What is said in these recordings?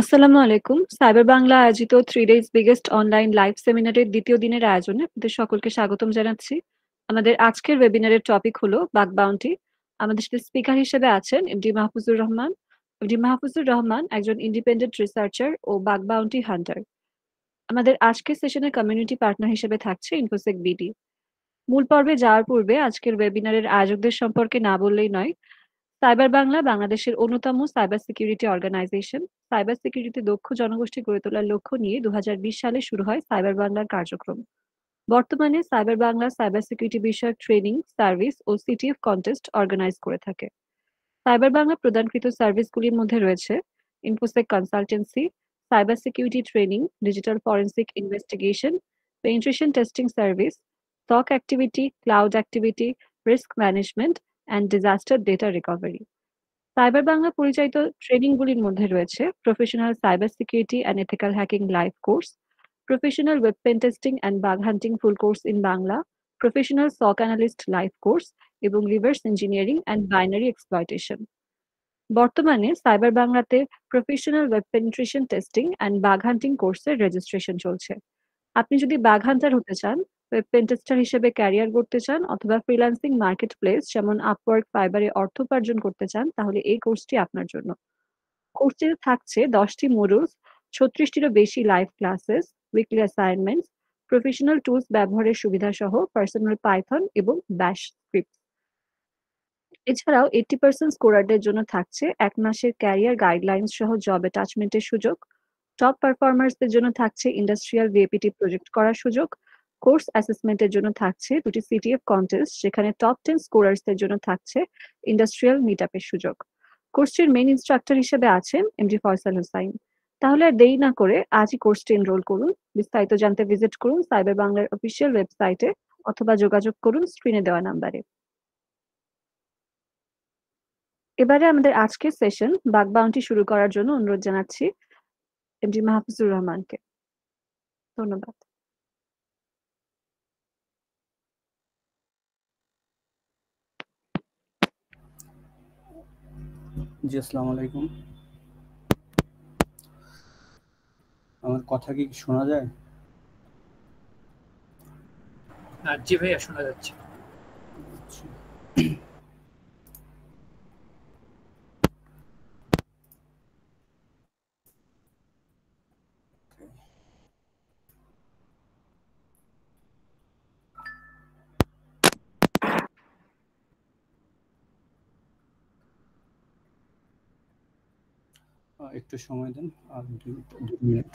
আসসালামু আলাইকুম। সাইবার বাংলা আয়োজিত 3 ডেজ বিগেস্ট অনলাইন লাইভ সেমিনারের ২য় দিনের আয়োজনে আপনাদের সকলকে স্বাগতম জানাচ্ছি। আমাদের আজকের ওয়েবিনারের টপিক হলো বাগ বাউন্টি। আমাদের সাথে স্পিকার হিসেবে আছেন এমডি মাহফুজুর রহমান। এমডি মাহফুজুর রহমান একজন ইন্ডিপেন্ডেন্ট রিসার্চার ও বাগ বাউন্টি হান্টার। আমাদের আজকের সেশনের কমিউনিটি পার্টনার হিসেবে থাকছে ইনফোসেক বিডি। মূল পর্বে যাওয়ার পূর্বে আজকের ওয়েবিনারের আয়োজকদের সম্পর্কে না বললেই নয়। সাইবার বাংলা বাংলাদেশের অন্যতম cyber security organization. Cyber security দক্ষ জনগোষ্ঠী গড়ে তোলার লক্ষ্য নিয়ে ২০২০ সালে শুরু হয় সাইবার বাংলার কার্যক্রম। বর্তমানে সাইবার বাংলা সাইবার সিকিউরিটি বিষয়ক ট্রেনিং, সার্ভিস ও সিটিএফ কন্টেস্ট অর্গানাইজ করে থাকে। সাইবার বাংলা প্রদানকৃত সার্ভিসগুলির মধ্যে রয়েছে infosec consultancy, cyber security training, digital forensic investigation, penetration testing service, SOC activity, cloud activity, risk management and disaster data recovery. Cyber Bangla পরিচালিত ট্রেনিংগুলির মধ্যে রয়েছে professional cyber security and ethical hacking live course, professional web pen testing and bug hunting full course in Bangla, professional SOC analyst live course এবং reverse engineering and binary exploitation. বর্তমানে cyber বাংলাতে professional web penetration testing and bug hunting কোর্সের registration চলছে। আপনি যদি bug hunter হতে চান, web pen tester হিসেবে ক্যারিয়ার গড়তে চান অথবা ফ্রিল্যান্সিং মার্কেট প্লেস যেমন আপওয়ার্ক, ফাইবারে অর্থ উপার্জন করতে চান, তাহলে এই কোর্সটি আপনার জন্য। কোর্সটিতে থাকছে 10টি মডিউলস, 36টিরও বেশি live classes, weekly assignments, professional tools ব্যবহারের সুবিধা সহ পার্সোনাল পাইথন এবং ব্যাশ স্ক্রিপ্ট। এছাড়াও 80% স্কোরারদের জন্য থাকছে 1 মাসের ক্যারিয়ার গাইডলাইনস সহ জব অ্যাটাচমেন্টের সুযোগ। টপ পারফরমার্সদের জন্য থাকছে ইন্ডাস্ট্রিয়াল ভিএপিটি প্রজেক্ট করার সুযোগ। কোর্স অ্যাসেসমেন্টের জন্য থাকছে 2টি সিটিএফ কন্টেস্ট, যেখানে টপ 10 স্কোরার্সদের জন্য থাকছে ইন্ডাস্ট্রিয়াল মিটআপের সুযোগ। কোর্সটির মেইন ইনস্ট্রাক্টর হিসেবে আছেন এমডি ফয়সাল হোসাইন। তাহলে আর দেরি না করে আজই কোর্সটি এনরোল করুন। বিস্তারিত জানতে ভিজিট করুন সাইবার বাংলার অফিসিয়াল ওয়েবসাইটে অথবা যোগাযোগ করুন স্ক্রিনে দেওয়া নাম্বারে। এবারে আমাদের আজকের সেশন বাগ বাউন্টি শুরু করার জন্য অনুরোধ জানাচ্ছি এমডি মাহফুজুর রহমানকে। ধন্যবাদ। জি, আসসালামু আলাইকুম। আমার কথা কি শোনা যায়? জি ভাইয়া, শোনা যাচ্ছে। একটু সময় দেন, আর 2 মিনিট।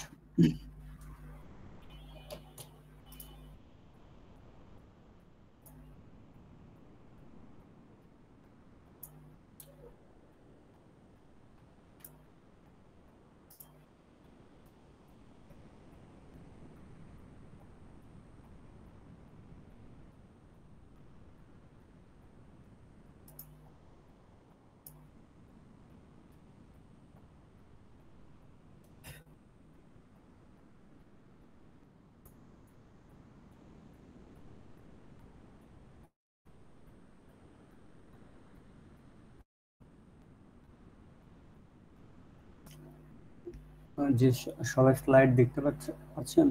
যে সবাই স্লাইড দেখতে পাচ্ছেন?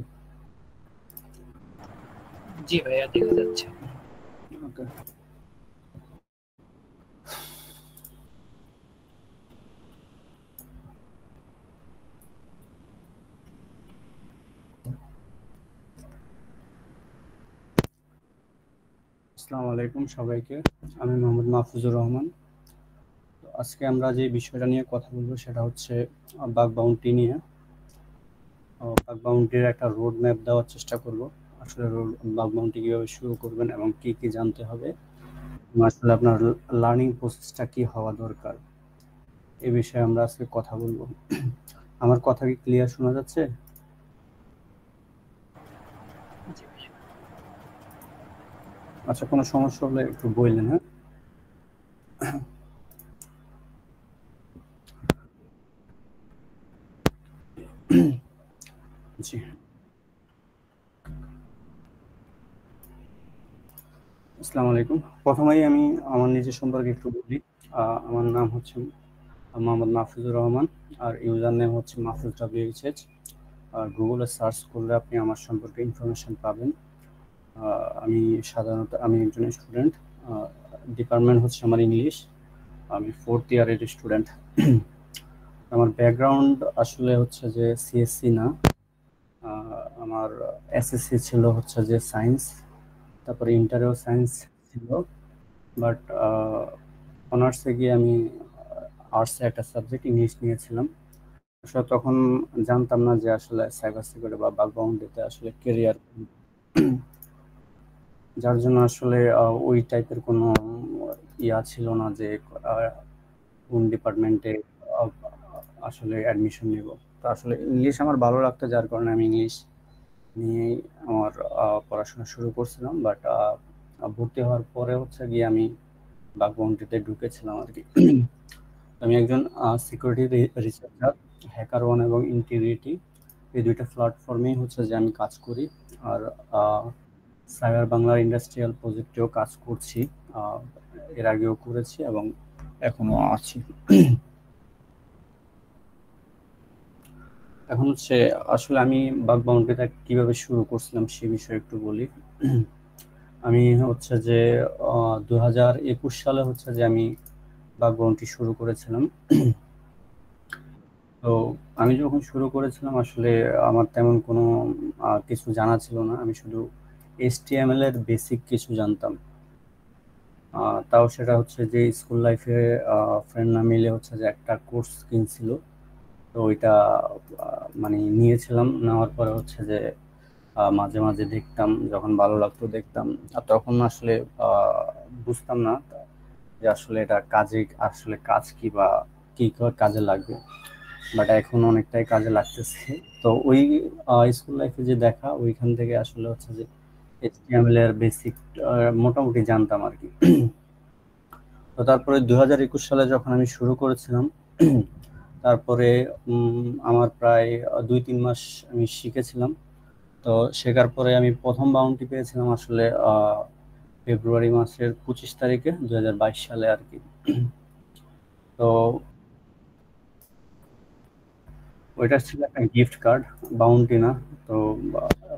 জি ভাইয়া, দেখা যাচ্ছে। ওকে। আসসালামু আলাইকুম সবাইকে। আমি মোহাম্মদ মাহফুজুর রহমান। আজকে আমরা যে বিষয়টা নিয়ে কথা বলবো সেটা হচ্ছে বাগ বাউন্টি নিয়ে। বাগ বাউন্টির একটা রোড ম্যাপ দেওয়ার চেষ্টা করব। আসলে বাগ বাউন্টি কিভাবে শুরু করবেন এবং কি কি জানতে হবে, আসলে আপনার লার্নিং প্রসেসটা কি হওয়া দরকার, এ বিষয়ে আমরা আজকে কথা বলবো। আমার কথা কি ক্লিয়ার শোনা যাচ্ছে? আচ্ছা, কোনো সমস্যা হলে একটু বললেন। হ্যাঁ, জি। আসসালামু আলাইকুম। প্রথমেই আমি আমার নিজের সম্পর্কে একটু বলি। আমার নাম হচ্ছে মোহাম্মদ মাহফুজুর রহমান, আর ইউজার নেম হচ্ছে মাহফুজ WHH। আর গুগলে সার্চ করলে আপনি আমার সম্পর্কে ইনফরমেশন পাবেন। আমি সাধারণত একজন স্টুডেন্ট, ডিপার্টমেন্ট হচ্ছে আমার ইংলিশ, আমি 4th ইয়ারের স্টুডেন্ট। আমার ব্যাকগ্রাউন্ড আসলে হচ্ছে যে CSC না, আমার SSC ছিল হচ্ছে যে সায়েন্স, তারপরে ইন্টারেও সায়েন্স ছিল, বাট অনার্সে গিয়ে আমি আর্টসে একটা সাবজেক্ট ইংলিশ নিয়েছিলাম। আসলে তখন জানতাম না যে আসলে সাইবার সিকিউরিটি বা বাগ বাউন্ডারিতে আসলে কেরিয়ার, যার জন্য আসলে ওই টাইপের কোনো ইয়া ছিল না যে কোন ডিপার্টমেন্টে আসলে অ্যাডমিশন নেব। তো আসলে ইংলিশ আমার ভালো লাগতো, যার কারণে আমি ইংলিশ নিয়েই আমার পড়াশোনা শুরু করছিলাম। বাট ভর্তি হওয়ার পরে হচ্ছে গিয়ে আমি বাগ বাউন্ডারিতে ঢুকেছিলাম আর কি। আমি একজন সিকিউরিটি রিসার্চার, হ্যাকার1 এবং ইন্টিগ্রিটি, এই দুইটা প্ল্যাটফর্মেই হচ্ছে যে আমি কাজ করি। আর সাইবার বাংলার ইন্ডাস্ট্রিয়াল প্রজেক্টেও কাজ করছি, এর আগেও করেছি এবং এখনো আছি। এখন হচ্ছে আসলে আমি বাগ বাউন্ডারিটা কিভাবে শুরু করছিলাম সে বিষয়ে একটু বলি। আমি হচ্ছে যে 2021 সালে হচ্ছে যে আমি বাগ বাউন্ডারি শুরু করেছিলাম। তো আমি যখন শুরু করেছিলাম আসলে আমার তেমন কোনো কিছু জানা ছিল না, আমি শুধু HTML এর বেসিক কিছু জানতাম। তাও সেটা হচ্ছে যে স্কুল লাইফে ফ্রেন্ডরা মিলে হচ্ছে যে একটা কোর্স কিনছিল, তো ওইটা মানে নিয়েছিলাম। নেওয়ার পরে হচ্ছে যে মাঝে মাঝে দেখতাম, যখন ভালো লাগতো দেখতাম। আর তখন আসলে বুঝতাম না যে আসলে এটা আসলে কাজ কি বা কি কাজে লাগবে, বাট এখন অনেকটাই কাজে লাগতেছে। তো ওই স্কুল লাইফে যে দেখা, ওইখান থেকে আসলে হচ্ছে যে HTML এর বেসিক মোটামুটি জানতাম আর কি। তো তারপরে 2021 সালে যখন আমি শুরু করেছিলাম, তারপরে আমার প্রায় 2-3 মাস আমি শিখেছিলাম। তো শেখার পরে আমি প্রথম বাউন্টি পেয়েছিলাম আসলে ফেব্রুয়ারি মাসের 25 তারিখে 2022 সালে আর কি। তো ওইটা ছিল একটা গিফট কার্ড, বাউন্টি না। তো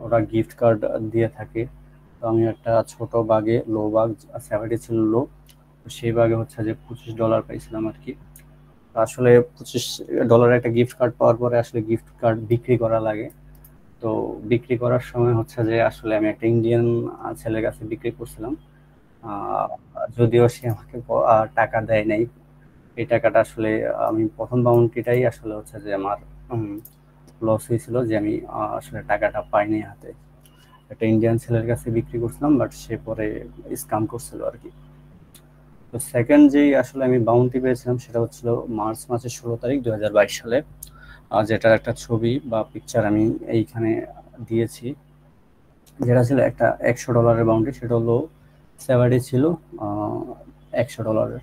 ওরা গিফট কার্ড দিয়ে থাকে। তো আমি একটা ছোট বাগে, লো বাগ, সেভারিটি ছিল লো, তো সেই বাগে হচ্ছে যে $25 পাইছিলাম আর কি। আসলে $25 একটা গিফট কার্ড পাওয়ার পরে আসলে গিফট কার্ড বিক্রি করা লাগে। তো বিক্রি করার সময় হচ্ছে যে আসলে আমি একটা ইন্ডিয়ান ছেলের কাছে বিক্রি করছিলাম, যদিও সে আমাকে টাকা দেয় নাই। এই টাকাটা আসলে আমি প্রথম বাউন্টিটাই আসলে হচ্ছে যে আমার লস হয়েছিল, যে আমি আসলে টাকাটা পাইনি হাতে। একটা ইন্ডিয়ান ছেলের কাছে বিক্রি করছিলাম, বাট সে পরে স্ক্যাম করছিল আর কি। তো সেকেন্ড যেই আসলে আমি বাউন্টি পেয়েছিলাম সেটা হচ্ছিল মার্চ মাসের 16 তারিখ 2022 সালে, যেটার একটা ছবি বা পিকচার আমি এইখানে দিয়েছি, যেটা ছিল একটা $100 বাউন্ডারি। সেটা হলো সেভারিটি ছিল $100।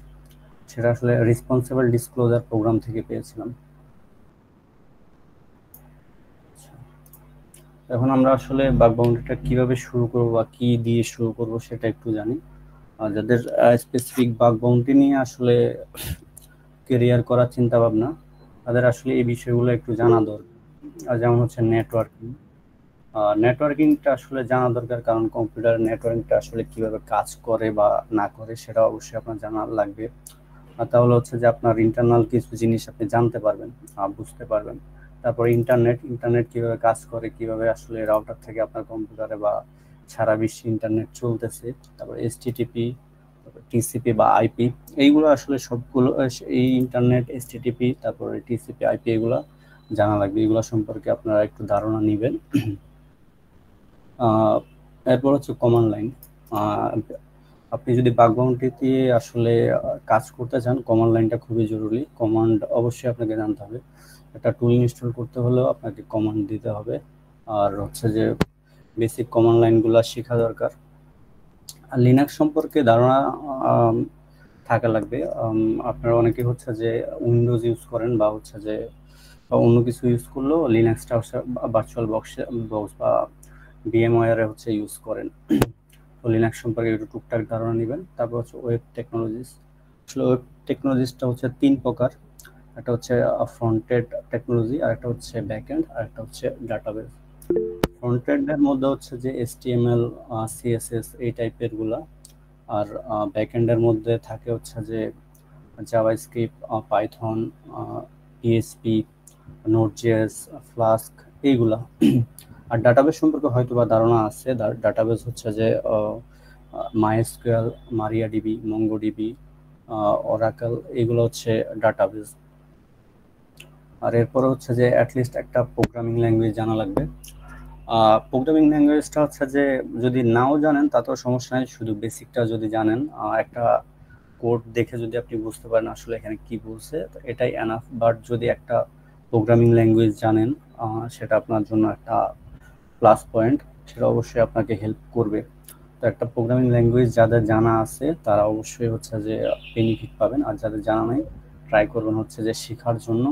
সেটা আসলে রেসপন্সিবল ডিসক্লোজার প্রোগ্রাম থেকে পেয়েছিলাম। এখন আমরা আসলে বাগ বাউন্ডারিটা কিভাবে শুরু করব বা কি দিয়ে শুরু করব সেটা একটু জানি। যাদের স্পেসিফিক বাগ বাউন্ডারি নিয়ে আসলে কেরিয়ার করার চিন্তা ভাবনা, তাদের আসলে এই বিষয়গুলো একটু জানা দরকার। যেমন হচ্ছে নেটওয়ার্কিংটা আসলে জানা দরকার, কারণ কম্পিউটার নেটওয়ার্কিংটা আসলে কিভাবে কাজ করে বা না করে সেটা অবশ্যই আপনার জানা লাগবে। আর তাহলে হচ্ছে যে আপনার ইন্টারনাল কিছু জিনিস আপনি জানতে পারবেন, বুঝতে পারবেন। তারপর ইন্টারনেট কিভাবে কাজ করে, কিভাবে আসলে রাউটার থেকে আপনার কম্পিউটারে বা সারা বিশ্বে ইন্টারনেট চলতেছে। তারপর HTTP, TCP বা IP, এইগুলো আসলে সবগুলো এই ইন্টারনেট, HTTP, তারপরে TCP, IP, এগুলো জানা লাগবে। এগুলো সম্পর্কে আপনারা একটু ধারণা নেবেন। এরপর হচ্ছে কমান্ড লাইন। আপনি যদি বাগ বাউন্ডারিতে আসলে কাজ করতে চান, কমান্ড লাইনটা খুবই জরুরি। কমান্ড অবশ্যই আপনাকে জানতে হবে। একটা টুল ইনস্টল করতে হলেও আপনাকে কমান্ড দিতে হবে। আর হচ্ছে যে বেসিক কমান্ড লাইনগুলো শেখা দরকার। আর লিনাক্স সম্পর্কে ধারণা থাকা লাগবে। আপনারা অনেকে হচ্ছে যে উইন্ডোজ ইউজ করেন বা হচ্ছে যে অন্য কিছু ইউজ করলেও লিনাক্সটা ভার্চুয়াল বক্স বা VMware হচ্ছে ইউজ করেন। তো লিনাক্স সম্পর্কে একটু টুকটাক ধারণা নেবেন। তারপর হচ্ছে ওয়েব টেকনোলজিস। আসলে ওয়েব টেকনোলজিসটা হচ্ছে 3 প্রকার। একটা হচ্ছে ফ্রন্ট এন্ড টেকনোলজি, আর একটা হচ্ছে ব্যাক এন্ড, আর একটা হচ্ছে ডাটাবেস। ফ্রন্ট এন্ডের মধ্যে হচ্ছে যে HTML, CSS এই টাইপের গুলা, আর ব্যাক এন্ডের মধ্যে থাকে হচ্ছে যে JavaScript, Python, PHP, node dot JS, flask এইগুলা। আর ডাটাবেস সম্পর্কে হয়তো বা ধারণা আছে। ডাটাবেস হচ্ছে যে MySQL, MariaDB, MongoDB, Oracle, এগুলো হচ্ছে ডাটাবেস। আর এরপরে হচ্ছে যে অ্যাটলিস্ট একটা প্রোগ্রামিং ল্যাঙ্গুয়েজ জানা লাগবে। প্রোগ্রামিং ল্যাঙ্গুয়েজটা হচ্ছে যে যদি নাও জানেন তাতেও সমস্যা নেই, শুধু বেসিকটা যদি জানেন, একটা কোড দেখে যদি আপনি বুঝতে পারেন আসলে এখানে কি বলছে, তো এটাই এনাফ। বাট যদি একটা প্রোগ্রামিং ল্যাঙ্গুয়েজ জানেন, সেটা আপনার জন্য একটা প্লাস পয়েন্ট, সেটা অবশ্যই আপনাকে হেল্প করবে। তো একটা প্রোগ্রামিং ল্যাঙ্গুয়েজ যাদের জানা আছে তারা অবশ্যই হচ্ছে যে বেনিফিট পাবেন, আর যাদের জানা নেই ট্রাই করবেন হচ্ছে যে শেখার জন্য।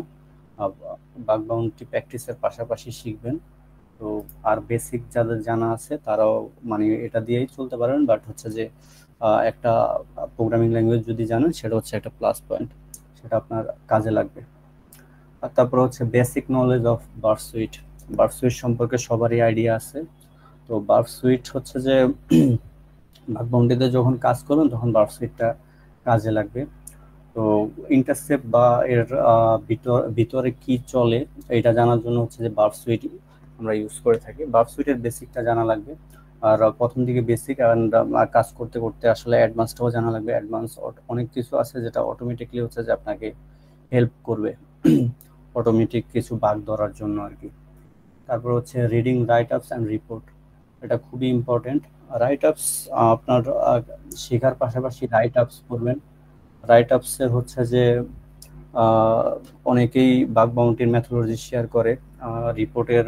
বাগ বাউন্ডারি প্র্যাকটিসের পাশাপাশি শিখবেন। তো আর বেসিক যাদের জানা আছে তারাও মানে এটা দিয়েই চলতে পারবেন, বাট হচ্ছে যে একটা প্রোগ্রামিং ল্যাঙ্গুয়েজ যদি জানেন সেটা হচ্ছে একটা প্লাস পয়েন্ট, সেটা আপনার কাজে লাগবে। আর তারপর হচ্ছে বেসিক নলেজ অফ বার্বসুইট। বার্বসুইট সম্পর্কে সবারই আইডিয়া আছে। তো বার্বসুইট হচ্ছে যে বাগ বাউন্ডারিতে যখন কাজ করবেন তখন বার্বসুইটটা কাজে লাগবে। তো ইন্টারসেপ্ট বা এর ভিতরে কি চলে এটা জানার জন্য হচ্ছে যে বার্বসুইট আমরা ইউজ করে থাকি। বার্বসুইটের বেসিকটা জানা লাগবে, আর প্রথম দিকে বেসিক, কাজ করতে করতে আসলে অ্যাডভান্সটাও জানা লাগবে। অ্যাডভান্স অনেক কিছু আছে যেটা অটোমেটিকলি হচ্ছে যে আপনাকে হেল্প করবে অটোমেটিক কিছু বাগ ধরার জন্য আর কি। তারপর হচ্ছে reading right ups and report, এটা খুবই ইম্পর্টেন্ট। রাইট আপস আপনার শেখার পাশাপাশি রাইট আপস করবেন। রাইট আপসের হচ্ছে যে অনেকেই বাগ বাউন্টির মেথোডলজি শেয়ার করে, রিপোর্টের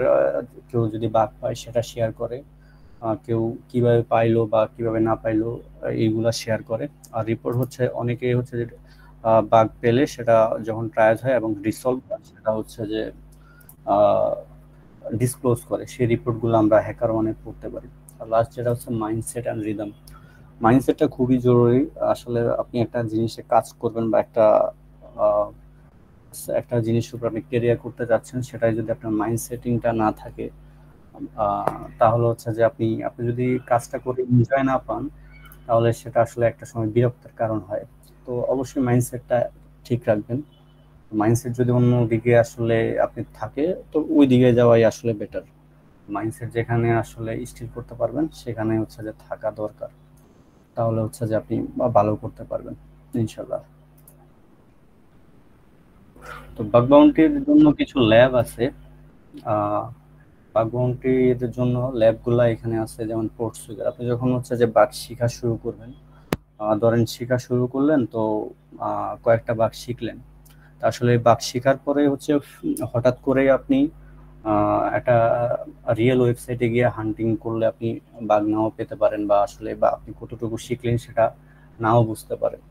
কেউ যদি বাগ পায় সেটা শেয়ার করে, কেউ কিভাবে পাইলো বা কিভাবে না পাইলো এইগুলা শেয়ার করে। আর রিপোর্ট হচ্ছে অনেকেই হচ্ছে যে বাগ পেলে সেটা যখন ট্রায়াল হয় এবং রিসলভ হয় সেটা হচ্ছে যে ডিসক্লোজ করে, সেই রিপোর্টগুলো আমরা হ্যাকার ওয়ানে পড়তে পারি। আর লাস্ট যেটা হচ্ছে মাইন্ডসেট অ্যান্ড রিদম। মাইন্ডসেটটা খুবই জরুরি। আসলে আপনি একটা জিনিসে কাজ করবেন বা একটা জিনিসের উপর আপনি কেরিয়ার করতে যাচ্ছেন, সেটাই যদি আপনার মাইন্ড সেটিংটা না থাকে তাহলে হচ্ছে যে আপনি আপনি যদি কাজটা করে এনজয় না পান তাহলে সেটা আসলে একটা সময় বিরক্তির কারণ হয়। তো অবশ্যই মাইন্ডসেটটা ঠিক রাখবেন। মাইন্ডসেট যদি অন্য দিকে আসলে আপনি থাকে তো ওই দিকে যাওয়াই আসলে বেটার। মাইন্ডসেট যেখানে আসলে স্টিল করতে পারবেন সেখানে হচ্ছে যে থাকা দরকার, তাহলে হচ্ছে যে আপনি ভালো করতে পারবেন ইনশাল্লাহ। তো বাগ বাউন্টির জন্য কিছু ল্যাব আছে। বাগ বাউন্টির জন্য ল্যাবগুলা এখানে আছে, যেমন পোর্টসুগার। আপনি যখন হচ্ছে যে বাগ শেখা শুরু করবেন, ধরেন শেখা শুরু করলেন, তো কয়েকটা বাগ শিখলেন, তা আসলে বাগ শেখার পরে হচ্ছে হঠাৎ করে আপনি একটা রিয়েল ওয়েবসাইটে গিয়ে হান্টিং করলে আপনি বাগ নাও পেতে পারেন, বা আসলে বা আপনি কতটুকু শিখলেন সেটা নাও বুঝতে পারেন।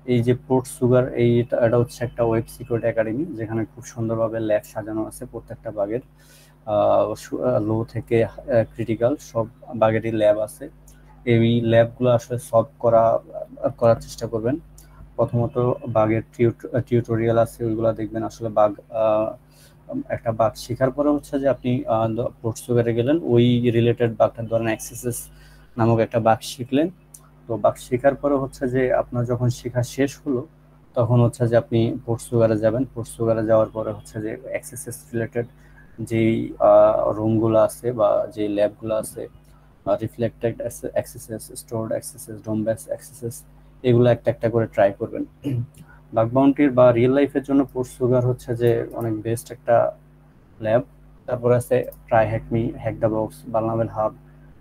এই যে পোর্টসুগার এটা হচ্ছে একটা ওয়েব সিকিউরিটি একাডেমি, যেখানে খুব সুন্দরভাবে ল্যাব সাজানো আছে প্রত্যেকটা বাগের, লো থেকে ক্রিটিক্যাল সব বাগেরই ল্যাব আছে। এই ল্যাবগুলো আসলে সলভ করার চেষ্টা করবেন। প্রথমত বাগের টিউটোরিয়াল আছে, ওইগুলো দেখবেন। আসলে বাগ একটা বাগ শেখার পরে হচ্ছে যে আপনি পোর্টসুগারে গেলেন, ওই রিলেটেড বাগটা ধরেন এক্সএসএস নামক একটা বাগ শিখলেন। তো বাগ শেখার পরে হচ্ছে যে আপনার যখন শেখা শেষ হলো তখন হচ্ছে যে আপনি পোর্টসুগারে যাবেন। পোর্টসুগারে যাওয়ার পরে হচ্ছে যে এক্সএসএস রিলেটেড যেই রুমগুলো আছে বা যে ল্যাবগুলো আছে, রিফ্লেক্টেড এক্সএসএস, স্টোরড এক্সএসএস, ডোম বেস এক্সএসএস, এগুলো একটা একটা করে ট্রাই করবেন। বাগ বাউন্টির বা রিয়েল লাইফের জন্য পোর্টসুগার হচ্ছে যে অনেক বেস্ট একটা ল্যাব। তারপর আছে try hack me, hack the box, vulnhub,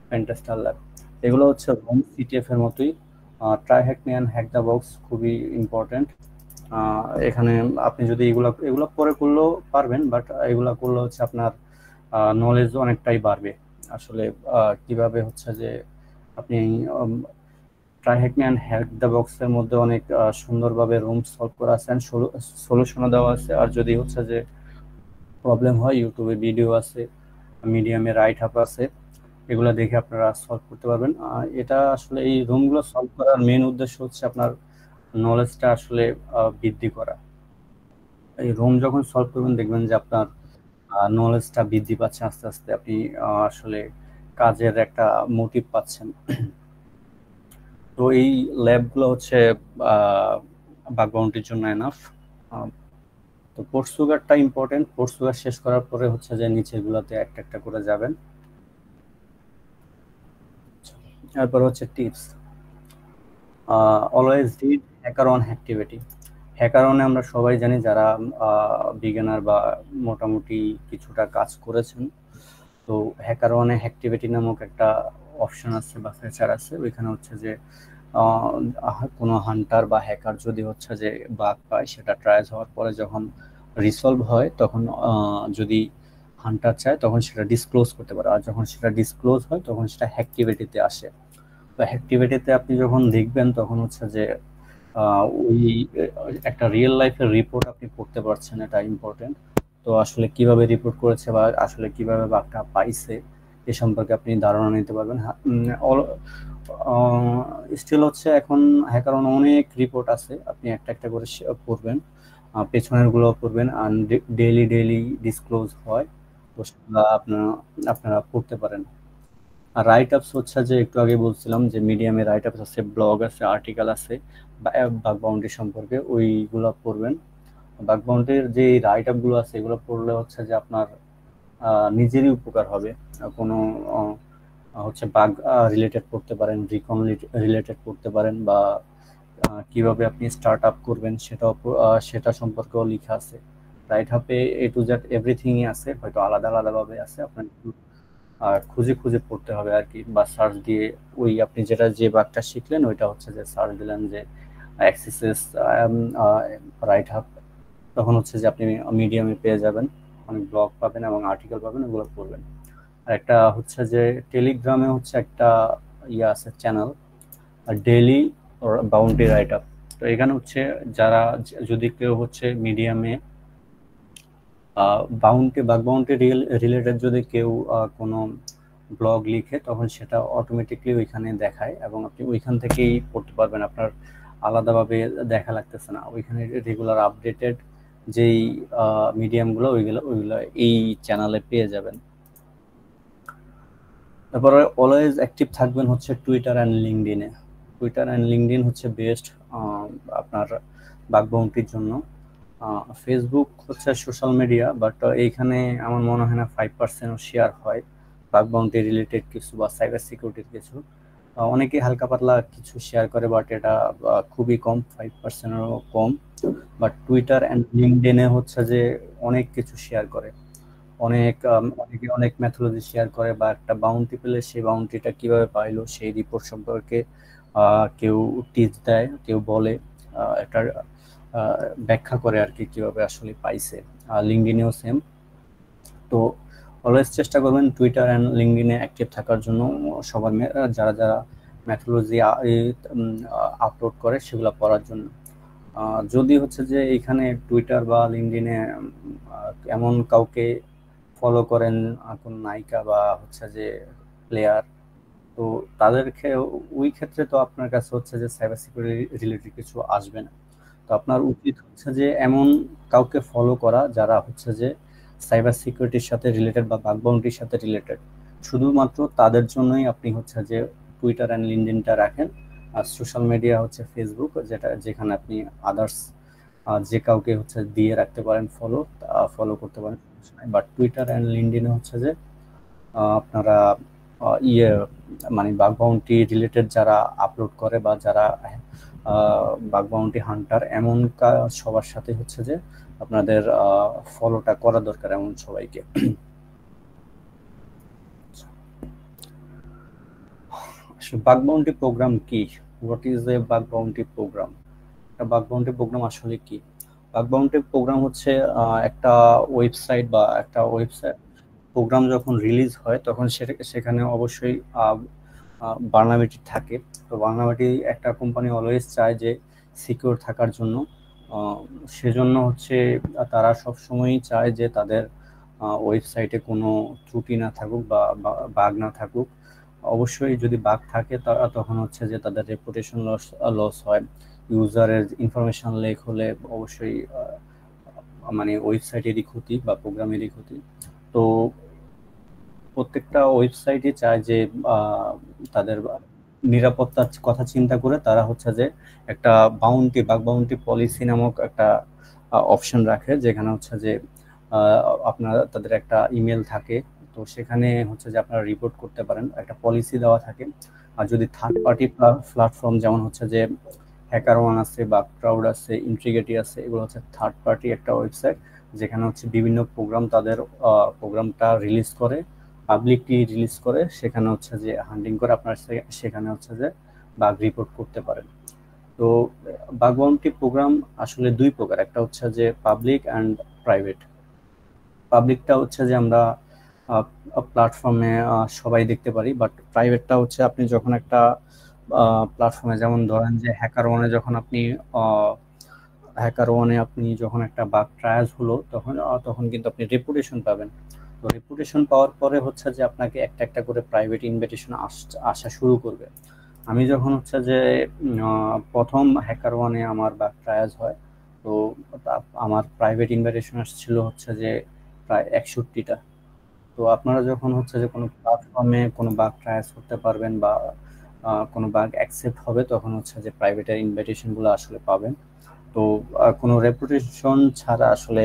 pentester lab. এগুলো হচ্ছে হোম সিটিএফ এর মতোই। Try hack me and hack the box খুবই ইম্পর্টেন্ট। এখানে আপনি যদি এগুলো পরে করলেও পারবেন, বাট এগুলো করলে হচ্ছে আপনার নলেজ অনেকটাই বাড়বে। আসলে কিভাবে হচ্ছে যে আপনি try hack me and hack the বক্সের মধ্যে অনেক সুন্দরভাবে রুম সলভ করা আছে, সলিউশনও দেওয়া আছে। আর যদি হচ্ছে যে প্রবলেম হয়, ইউটিউবে ভিডিও আছে, মিডিয়ামে রাইট আপ আছে, এগুলো দেখে আপনারা সলভ করতে পারবেন। এটা আসলে এই রুমগুলো সলভ করার মেন উদ্দেশ্য হচ্ছে আপনার নলেজটা আসলে বৃদ্ধি করা। এই রোম যখন সলভ করবেন দেখবেন যে আপনার নলেজটা বৃদ্ধি পাচ্ছে আস্তে আস্তে, আপনি আসলে কাজের একটা মোটিভ পাচ্ছেন। তো এই ল্যাবগুলো হচ্ছে বাগ বাউন্টির জন্য এনাফ। তো পোর্ট সুগারটা ইম্পর্টেন্ট। পোর্ট সুগার শেষ করার পরে হচ্ছে যে নিচের গুলাতে একটা একটা করে যাবেন। তারপর হচ্ছে টিপস, অলওয়েজ রিড হ্যাকারন অ্যাক্টিভিটি। হ্যাকারনে আমরা সবাই জানি যারা বিগিনার বা মোটামুটি কিছুটা কাজ করেছেন, তো হ্যাকারনে অ্যাক্টিভিটি নামক একটা অপশন আছে বা ফিচার আছে। ওইখানে হচ্ছে যে কোনো হান্টার বা হ্যাকার যদি হচ্ছে যে বাগ পায়, সেটা ট্রায়াল হওয়ার পরে যখন রিসলভ হয় তখন যদি হান্টার চায় তখন সেটা ডিসক্লোজ করতে পারে, আর যখন সেটা ডিসক্লোজ হয় তখন সেটা অ্যাক্টিভিটিতে আসে। তো অ্যাক্টিভিটিতে আপনি যখন দেখবেন তখন হচ্ছে যে ওই একটা রিয়েল লাইফের রিপোর্ট আপনি পড়তে পারছেন, এটা ইম্পর্টেন্ট। তো আসলে কিভাবে রিপোর্ট করেছে বা আসলে কিভাবে বাগটা পাইছে এ সম্পর্কে আপনি ধারণা নিতে পারবেন। স্টিল হচ্ছে এখন হ্যাকারন অনেক রিপোর্ট আছে, আপনি একটা একটা করে পড়বেন, পেছনের গুলো পড়বেন, আর ডেইলি ডেইলি ডিসক্লোজ হয়, তো সেগুলো আপনারা পড়তে পারেন। আর রাইট আপস হচ্ছে যে একটু আগে বলছিলাম যে মিডিয়ামে রাইট আপস আছে, ব্লগ আছে, আর্টিকেল আছে বাগ বাউন্ডারি সম্পর্কে, ওইগুলো পড়বেন। বাগ বাউন্ডারির যে রাইট আপ গুলো আছে এগুলো পড়লে হচ্ছে যে আপনার নিজেরই উপকার হবে। কোনো হচ্ছে বাগ রিলেটেড পড়তে পারেন, রিকন রিলেটেড পড়তে পারেন, বা কিভাবে আপনি স্টার্ট আপ করবেন সেটা সম্পর্কেও লেখা আছে। রাইট হাবে এ টু জেড এভরিথিংই আছে, হয়তো আলাদা আলাদাভাবে আছে, আপনার খুঁজে খুঁজে পড়তে হবে আর কি, বা সার্চ দিয়ে ওই আপনি যে বাগটা শিখলেন ওইটা হচ্ছে যে সার্চ দিলেন যে অ্যাক্সেসেস রাইট হাব, তখন হচ্ছে যে আপনি মিডিয়ামে পেয়ে যাবেন, অনেক ব্লগ পাবেন এবং আর্টিকেল পাবেন, ওগুলো পড়বেন। আর একটা হচ্ছে যে টেলিগ্রামে হচ্ছে একটা আছে channel, daily boundary right up. তো এখানে হচ্ছে যারা যদি কেউ হচ্ছে মিডিয়ামে বাগ বাউন্ডারি রিলেটেড যদি কেউ কোনো ব্লগ লিখে তখন সেটা অটোমেটিকলি ওইখানে দেখায় এবং আপনি ওইখান থেকেই পড়তে পারবেন, আপনার আলাদাভাবে দেখা লাগতেছে না। ওইখানে রেগুলার আপডেটেড যেই মিডিয়ামগুলো ওইগুলো এই চ্যানেলে পেয়ে যাবেন। তারপরে অলওয়েজ অ্যাক্টিভ থাকবেন হচ্ছে টুইটার অ্যান্ড লিঙ্কডইনে। টুইটার অ্যান্ড লিঙ্কডইন হচ্ছে বেস্ট আপনার বাগ বাউন্ডারির জন্য। ফেসবুক হচ্ছে সোশ্যাল মিডিয়া, বাট এইখানে আমার মনে হয় না 5% শেয়ার হয় বাগ বাউন্ডারি রিলেটেড কিছু বা সাইবার সিকিউরিটির কিছু। অনেকে হালকা পাতলা কিছু শেয়ার করে, বাট এটা খুবই কম, 5%-এরও কম। বাট টুইটার অ্যান্ড লিঙ্কডইনে হচ্ছে যে অনেক কিছু শেয়ার করে, অনেকে অনেক মেথোলজি শেয়ার করে, বা একটা বাউন্টি পেলে সেই বাউন্টিটা কিভাবে পাইলো সেই রিপোর্ট সম্পর্কে কেউ টিপস দেয়, কেউ বলে, একটা ব্যাখ্যা করে আর কি কিভাবে আসলে পাইছে। লিঙ্কডইনেও সেম। তো অলওয়েজ চেষ্টা করবেন টুইটার অ্যান্ড লিঙ্কডইনে অ্যাক্টিভ থাকার জন্য। সবার যারা যারা মেথোলজি আপলোড করে সেগুলো পড়ার জন্য। যদি হচ্ছে যে এখানে টুইটার বা লিঙ্কডইনে এমন কাউকে ফলো করেন, কোন নায়িকা বা হচ্ছে যে প্লেয়ার, তো ওই ক্ষেত্রে তো আপনার কাছে হচ্ছে যে সাইবার সিকিউরিটি রিলেটেড কিছু আসবে না। তো আপনার উচিত হচ্ছে যে এমন কাউকে ফলো করা যারা হচ্ছে যে সাইবার সিকিউরিটির সাথে রিলেটেড বা বাগ বাউন্ডারির সাথে রিলেটেড। শুধুমাত্র তাদের জন্যই আপনি হচ্ছে যে টুইটার অ্যান্ড লিঙ্কডইনটা রাখেন। আর সোশ্যাল মিডিয়া হচ্ছে ফেসবুক, যেখানে আপনি আদার্স যে কাউকে হচ্ছে দিয়ে রাখতে পারেন, ফলো করতে পারেন, বাট টুইটার অ্যান্ড লিঙ্কডইনে হচ্ছে যে আপনারা মানে বাগ বাউন্টি রিলেটেড যারা আপলোড করে বা যারা বাগ বাউন্টি হান্টার, এমন সবার সাথে হচ্ছে যে আপনাদের ফলোটা করা দরকার, এমন সবাইকে। বাগ বাউন্টি প্রোগ্রাম কি? What is a bug bounty program? Bug bounty program আসলে কি? বাগ বাউন্টি প্রোগ্রাম হচ্ছে একটা ওয়েবসাইট বা একটা ওয়েবসাইট প্রোগ্রাম যখন রিলিজ হয় তখন সেখানে অবশ্যই ভালনারেবিলিটি থাকে। তো ভালনারেবিলিটি একটা কোম্পানি অলওয়েজ চায় যে সিকিউর থাকার জন্য, সেজন্য হচ্ছে তারা সবসময়ই চায় যে তাদের ওয়েবসাইটে কোনো ত্রুটি না থাকুক বা বাগ না থাকুক। অবশ্যই যদি বাগ থাকে তখন হচ্ছে যে তাদের রেপুটেশন লস হয়। ইউজারের ইনফরমেশন লিক হলে অবশ্যই মানে ওয়েবসাইটেরই ক্ষতি বা প্রোগ্রামেরই ক্ষতি। তো প্রত্যেকটা ওয়েবসাইটই চায় যে তাদের নিরাপত্তার কথা চিন্তা করে তারা হচ্ছে যে একটা বাগ বাউন্টি পলিসি নামক একটা অপশন রাখে, যেখানে হচ্ছে যে আপনার তাদের একটা ইমেল থাকে, তো সেখানে হচ্ছে যে আপনারা রিপোর্ট করতে পারেন, একটা পলিসি দেওয়া থাকে। আর যদি থার্ড পার্টি প্ল্যাটফর্ম যেমন হচ্ছে যে হ্যাকারওয়ান আছে বা ক্রাউড আছে, ইন্ট্রিগেটি আছে, এগুলো হচ্ছে থার্ড পার্টি একটা ওয়েবসাইট, যেখানে হচ্ছে বিভিন্ন প্রোগ্রাম তাদের প্রোগ্রামটা রিলিজ করে, পাবলিকলি রিলিজ করে, সেখানে হচ্ছে যে হান্টিং করে আপনার সেখানে হচ্ছে যে বাগ রিপোর্ট করতে পারেন। তো বাগ বাউন্টি প্রোগ্রাম আসলে দুই প্রকার, একটা হচ্ছে যে পাবলিক অ্যান্ড প্রাইভেট। পাবলিকটা হচ্ছে যে আমরা প্ল্যাটফর্মে সবাই দেখতে পারি, বাট প্রাইভেটটা হচ্ছে আপনি যখন একটা প্ল্যাটফর্মে, যেমন ধরেন যে হ্যাকার ওয়ানে আপনি যখন একটা বাগ ট্রায়ালস হলো, তখন কিন্তু আপনি রেপুটেশন পাবেন। তো রেপুটেশন পাওয়ার পরে হচ্ছে যে আপনাকে একটা একটা করে প্রাইভেট ইনভিটেশন আসা শুরু করবে। আমি যখন হচ্ছে যে প্রথম হ্যাকার ওয়ানে আমার বাগ ট্রায়ালস হয়, তো আমার প্রাইভেট ইনভিটেশন আসছিল হচ্ছে যে প্রায় 61টা। তো আপনারা যখন হচ্ছে যে কোনো প্ল্যাটফর্মে কোনো বাগ ট্রায়ালস করতে পারবেন বা কোনো বাগ অ্যাকসেপ্ট হবে, তখন হচ্ছে যে প্রাইভেটের ইনভিটেশনগুলো আসলে পাবেন। তো কোনো রেপুটেশন ছাড়া আসলে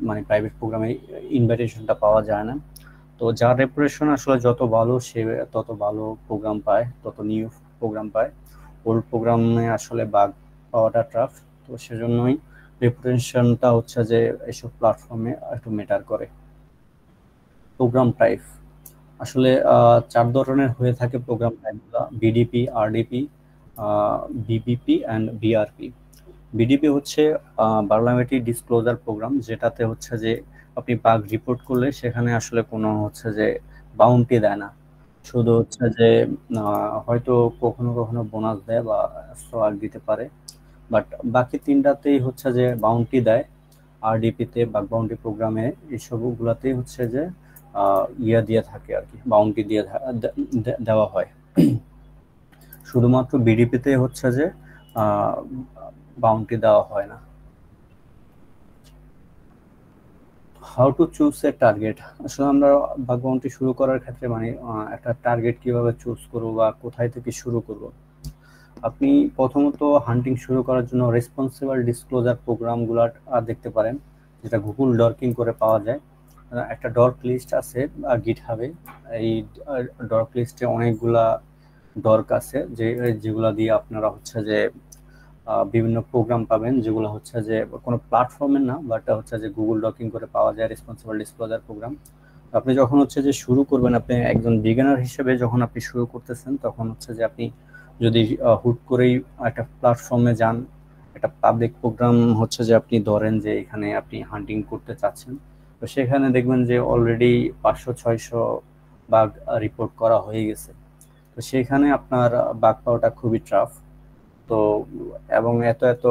মানে প্রাইভেট প্রোগ্রামে ইনভিটেশনটা পাওয়া যায় না। তো যার রেপুটেশন আসলে যত ভালো, সে তত ভালো প্রোগ্রাম পায়, তত নিউ প্রোগ্রাম পায়। ওল্ড প্রোগ্রামে আসলে বাগ পাওয়াটা টাফ। তো সেজন্যই রেপুটেশনটা হচ্ছে যে এসব প্ল্যাটফর্মে একটু ম্যাটার করে। প্রোগ্রাম টাইপ আসলে 4 ধরনের হয়ে থাকে প্রোগ্রাম টাইপগুলো: BDP, RDP, BBP and BRP. BDP হচ্ছে ভালনারেবিলিটি ডিসক্লোজার প্রোগ্রাম, যেটাতে হচ্ছে যে আপনি বাগ রিপোর্ট করলে সেখানে আসলে কোনো হচ্ছে যে বাউন্টি দেয় না, শুধু হচ্ছে যে হয়তো কখনো কখনো বোনাস দেয় বা সোয়াগ দিতে পারে, বাট বাকি তিনটাতেই হচ্ছে যে বাউন্টি দেয়। আরডিপিতে বাগ বাউন্টি প্রোগ্রামে এইসবগুলোতেই হচ্ছে যে ইয়া দিয়ে থাকে আর কি, বাউন্টি দিয়ে দেওয়া হয়। শুধুমাত্র বিডিপিতে হচ্ছে যে বাউন্টি দেওয়া হয় না। How to choose a target. আসলে আমরা বাগ বাউন্টি শুরু করার ক্ষেত্রে মানে একটা টার্গেট কিভাবে চুজ করবো বা কোথায় থেকে শুরু করব। আপনি প্রথমত হান্টিং শুরু করার জন্য রেসপন্সিবল ডিসক্লোজার প্রোগ্রামগুলো দেখতে পারেন, যেটা গুগল ডর্কিং করে পাওয়া যায়। একটা ডর্ক লিস্ট আছে গিটহাবে, এই ডর্ক লিস্টে অনেকগুলা ডর্ক আছে যেগুলা দিয়ে আপনারা হচ্ছে যে বিভিন্ন প্রোগ্রাম পাবেন, যেগুলো হচ্ছে যে কোনো প্ল্যাটফর্মের না, বাট হচ্ছে যে গুগল ডকিং করে পাওয়া যায় রেসপন্সিবল ডিসক্লোজার প্রোগ্রাম। আপনি যখন হচ্ছে যে শুরু করবেন, আপনি একজন বিগিনার হিসেবে যখন আপনি শুরু করতেছেন, তখন হচ্ছে যে আপনি যদি হুট করেই একটা প্ল্যাটফর্মে যান, একটা পাবলিক প্রোগ্রাম হচ্ছে যে আপনি ধরেন যে এখানে আপনি হান্টিং করতে চাচ্ছেন, তো সেখানে দেখবেন যে অলরেডি 500-600 বাগ রিপোর্ট করা হয়ে গেছে। তো সেখানে আপনার বাগ পাওয়াটা খুবই টাফ। তো এবং এত এত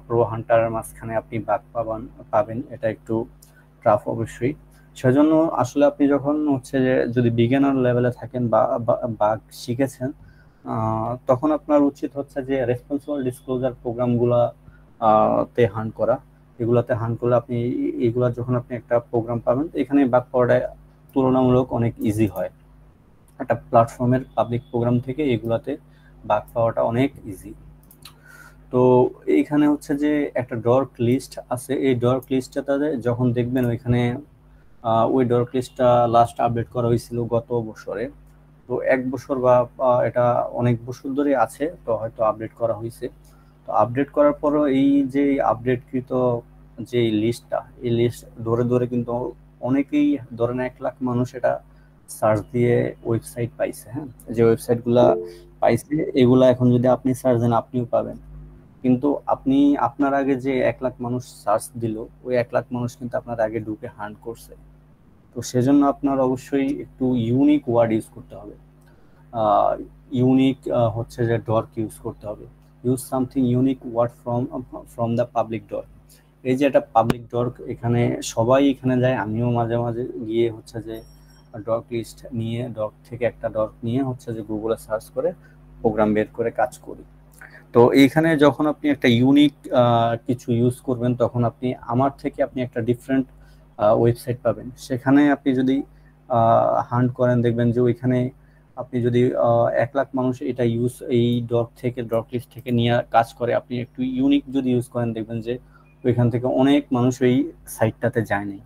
প্রো হান্টারের মাঝখানে আপনি বাগ পাবেন, এটা একটু টাফ অবশ্যই। সেজন্য আসলে আপনি যখন হচ্ছে যে যদি বিগিনার লেভেলে থাকেন বা বাগ শিখেছেন, তখন আপনার উচিত হচ্ছে যে রেসপন্সিবল ডিসক্লোজার প্রোগ্রামগুলা তে হান্ট করা। এগুলাতে হান্ট করলে আপনি এগুলা যখন আপনি একটা প্রোগ্রাম পাবেন, এখানে বাগ পাওয়াটা তুলনামূলক অনেক ইজি হয়। একটা প্ল্যাটফর্মের পাবলিক প্রোগ্রাম থেকে এগুলাতে বাগ পাওয়াটা অনেক ইজি। তো এইখানে হচ্ছে যে একটা ডর্ক লিস্ট আছে, এই ডর্ক লিস্টটাতে যখন দেখবেন ওইখানে ওই ডর্ক লিস্টটা লাস্ট আপডেট করা হয়েছিল গত বছরে। তো 1 বছর বা এটা অনেক বছর ধরে আছে, তো হয়তো আপডেট করা হয়েছে। তো আপডেট করার পরও এই যে আপডেটকৃত যে লিস্টটা, এই লিস্ট ধরে ধরে কিন্তু অনেকেই, ধরেন 1 লাখ মানুষ এটা সার্চ দিয়ে ওয়েবসাইট পাইছে। হ্যাঁ, যে ওয়েবসাইটগুলা পাইছে এগুলা এখন যদি আপনি সার্চ দেন আপনিও পাবেন, কিন্তু আপনি আপনার আগে যে 1 লাখ মানুষ সার্চ দিল, ওই 1 লাখ মানুষ কিন্তু আপনার আগে ঢুকে হান্ট করছে। তো সেজন্য আপনার অবশ্যই একটু ইউনিক ওয়ার্ড ইউজ করতে হবে, ইউনিক হচ্ছে যে ডর্ক ইউজ করতে হবে। Use something unique word from the public dork. এই যে একটা পাবলিক ডর্ক, এখানে সবাই এখানে যায়, আমিও মাঝে মাঝে গিয়ে হচ্ছে যে ডর্ক লিস্ট নিয়ে, ডর্ক থেকে একটা ডর্ক নিয়ে হচ্ছে যে গুগলে সার্চ করে প্রোগ্রাম বের করে কাজ করি। তো এইখানে যখন আপনি একটা ইউনিক কিছু ইউজ করবেন তখন আপনি আমার থেকে আপনি একটা ডিফারেন্ট ওয়েবসাইট পাবেন। সেখানে আপনি যদি হান্ট করেন দেখবেন যে ওইখানে আপনি যদি 1 লাখ মানুষ এটা এই ডক লিস্ট থেকে নিয়ে কাজ করে, আপনি একটু ইউনিক যদি ইউজ করেন দেখবেন যে ওইখান থেকে অনেক মানুষ ওই সাইটটাতে যায়নি।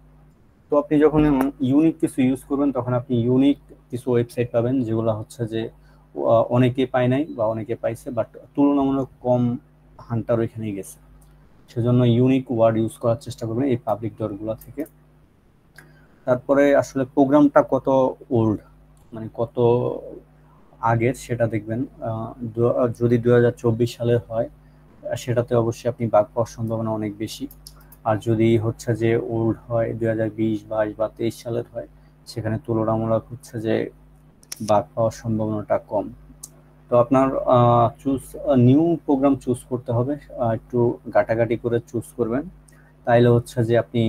তো আপনি যখন ইউনিক কিছু ইউজ করবেন তখন আপনি ইউনিক কিছু ওয়েবসাইট পাবেন যেগুলো হচ্ছে যে অনেকে পায় নাই বা অনেকে পাইছে, বাট তুলনামূলক কম হান্টার ওইখানে গেছে। সেজন্য ইউনিক ওয়ার্ড ইউজ করার চেষ্টা করবেন এই পাবলিক ডোরগুলো থেকে। তারপরে আসলে প্রোগ্রামটা কত ওল্ড, মানে কত আগের সেটা দেখবেন। যদি 2024 সালের হয় সেটাতে অবশ্যই আপনি বাগ পাওয়ার সম্ভাবনা অনেক বেশি। আর যদি হচ্ছে যে ওল্ড হয় 2020, 22 বা 23 সালের হয় সেখানে তুলনামূলক হচ্ছে যে বাগ পাওয়ার সম্ভাবনাটা কম। তো আপনার নিউ প্রোগ্রাম চুজ করতে হবে, একটু ঘাটাঘাটি করে চুজ করবেন। তাইলে হচ্ছে যে আপনি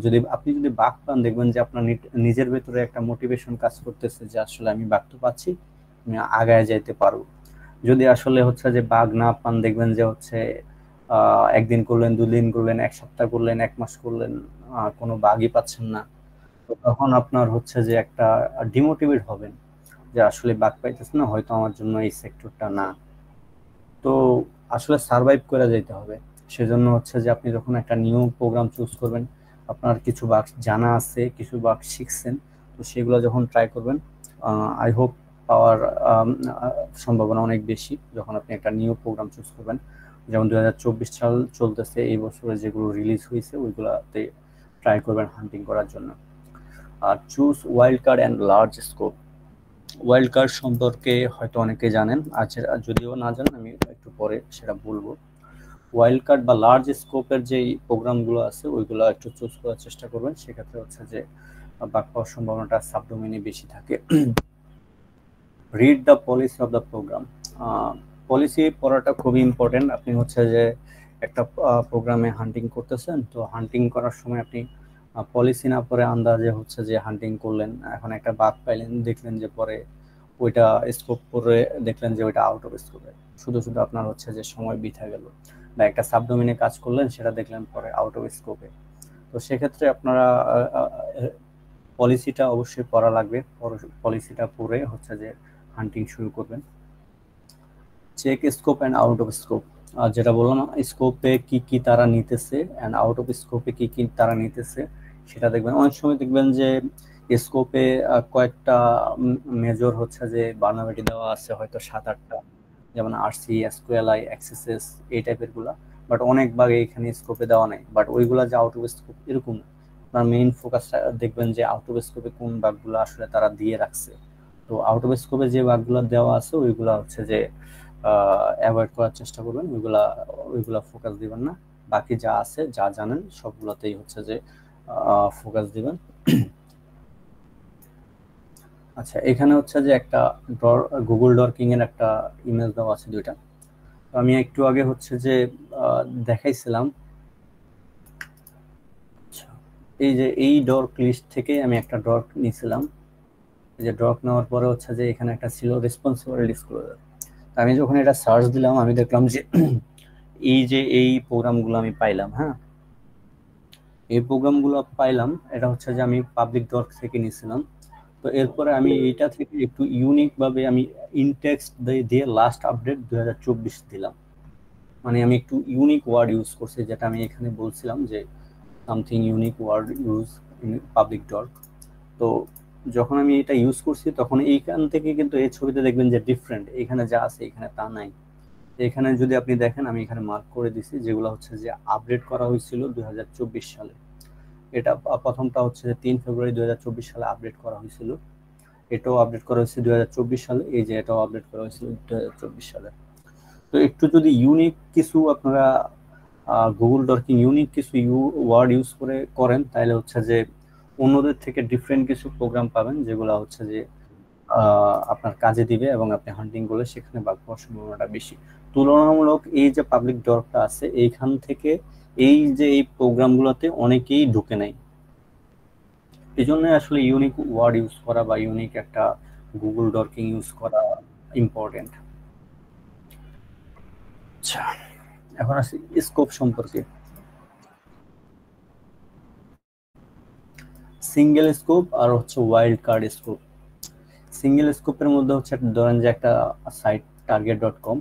যদি বাগ পান দেখবেন যে আপনার নিজের ভেতরে একটা মোটিভেশন কাজ করতেছে যে আসলে আমি বাগ তো পাচ্ছি, আমি আগায় যাইতে পারবো। যদি আসলে হচ্ছে যে বাগ না পান দেখবেন যে হচ্ছে একদিন করলেন, 2 দিন করলেন, 1 সপ্তাহ করলেন, 1 মাস করলেন, কোনো বাগই পাচ্ছেন না। তো তখন আপনার হচ্ছে যে একটা ডিমোটিভেট হবেন যে আসলে বাগ পাইতেছে না, হয়তো আমার জন্য এই সেক্টরটা না। তো আসলে সার্ভাইভ করে যেতে হবে। সেজন্য হচ্ছে যে আপনি যখন একটা নিউ প্রোগ্রাম চুজ করবেন, আপনার কিছু বাগ জানা আছে, কিছু বাগ শিখছেন, তো সেগুলো যখন ট্রাই করবেন আই হোপ পাওয়ার সম্ভাবনা অনেক বেশি যখন আপনি একটা নিউ প্রোগ্রাম চুজ করবেন। যেমন 2024 সাল চলতেছে, এই বছরে যেগুলো রিলিজ হয়েছে ওইগুলাতে ট্রাই করবেন হান্টিং করার জন্য। আর choose wild card and large scope. Wild card সম্পর্কে হয়তো অনেকে জানেন, যদিও না জানেন আমি একটু পরে সেটা বলবো। ওয়াইল্ড কার্ড বা লার্জ স্কোপের যে প্রোগ্রামগুলো আছে ওইগুলো একটু চুজ করার চেষ্টা করবেন। সেক্ষেত্রে হচ্ছে যে বাগ পাওয়ার সম্ভাবনাটা সাবডোমেইনে বেশি থাকে। Read the policy of the program. Policy পড়াটা খুবই ইম্পর্টেন্ট। আপনি হচ্ছে যে একটা প্রোগ্রামে হান্টিং করতেছেন, তো হান্টিং করার সময় আপনি পলিসি না পড়ে আন্দাজে হচ্ছে যে হান্টিং করলেন, এখন একটা বাগ পাইলেন, দেখলেন যে পরে ওইটা স্কোপ করে দেখলেন যে ওইটা আউট অফ স্কোপে, শুধু শুধু আপনার হচ্ছে যে সময় বৃথা গেল। বা একটা সাবডোমেইনে কাজ করলেন, সেটা দেখলেন পরে আউট অফ স্কোপে। তো সেক্ষেত্রে আপনারা পলিসিটা অবশ্যই পড়া লাগবে। পলিসিটা পড়ে হচ্ছে যে হান্টিং শুরু করবেন। Check scope and out of scope. যেটা বললাম, স্কোপে কি কি তারা নিতেছে অ্যান্ড আউট অফ স্কোপে কি কি তারা নিতেছে সেটা দেখবেন। অনেক সময় দেখবেন যে স্কোপে কয়েকটা মেজর হচ্ছে যে বার্নামেটি দেওয়া আছে, হয়তো 7-8টা, যেমন আরসি, এসকিউএলআই, এক্সএসএস, এই টাইপের গুলা, বাট অনেক ভাগ এখানে স্কোপে দেওয়া নাই। বাট ওইগুলা যে আউট অফ স্কোপ এরকম, আপনার মেইন ফোকাসটা দেখবেন যে আউট অফ স্কোপে কোন বাগগুলো আসলে তারা দিয়ে রাখছে। তো আউট অফ স্কোপে যে বাগগুলো দেওয়া আছে ওইগুলা হচ্ছে যে অ্যাভয়েড করার চেষ্টা করবেন, ওইগুলা ফোকাস দিবেন না। বাকি যা আছে, যা জানেন সবগুলোতেই হচ্ছে যে ফোকাস দিবেন। আচ্ছা, এখানে হচ্ছে যে একটা গুগল ডরকিং এর একটা ইমেজ দেওয়া আছে 2টা। তো আমি একটু আগে হচ্ছে যে দেখাইছিলাম, এই যে এই ডর্ক লিস্ট থেকে আমি একটা ডর্ক নিয়েছিলাম। এই যে ডর্ক নেওয়ার পরে হচ্ছে যে এখানে একটা ছিল রেসপন্সিবল ডিসক্লোজার। আমি যখন এটা সার্চ দিলাম আমি দেখলাম যে এই প্রোগ্রামগুলো আমি পাইলাম। হ্যাঁ, এই প্রোগ্রামগুলো পাইলাম, এটা হচ্ছে যে আমি পাবলিক ডর্ক থেকে নিয়েছিলাম। তো এরপরে আমি এইটা থেকে একটু ইউনিক ভাবে আমি ইনটেক্সট দিয়ে লাস্ট আপডেট 2024 দিলাম। মানে আমি একটু ইউনিক ওয়ার্ড ইউজ করছি, যেটা আমি এখানে বলছিলাম যে something unique word use in public dork. তো যখন আমি এটা ইউজ করছি তখন এইখান থেকে কিন্তু এই ছবিতে দেখবেন যে ডিফারেন্ট, এখানে যা আছে এখানে তা নাই। এখানে যদি আপনি দেখেন, আমি এখানে মার্ক করে দিছি যেগুলো হচ্ছে যে আপডেট করা হয়েছিল 2024 সালে। এটা প্রথমটা হচ্ছে যে 3 ফেব্রুয়ারি 2024 সালে আপডেট করা হয়েছিল। এটাও আপডেট করা হয়েছে 2024 সালে, এই যে এটাও আপডেট করা হয়েছিল 2024 সালে। তো একটু যদি ইউনিক কিছু আপনারা গুগল ডরকিং ইউনিক কিছু ওয়ার্ড ইউজ করে করেন, তাহলে হচ্ছে যে অন্যদের থেকে ডিফারেন্ট কিছু প্রোগ্রাম পাবেন যেগুলো হচ্ছে যে আপনার কাজে দিবে এবং আপনি হান্টিং করলে সেখানে বাগ পাওয়ার সম্ভাবনাটা বেশি। তুলনামূলক এই যে পাবলিক ডরটা আছে এইখান থেকে এই প্রোগ্রামগুলোতে অনেকেই ঢুকে নাই। এই জন্য আসলে ইউনিক ওয়ার্ড ইউজ করা বা ইউনিক একটা গুগল ডরকিং ইউজ করা ইম্পর্টেন্ট। আচ্ছা, এখন আসি স্কোপ সম্পর্কে। সিঙ্গেল স্কোপ আর হচ্ছে ওয়াইল্ড কার্ড স্কোপ। সিঙ্গেল স্কোপের মধ্যে হচ্ছে ধরেন যে একটা সাইট target.com,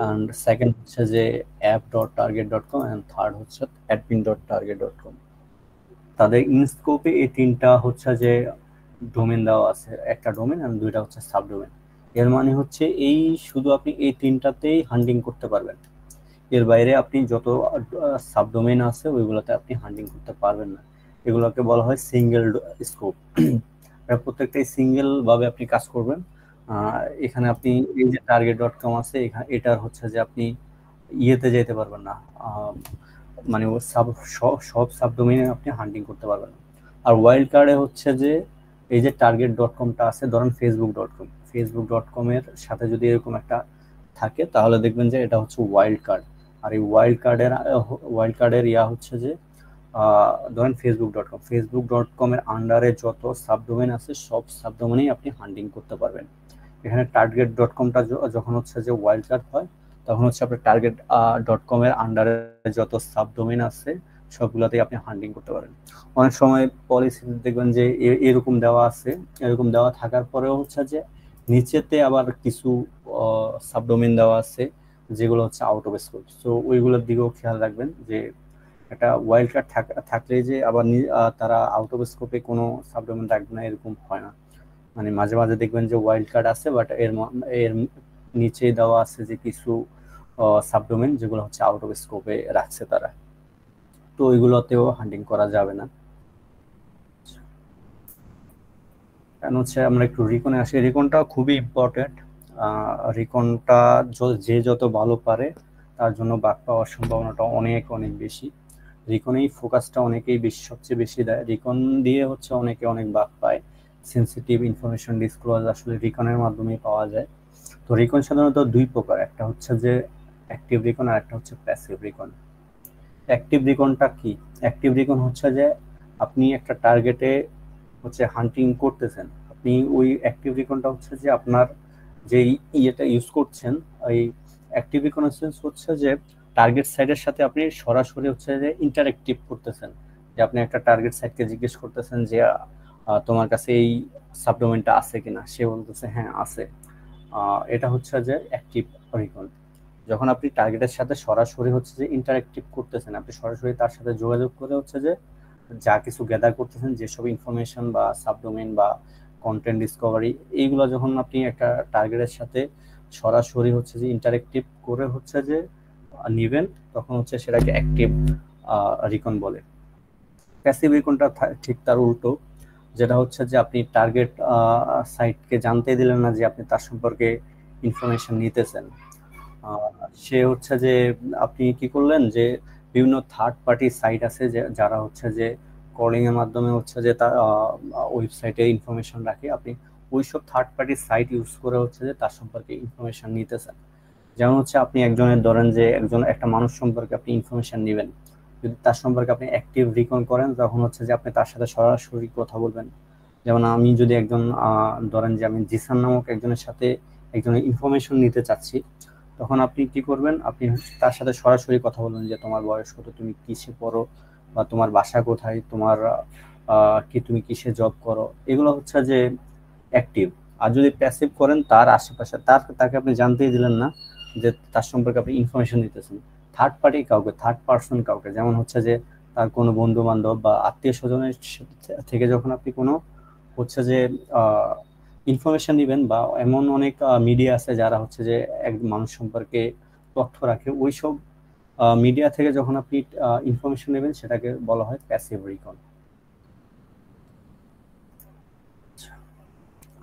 and সেকেন্ড হচ্ছে যে app.target.com, and থার্ড হচ্ছে admin.target.com। তাদের ইন স্কোপে এই তিনটা হচ্ছে যে ডোমেন দেওয়া আছে, একটা ডোমেন আর দুইটা হচ্ছে সাবডোমেন। এর মানে হচ্ছে এই শুধু আপনি এই তিনটাতেই হান্টিং করতে পারবেন, এর বাইরে আপনি যত সাবডোমেন আছে ওইগুলোতে আপনি হান্টিং করতে পারবেন না। এগুলোকে বলা হয় সিঙ্গেল স্কোপ। প্রত্যেকটাই সিঙ্গেল ভাবে আপনি কাজ করবেন। এখানে আপনি এই যে target.com আছে, এখানে এটার হচ্ছে যে আপনি ইয়েতে যেতে পারবেন না, মানে সব সাবডোমেইনে আপনি হান্টিং করতে পারবেন না। আর ওয়াইল্ড কার্ডে হচ্ছে যে এই যে target.com-টা আছে, ধরেন facebook.com এর সাথে যদি এরকম একটা থাকে তাহলে দেখবেন যে এটা হচ্ছে ওয়াইল্ড কার্ড। আর এই ওয়াইল্ড কার্ডের ইয়া হচ্ছে যে ধরেন facebook.com এর আন্ডারে যত সাবডোমেন আছে সব সাবডোমেনেই আপনি হান্টিং করতে পারবেন। এখানে target.com-টা যখন হচ্ছে যে ওয়াইল্ড কার্ড হয় তখন হচ্ছে আপনার target.com এর আন্ডারে যত সাবডোমেন আছে সবগুলোতেই আপনি হান্টিং করতে পারেন। অনেক সময় পলিসিতে দেখবেন যে এরকম দেওয়া আছে, এরকম দেওয়া থাকার পরেও হচ্ছে যে নিচেতে আবার কিছু সাবডোমেন দেওয়া আছে যেগুলো হচ্ছে আউট অফ স্কোপ। সো ওইগুলোর দিকেও খেয়াল রাখবেন যে একটা ওয়াইল্ড কার্ড থাকলে যে আবার তারা আউট অফ স্কোপে কোনো সাবডোমেন রাখবে না, এরকম হয় না। মানে মাঝে মাঝে দেখবেন যে ওয়াইল্ড কার্ড আছে বাট এর নিচে দেওয়া আছে যে কিছু সাবডোমেন যেগুলো হচ্ছে আউট অফ স্কোপে রাখছে তারা, তো ওইগুলোতেও হান্টিং করা যাবে না। কারণ হচ্ছে আমরা একটু রিকনে আসি। রিকনটা খুবই ইম্পর্টেন্ট। রিকনটা যে যত ভালো পারে তার জন্য বাগ পাওয়ার সম্ভাবনাটা অনেক অনেক বেশি। রিকনেই ফোকাসটা অনেকেই সবচেয়ে বেশি দেয়। রিকন দিয়ে হচ্ছে অনেকে অনেক বাগ পায়। সেন্সিটিভ ইনফরমেশন ডিসক্লোজ আসলে রিকনের মাধ্যমেই পাওয়া যায়। তো রিকন সাধারণত দুই প্রকার, একটা হচ্ছে যে অ্যাক্টিভ রিকন আর একটা হচ্ছে প্যাসিভ রিকন। অ্যাক্টিভ রিকনটা কি? অ্যাক্টিভ রিকন হচ্ছে যে আপনি একটা টার্গেটে হচ্ছে হান্টিং করতেছেন, আপনি ওই অ্যাক্টিভ রিকনটা হচ্ছে যে আপনার যে ইয়েটা ইউজ করছেন, ওই অ্যাক্টিভ রিকনেসেন্স হচ্ছে যে টার্গেট সাইটের সাথে আপনি সরাসরি হচ্ছে যে ইন্টারেক্টিভ করতেছেন, যে আপনি একটা টার্গেট সাইটকে জিজ্ঞেস করতেছেন যে তোমার কাছে এই সাবডোমেনটা আছে কিনা, সে বলতেছে হ্যাঁ আছে। এটা হচ্ছে যে অ্যাক্টিভ রিকন। যখন আপনি টার্গেটের সাথে সরাসরি হচ্ছে যে ইন্টারেক্টিভ করতেছেন, আপনি সরাসরি তার সাথে যোগাযোগ করে হচ্ছে যে যা কিছু গ্যাদার করতেছেন, যেসব ইনফরমেশন বা সাবডোমেন বা কন্টেন্ট ডিসকভারি, এইগুলো যখন আপনি একটা টার্গেটের সাথে সরাসরি হচ্ছে যে ইন্টারেক্টিভ করে হচ্ছে যে নিবেন, তখন হচ্ছে সেটাকে অ্যাক্টিভ রিকন বলে। প্যাসিভ রিকনটা ঠিক তার উল্টো, যেটা হচ্ছে যে আপনি টার্গেট সাইটকে জানতে দিলেন না যে আপনি তার সম্পর্কে ইনফরমেশন নিতেছেন। সে হচ্ছে যে আপনি কি করলেন যে বিভিন্ন থার্ড পার্টি সাইট আছে যে যারা হচ্ছে যে কলিং এর মাধ্যমে হচ্ছে যে তার ওয়েবসাইটে ইনফরমেশন রাখে, আপনি ওইসব থার্ড পার্টি সাইট ইউজ করে হচ্ছে যে তার সম্পর্কে ইনফরমেশন নিতেছেন। যেমন হচ্ছে আপনি একজনের ধরেন যে একটা মানুষ সম্পর্কে আপনি ইনফরমেশন নেবেন, যদি তার সম্পর্কে আপনি অ্যাক্টিভ রিকন করেন তখন হচ্ছে যে আপনি তার সাথে সরাসরি কথা বলবেন। যেমন আমি যদি একজন ধরেন যে আমি জিসান নামক একজনের সাথে একজনের ইনফরমেশন নিতে চাচ্ছি, তখন আপনি কি করবেন, আপনি তার সাথে সরাসরি কথা বলবেন যে তোমার বয়স কত, তুমি কিসে পড়ো, বা তোমার বাসা কোথায়, তোমার কি তুমি কিসে জব করো, এগুলো হচ্ছে যে অ্যাক্টিভ। আর যদি প্যাসিভ করেন, তার আশেপাশে তাকে আপনি জানতেই দিলেন না যে তার সম্পর্কে আপনি ইনফরমেশন দিতেছেন থার্ড পার্টি কাউকে, থার্ড পার্সন কাউকে, যেমন হচ্ছে যে তার কোনো বন্ধু বান্ধব বা আত্মীয় স্বজনের থেকে যখন আপনি কোনো হচ্ছে যে ইনফরমেশন দিবেন, বা এমন অনেক মিডিয়া আছে যারা হচ্ছে যে এক মানুষ সম্পর্কে তথ্য রাখে, ওইসব মিডিয়া থেকে যখন আপনি ইনফরমেশন নেবেন সেটাকে বলা হয় প্যাসিভ রিকন।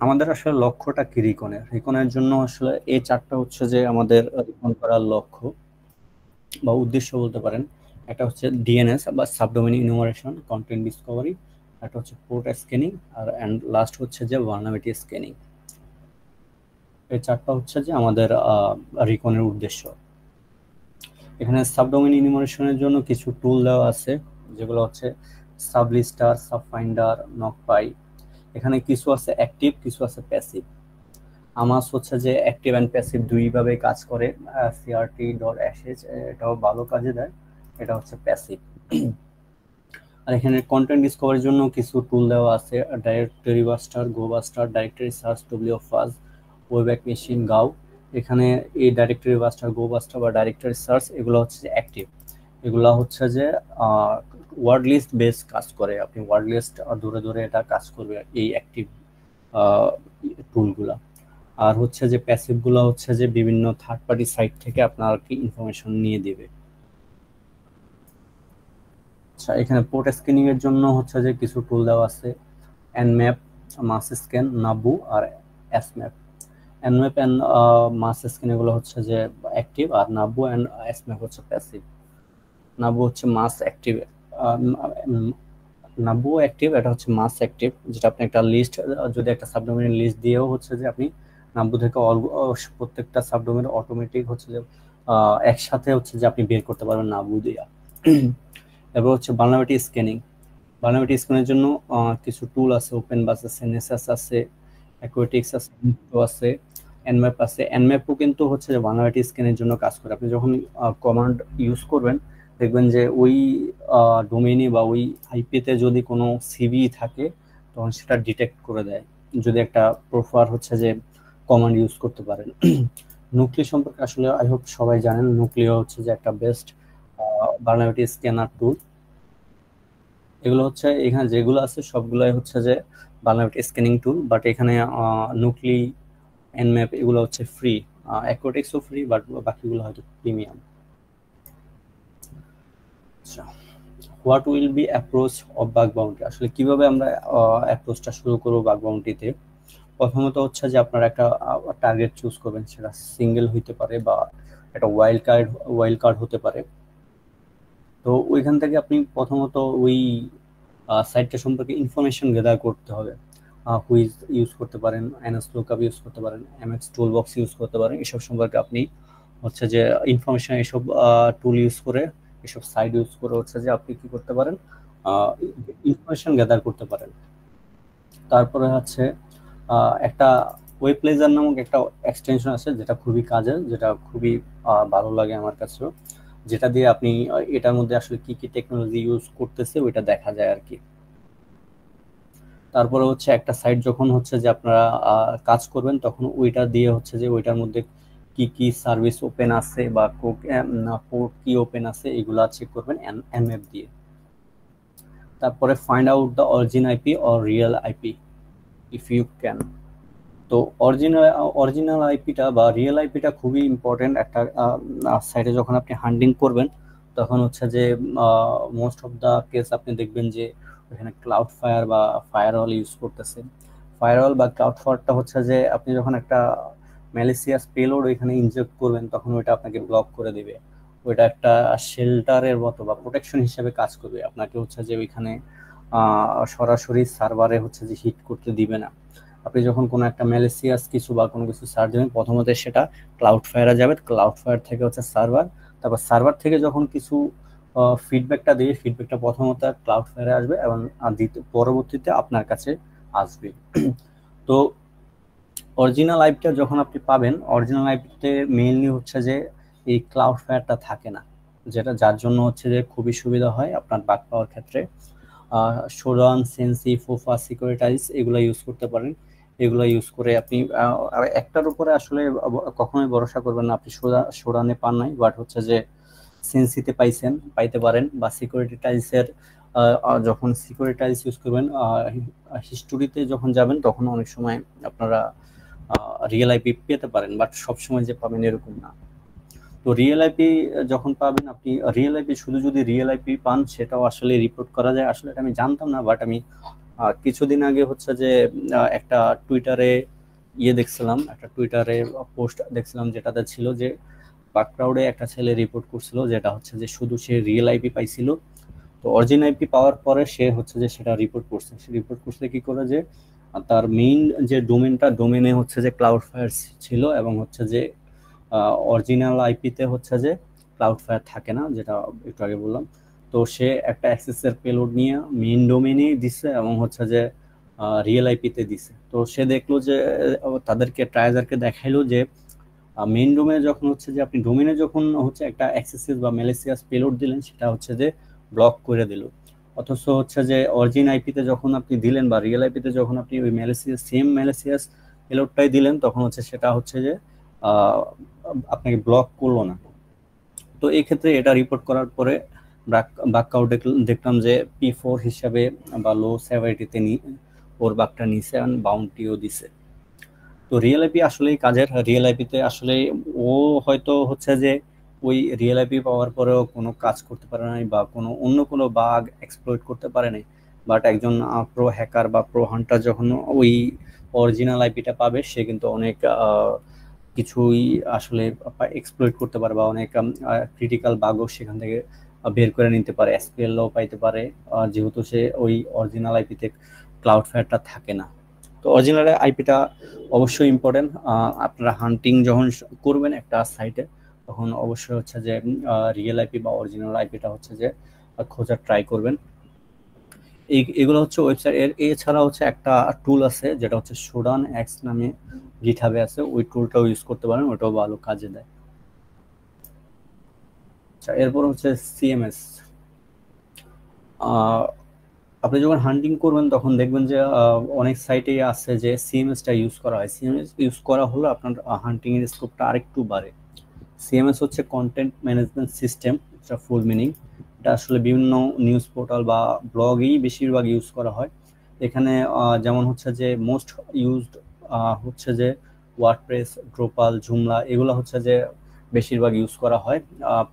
আমাদের আসলে লক্ষ্যটা কি রিকনের জন্য? আসলে এই চারটা হচ্ছে যে আমাদের রিকন করার লক্ষ্য বা উদ্দেশ্য বলতে পারেন। একটা হচ্ছে ডিএনএস বা সাবডোমেন ইনুমারেশন, কন্টেন্ট ডিসকভারি, একটা হচ্ছে পোর্ট স্ক্যানিং, আর লাস্ট হচ্ছে যে ভালনারেবিলিটি স্ক্যানিং। এই চারটা হচ্ছে যে আমাদের রিকনের উদ্দেশ্য। এখানে সাবডোমেন ইনুমারেশনের জন্য কিছু টুল দেওয়া আছে, যেগুলো হচ্ছে সাবলিস্টার, সাবফাইন্ডার, নকপাই। এখানে কিছু আছে অ্যাক্টিভ, কিছু আছে প্যাসিভ। আমাস হচ্ছে যে অ্যাক্টিভ অ্যান্ড প্যাসিভ দুইভাবে কাজ করে। crt.sh এটাও ভালো কাজে দেয়, এটা হচ্ছে প্যাসিভ। আর এখানে কন্টেন্ট ডিসকভারির জন্য কিছু টুল দেওয়া আছে, directory buster, go buster, directory search, ডব্লিউফাজ, ওয়েব মেশিন, গাও। এখানে এই ডাইরেক্টরি বাস্টার, গো বাস্টার বা ডাইরেক্টরি সার্চ এগুলো হচ্ছে যে অ্যাক্টিভ, এগুলো হচ্ছে যে ওয়ার্ড লিস্ট বেস কাজ করে। আপনি ওয়ার্ড লিস্ট ধরে ধরে এটা কাজ করবে এই অ্যাক্টিভ টুলগুলা। আর হচ্ছে যে প্যাসিভ গুলো হচ্ছে যে বিভিন্ন থার্ড পার্টি সাইট থেকে আপনার কি ইনফরমেশন নিয়ে দিবে। আচ্ছা, এখানে পোর্ট স্ক্যানিং এর জন্য হচ্ছে যে কিছু টুল দেওয়া আছে, nmap, মাস স্ক্যান, নাবু আর smap। nmap and masscan এগুলো হচ্ছে যে অ্যাক্টিভ, আর নাবু এন্ড smap হচ্ছে প্যাসিভ। নাবু হচ্ছে মাস অ্যাক্টিভ, নাবু অ্যাক্টিভ, এটা হচ্ছে মাস অ্যাক্টিভ, যেটা আপনি একটা লিস্ট, যদি একটা সাবডোমেইন লিস্ট দিয়েও হচ্ছে যে আপনি নাবু থেকে প্রত্যেকটা সাবডোমেইন অটোমেটিক হচ্ছে যে একসাথে হচ্ছে যে আপনি বের করতে পারবেন নাবু দিয়ে। এবার হচ্ছে ভালনারেবিলিটি স্ক্যানিং। ভালনারেবিলিটি স্ক্যানের জন্য কিছু টুল আছে, ওপেন বাস আছে, নেসাস আছে, অ্যাকুয়েটিক্স আছে, আছে, nmap আছে। nmapও কিন্তু হচ্ছে যে ভালনারেবিলিটি স্ক্যানের জন্য কাজ করে। আপনি যখন কমান্ড ইউজ করবেন দেখবেন যে ওই ডোমেইনে বা ওই আইপিতে যদি কোনো সিভি থাকে তখন সেটা ডিটেক্ট করে দেয়, যদি একটা প্রপার হচ্ছে যে কমান্ড ইউজ করতে পারেন। নুক্লিও সম্পর্কে আসলে আই হোপ সবাই জানেন, নুক্লিও হচ্ছে যে একটা বেস্ট ভালনারেবিলিটি স্ক্যানার টুল। এগুলো হচ্ছে এখানে যেগুলো আছে সবগুলাই হচ্ছে যে ভালনারেবিলিটি স্ক্যানিং টুল, বাট এখানে নুক্লি, nmap এগুলো হচ্ছে ফ্রি, অ্যাকুয়েটিক্সও ফ্রি, বাট বাকিগুলো হয়তো প্রিমিয়াম। আচ্ছা, what will be approach of bug bounty, আসলে কিভাবে আমরা অ্যাপ্রোচটা শুরু করবো বাগ বাউন্টিতে। প্রথমত হচ্ছে যে আপনারা একটা টার্গেট চুজ করবেন, সেটা সিঙ্গেল হইতে পারে বা একটা ওয়াইল্ড কার্ড হতে পারে। তো ওইখান থেকে আপনি প্রথমত ওই সাইটটা সম্পর্কে ইনফরমেশন গেদার করতে হবে। হুইজ ইউজ করতে পারেন, এনএস লুকআপ ইউজ করতে পারেন, এমএক্স টুলবক্স ইউজ করতে পারেন। এসব সম্পর্কে আপনি হচ্ছে যে ইনফরমেশন, এসব টুল ইউজ করে, এসব সাইট ইউজ করে হচ্ছে যে আপনি কি করতে পারেন, ইনফরমেশন গ্যাদার করতে পারেন। তারপরে হচ্ছে একটা ওয়েব প্লেজার নামক একটা এক্সটেনশন আছে, যেটা খুবই কাজের, যেটা খুবই ভালো লাগে আমার কাছেও, যেটা দিয়ে আপনি এটার মধ্যে আসলে কি কি টেকনোলজি ইউজ করতেছে ওইটা দেখা যায় আর কি। তারপরে হচ্ছে একটা সাইট যখন হচ্ছে যে আপনারা কাজ করবেন তখন ওইটা দিয়ে হচ্ছে যে ওইটার মধ্যে কি কি সার্ভিস ওপেন আছে বা পোর্ট কি ওপেন আছে এগুলা চেক করবেন nmap দিয়ে। তারপরে find out the origin IP or real IP if you can. তো অরিজিনাল আইপিটা বা রিয়েল আইপিটা খুবই ইম্পর্টেন্ট একটা সাইটে যখন আপনি হান্টিং করবেন, তখন হচ্ছে যে মোস্ট অফ দ্য কেস আপনি দেখবেন যে ওখানে ক্লাউড ফায়ার বা ফায়ারওয়াল ইউজ করতেছে। ফায়ারওয়াল বা ক্লাউড ফায়ারটা হচ্ছে যে আপনি যখন একটা ম্যালিসিয়াস পেলোড ওইখানে ইনজেক্ট করবেন তখন ওইটা আপনাকে ব্লক করে দিবে। ওইটা একটা শেল্টারের মতো বা প্রোটেকশন হিসেবে কাজ করবে, আপনাকে হচ্ছে যে ওইখানে সরাসরি সার্ভারে হচ্ছে যে হিট করতে দিবে না। আপনি যখন কোনো একটা ম্যালিসিয়াস কিছু বা কোনো কিছু সার্চ দেবেন প্রথমত সেটা ক্লাউড ফায়ারে যাবে, ক্লাউড ফায়ার থেকে হচ্ছে সার্ভার, তারপর সার্ভার থেকে যখন কিছু ফিডব্যাকটা দিয়ে ফিডব্যাকটা প্রথমত ক্লাউড ফায়ারে আসবে এবং পরবর্তীতে আপনার কাছে আসবে। তো অরিজিনাল আইপিটা যখন আপনি পাবেন, অরিজিনাল আইপিতে মেইনলি হচ্ছে যে এই ক্লাউড ফায়ারটা থাকে না, যেটা যার জন্য হচ্ছে যে খুবই সুবিধা হয় আপনার বাগ পাওয়ার ক্ষেত্রে। শোডন, সেন্সি, ফোফা, সিকিউরিটাইজ এগুলো ইউজ করতে পারেন। এগুলো ইউজ করে আপনি একটার উপরে আসলে কখনোই ভরসা করবেন না। আপনি শোডানে পান নাই, বাট হচ্ছে যে সেন্সিতে পাইতে পারেন, বা সিকিউরিটাইজের যখন সিকিউরিটাইজ ইউজ করবেন হিস্টোরিতে যখন যাবেন তখন অনেক সময় আপনারা রিয়েল আইপি পেতে পারেন, বাট সবসময় যে পাবেন এরকম না। তো রিয়েল আইপি যখন পাবেন আপনি, রিয়েল আইপি শুধু যদি রিয়েল আইপি পান সেটাও আসলে রিপোর্ট করা যায়, আসলে এটা আমি জানতাম না, বাট আমি কিছুদিন আগে হচ্ছে যে একটা টুইটারে দেখছিলাম, একটা টুইটারে পোস্ট দেখছিলাম যেটাতে ছিল যে বাকক্রাউডে একটা ছেলে রিপোর্ট করছিল, যেটা হচ্ছে যে শুধু সে রিয়েল আইপি পাইছিল। তো অরিজিন আইপি পাওয়ার পরে সে হচ্ছে যে সেটা রিপোর্ট করছে। সে রিপোর্ট করছে কি করে, যে তার মেইন যে ডোমেনে হচ্ছে যে ক্লাউড ফায়ার ছিল এবং হচ্ছে যে অরিজিনাল আইপিতে হচ্ছে যে ক্লাউড ফায়ার থাকে না, যেটা একটু আগে বললাম। তো সে একটা অ্যাক্সেসের পেলোড নিয়ে মেইন ডোমেনে দিচ্ছে এবং হচ্ছে যে রিয়েল আইপিতে দিছে। তো সে দেখলো যে তাদেরকে ট্রায়াজারকে দেখাইলো যে মেইন ডোমেনে যখন হচ্ছে যে আপনি ডোমেনে যখন হচ্ছে একটা অ্যাক্সেসিভ বা ম্যালিসিয়াস পেলোড দিলেন, সেটা হচ্ছে যে ব্লক করে দিল। অথচ হচ্ছে যে অরিজিন আইপিতে যখন আপনি দিলেন বা রিয়েল আইপিতে যখন আপনি ওই সেম ম্যালিসিয়াস পেলোডটাই দিলেন, তখন হচ্ছে সেটা হচ্ছে যে আপনাকে ব্লক করলো না। তো এই ক্ষেত্রে এটা রিপোর্ট করার পরে বাক্কাও দেখলাম যে P4 হিসাবে বা লো সেভারিটিতে ওর বাগটা নিছে, বাউন্টিও দিছে। তো রিয়েল আইপি আসলেই কাজের। রিয়েল আইপিতে আসলে ও হয়তো হচ্ছে যে ওই রিয়েল আইপি পাওয়ার পরেও কোনো কাজ করতে পারে নাই বা অন্য কোনো বাগ এক্সপ্লয়েট করতে পারে নাই। বাট একজন প্রো হ্যাকার বা প্রো হান্টার যখন ওই অরিজিনাল আইপিটা পাবে, সে কিন্তু অনেক কিছুই আসলে এক্সপ্লয়েট করতে পারে বা অনেক ক্রিটিক্যাল বাগও সেখান থেকে বের করে নিতে পারে, এসপিএলও পাইতে পারে, যেহেতু সে ওই অরিজিনাল আইপিতে ক্লাউডফ্লায়ারটা থাকে না। তো অরিজিনাল আইপিটা অবশ্যই ইম্পর্টেন্ট। আপনারা হান্টিং যখন করবেন একটা সাইটে, তখন অবশ্যই হচ্ছে যে রিয়েল আইপি বা অরিজিনাল আইপিটা হচ্ছে যে খোঁজার ট্রাই করবেন। এগুলো হচ্ছে ওয়েবসাইট। এছাড়া হচ্ছে একটা টুল আছে যেটা হচ্ছে সোডান এক্স নামে গিটহাবে আছে, ওই টুলটাও ইউজ করতে পারেন, ওটাও ভালো কাজে দেয়। আচ্ছা, এরপর হচ্ছে সিএমএস। আপনি যখন হান্টিং করবেন তখন দেখবেন যে অনেক সাইটেই আছে যে সিএমএসটা ইউজ করা হয়। সিএমএস ইউজ করা হলে আপনার হান্টিং এর স্কোপটা আরেকটু বাড়ে। সিএমএস হচ্ছে কন্টেন্ট ম্যানেজমেন্ট সিস্টেম, এটা ফুল মিনিং। এটা আসলে বিভিন্ন নিউজ পোর্টাল বা ব্লগেই বেশিরভাগ ইউজ করা হয়। এখানে যেমন হচ্ছে যে মোস্ট ইউজড হচ্ছে যে ওয়ার্ডপ্রেস, ড্রোপাল, জুমলা, এগুলো হচ্ছে যে বেশিরভাগ ইউজ করা হয়।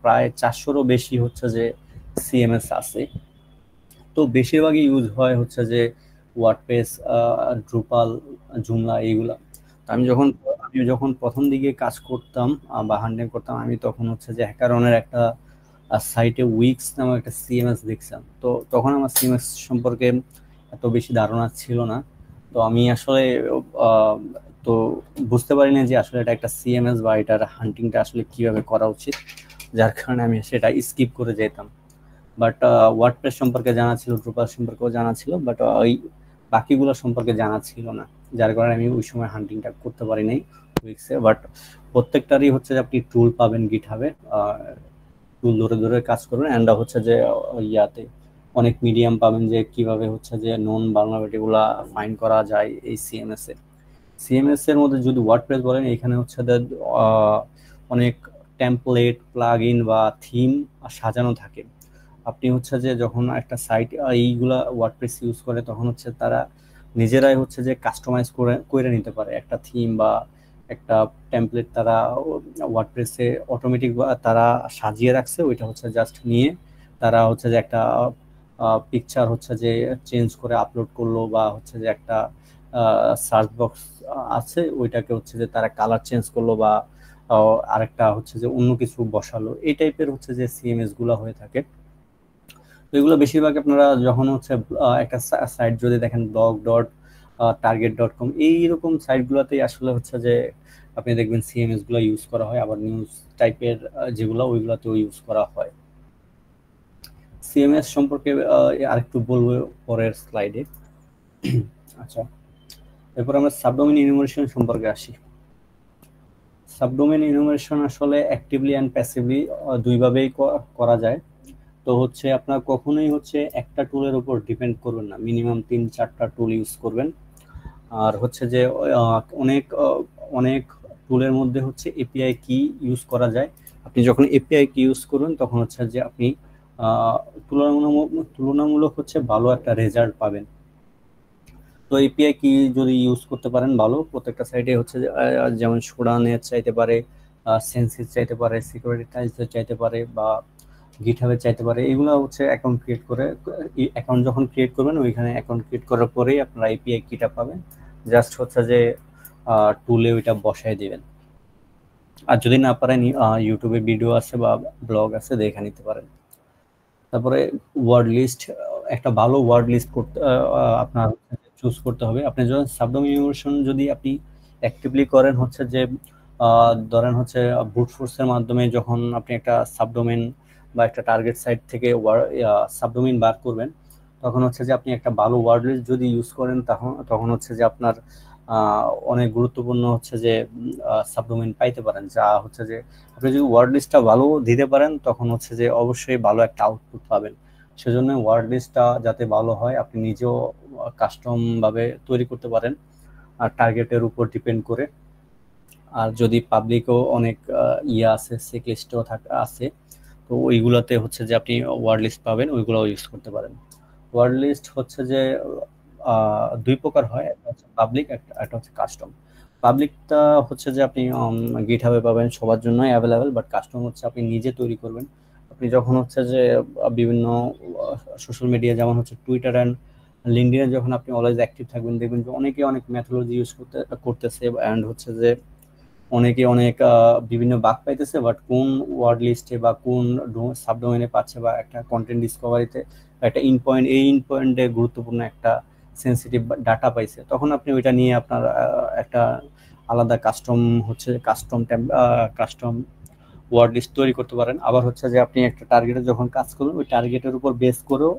প্রায় 400-রও বেশি হচ্ছে যে সিএমএস আছে। তো বেশিরভাগই ইউজ হয় হচ্ছে যে ওয়ার্ডপ্রেস, ড্রুপাল, জুমলা, এইগুলা। তো আমি যখন প্রথম দিকে কাজ করতাম বা হান্ডিং করতাম, আমি তখন হচ্ছে যে হ্যাকারনের একটা সাইটে উইক্স নামে একটা সিএমএস দেখছিলাম। তো তখন আমার সিএমএস সম্পর্কে এত বেশি ধারণা ছিল না। তো আমি আসলে তো বুঝতে পারিনি যে আসলে এটা একটা সিএমএস বা এটার হান্টিংটা আসলে কিভাবে করা উচিত, যার কারণে আমি সেটা স্কিপ করে যেতাম। বাট ওয়ার্ডপ্রেস সম্পর্কে জানা ছিল, ড্রুপাল সম্পর্কেও জানা ছিল, বাট ওই বাকিগুলো সম্পর্কে জানা ছিল না, যার কারণে আমি ওই সময় হান্টিংটা করতে পারি নাই উইক্সে। বাট প্রত্যেকটারই হচ্ছে যে আপনি টুল পাবেন গিটহাবে, টুল ধরে ধরে কাজ করবেন। অ্যান্ড হচ্ছে যে ইয়াতে অনেক মিডিয়াম পাবেন যে কিভাবে হচ্ছে যে নন ভালনারেবিলিটি গুলা ফাইন্ড করা যায় এই সিএমএস এর মধ্যে। যদি ওয়ার্ডপ্রেস বলেন, এখানে হচ্ছে অনেক টেমপ্লেট, প্লাগইন বা থিম সাজানো থাকে। আপনি হচ্ছে যে যখন একটা সাইট এইগুলা ওয়ার্ডপ্রেস ইউজ করে, তখন হচ্ছে তারা নিজেরাই হচ্ছে যে কাস্টমাইজ করে নিতে পারে একটা থিম বা একটা টেমপ্লেট। তারা ওয়ার্ডপ্রেসে অটোমেটিক তারা সাজিয়ে রাখছে, ওইটা হচ্ছে জাস্ট নিয়ে তারা হচ্ছে যে একটা পিকচার হচ্ছে যে চেঞ্জ করে আপলোড করলো, বা হচ্ছে যে একটা সার্চ বক্স আছে, ওইটাকে হচ্ছে যে তারা কালার চেঞ্জ করলো, বা আরেকটা হচ্ছে যে অন্য কিছু বসালো। এই টাইপের হচ্ছে যে সিএমএস গুলো হয়ে থাকে। তো এগুলো বেশিরভাগ আপনারা যখন হচ্ছে একটা সাইট যদি দেখেন, blog.target.com, এইরকম সাইটগুলোতেই আসলে হচ্ছে যে আপনি দেখবেন সিএমএস গুলো ইউজ করা হয়। আবার নিউজ টাইপের যেগুলো, ওইগুলোতেও ইউজ করা হয়। সিএমএস সম্পর্কে আরেকটু বলবো পরের স্লাইডে। আচ্ছা, এরপর আমরা সাবডোমেইন ইনুমারেশন সম্পর্কে আসি। সাবডোমেইন ইনুমারেশন আসলে অ্যাক্টিভলি অ্যান্ড প্যাসিভলি দুইভাবেই করা যায়। তো হচ্ছে আপনার কখনোই হচ্ছে একটা টুলের উপর ডিপেন্ড করবেন না, মিনিমাম 3-4টা টুল ইউজ করবেন। আর হচ্ছে যে অনেক টুলের মধ্যে হচ্ছে এপিআই কি ইউজ করা যায়। আপনি যখন এপিআই কি ইউজ করবেন, তখন হচ্ছে যে আপনি তুলনামূলক হচ্ছে ভালো একটা রেজাল্ট পাবেন। তো এপিআই কি যদি ইউজ করতে পারেন ভালো, প্রত্যেকটা সাইটে হচ্ছে যেমন সোডানের চাইতে পারে, সেন্সিস চাইতে পারে, সিকিউরিটি টাইলসের চাইতে পারে, বা গিটহাবে চাইতে পারে। এগুলো হচ্ছে অ্যাকাউন্ট ক্রিয়েট করে, অ্যাকাউন্ট যখন ক্রিয়েট করবেন, ওইখানে অ্যাকাউন্ট ক্রিয়েট করার পরেই আপনারা এপিআই কিটা পাবেন। জাস্ট হচ্ছে যে টুলে ওইটা বসায় দিবেন। আর যদি না পারেন, ইউটিউবে ভিডিও আছে বা ব্লগ আছে, দেখে নিতে পারেন। তারপরে ওয়ার্ড লিস্ট, একটা ভালো ওয়ার্ড লিস্ট করতে আপনার চুজ করতে হবে। আপনি যখন সাবডোমেইন ইনুমারেশন যদি আপনি অ্যাক্টিভলি করেন, হচ্ছে যে ধরেন হচ্ছে ব্রুট ফোর্সের মাধ্যমে যখন আপনি একটা সাবডোমেইন বা একটা টার্গেট সাইট থেকে সাবডোমেইন বার করবেন, তখন হচ্ছে যে আপনি একটা ভালো ওয়ার্ড লিস্ট যদি ইউজ করেন তখন হচ্ছে যে আপনার অনেক গুরুত্বপূর্ণ হচ্ছে যে সাবডোমেইন পাইতে পারেন, যা হচ্ছে যে আপনি যদি ওয়ার্ড লিস্টটা ভালো দিতে পারেন তখন হচ্ছে যে অবশ্যই ভালো একটা আউটপুট পাবেন। সেজন্য ওয়ার্ড লিস্টটা যাতে ভালো হয় আপনি নিজেও কাস্টম ভাবে তৈরি করতে পারেন আর টার্গেটের উপর ডিপেন্ড করে। আর যদি পাবলিকও অনেক আছে, চেকলিস্টও আছে, তো ওইগুলোতে হচ্ছে যে আপনি ওয়ার্ড লিস্ট পাবেন, ওইগুলো ইউজ করতে পারেন। ওয়ার্ড লিস্ট হচ্ছে যে দুই প্রকার হয়, একটা হচ্ছে পাবলিক, একটা হচ্ছে কাস্টম। পাবলিকটা হচ্ছে যে আপনি গিটহাবে পাবেন, সবার জন্য অ্যাভেলেবেল, বাট কাস্টম হচ্ছে আপনি নিজে তৈরি করবেন। আপনি যখন হচ্ছে যে বিভিন্ন সোশ্যাল মিডিয়া যেমন হচ্ছে টুইটার অ্যান্ড লিঙ্কডইনে যখন আপনি অলওয়েজ অ্যাক্টিভ থাকবেন, দেখবেন যে অনেকে অনেক মেথোলজি ইউজ করতেছে অ্যান্ড হচ্ছে যে অনেকে অনেক বিভিন্ন বাগ পাইতেছে, বাট কোন ওয়ার্ড লিস্টে বা কোন সাবডোমেইনে পাচ্ছে বা একটা কন্টেন্ট ডিসকভারিতে একটা ইন পয়েন্টে গুরুত্বপূর্ণ একটা সেন্সিটিভ ডাটা পাইছে, তখন আপনি ওইটা নিয়ে আপনার একটা আলাদা কাস্টম ওয়ার্ড লিস্ট তৈরি করতে পারেন। আবার হচ্ছে যে আপনি একটা টার্গেটে যখন কাজ করবেন ওই টার্গেটের উপর বেস করেও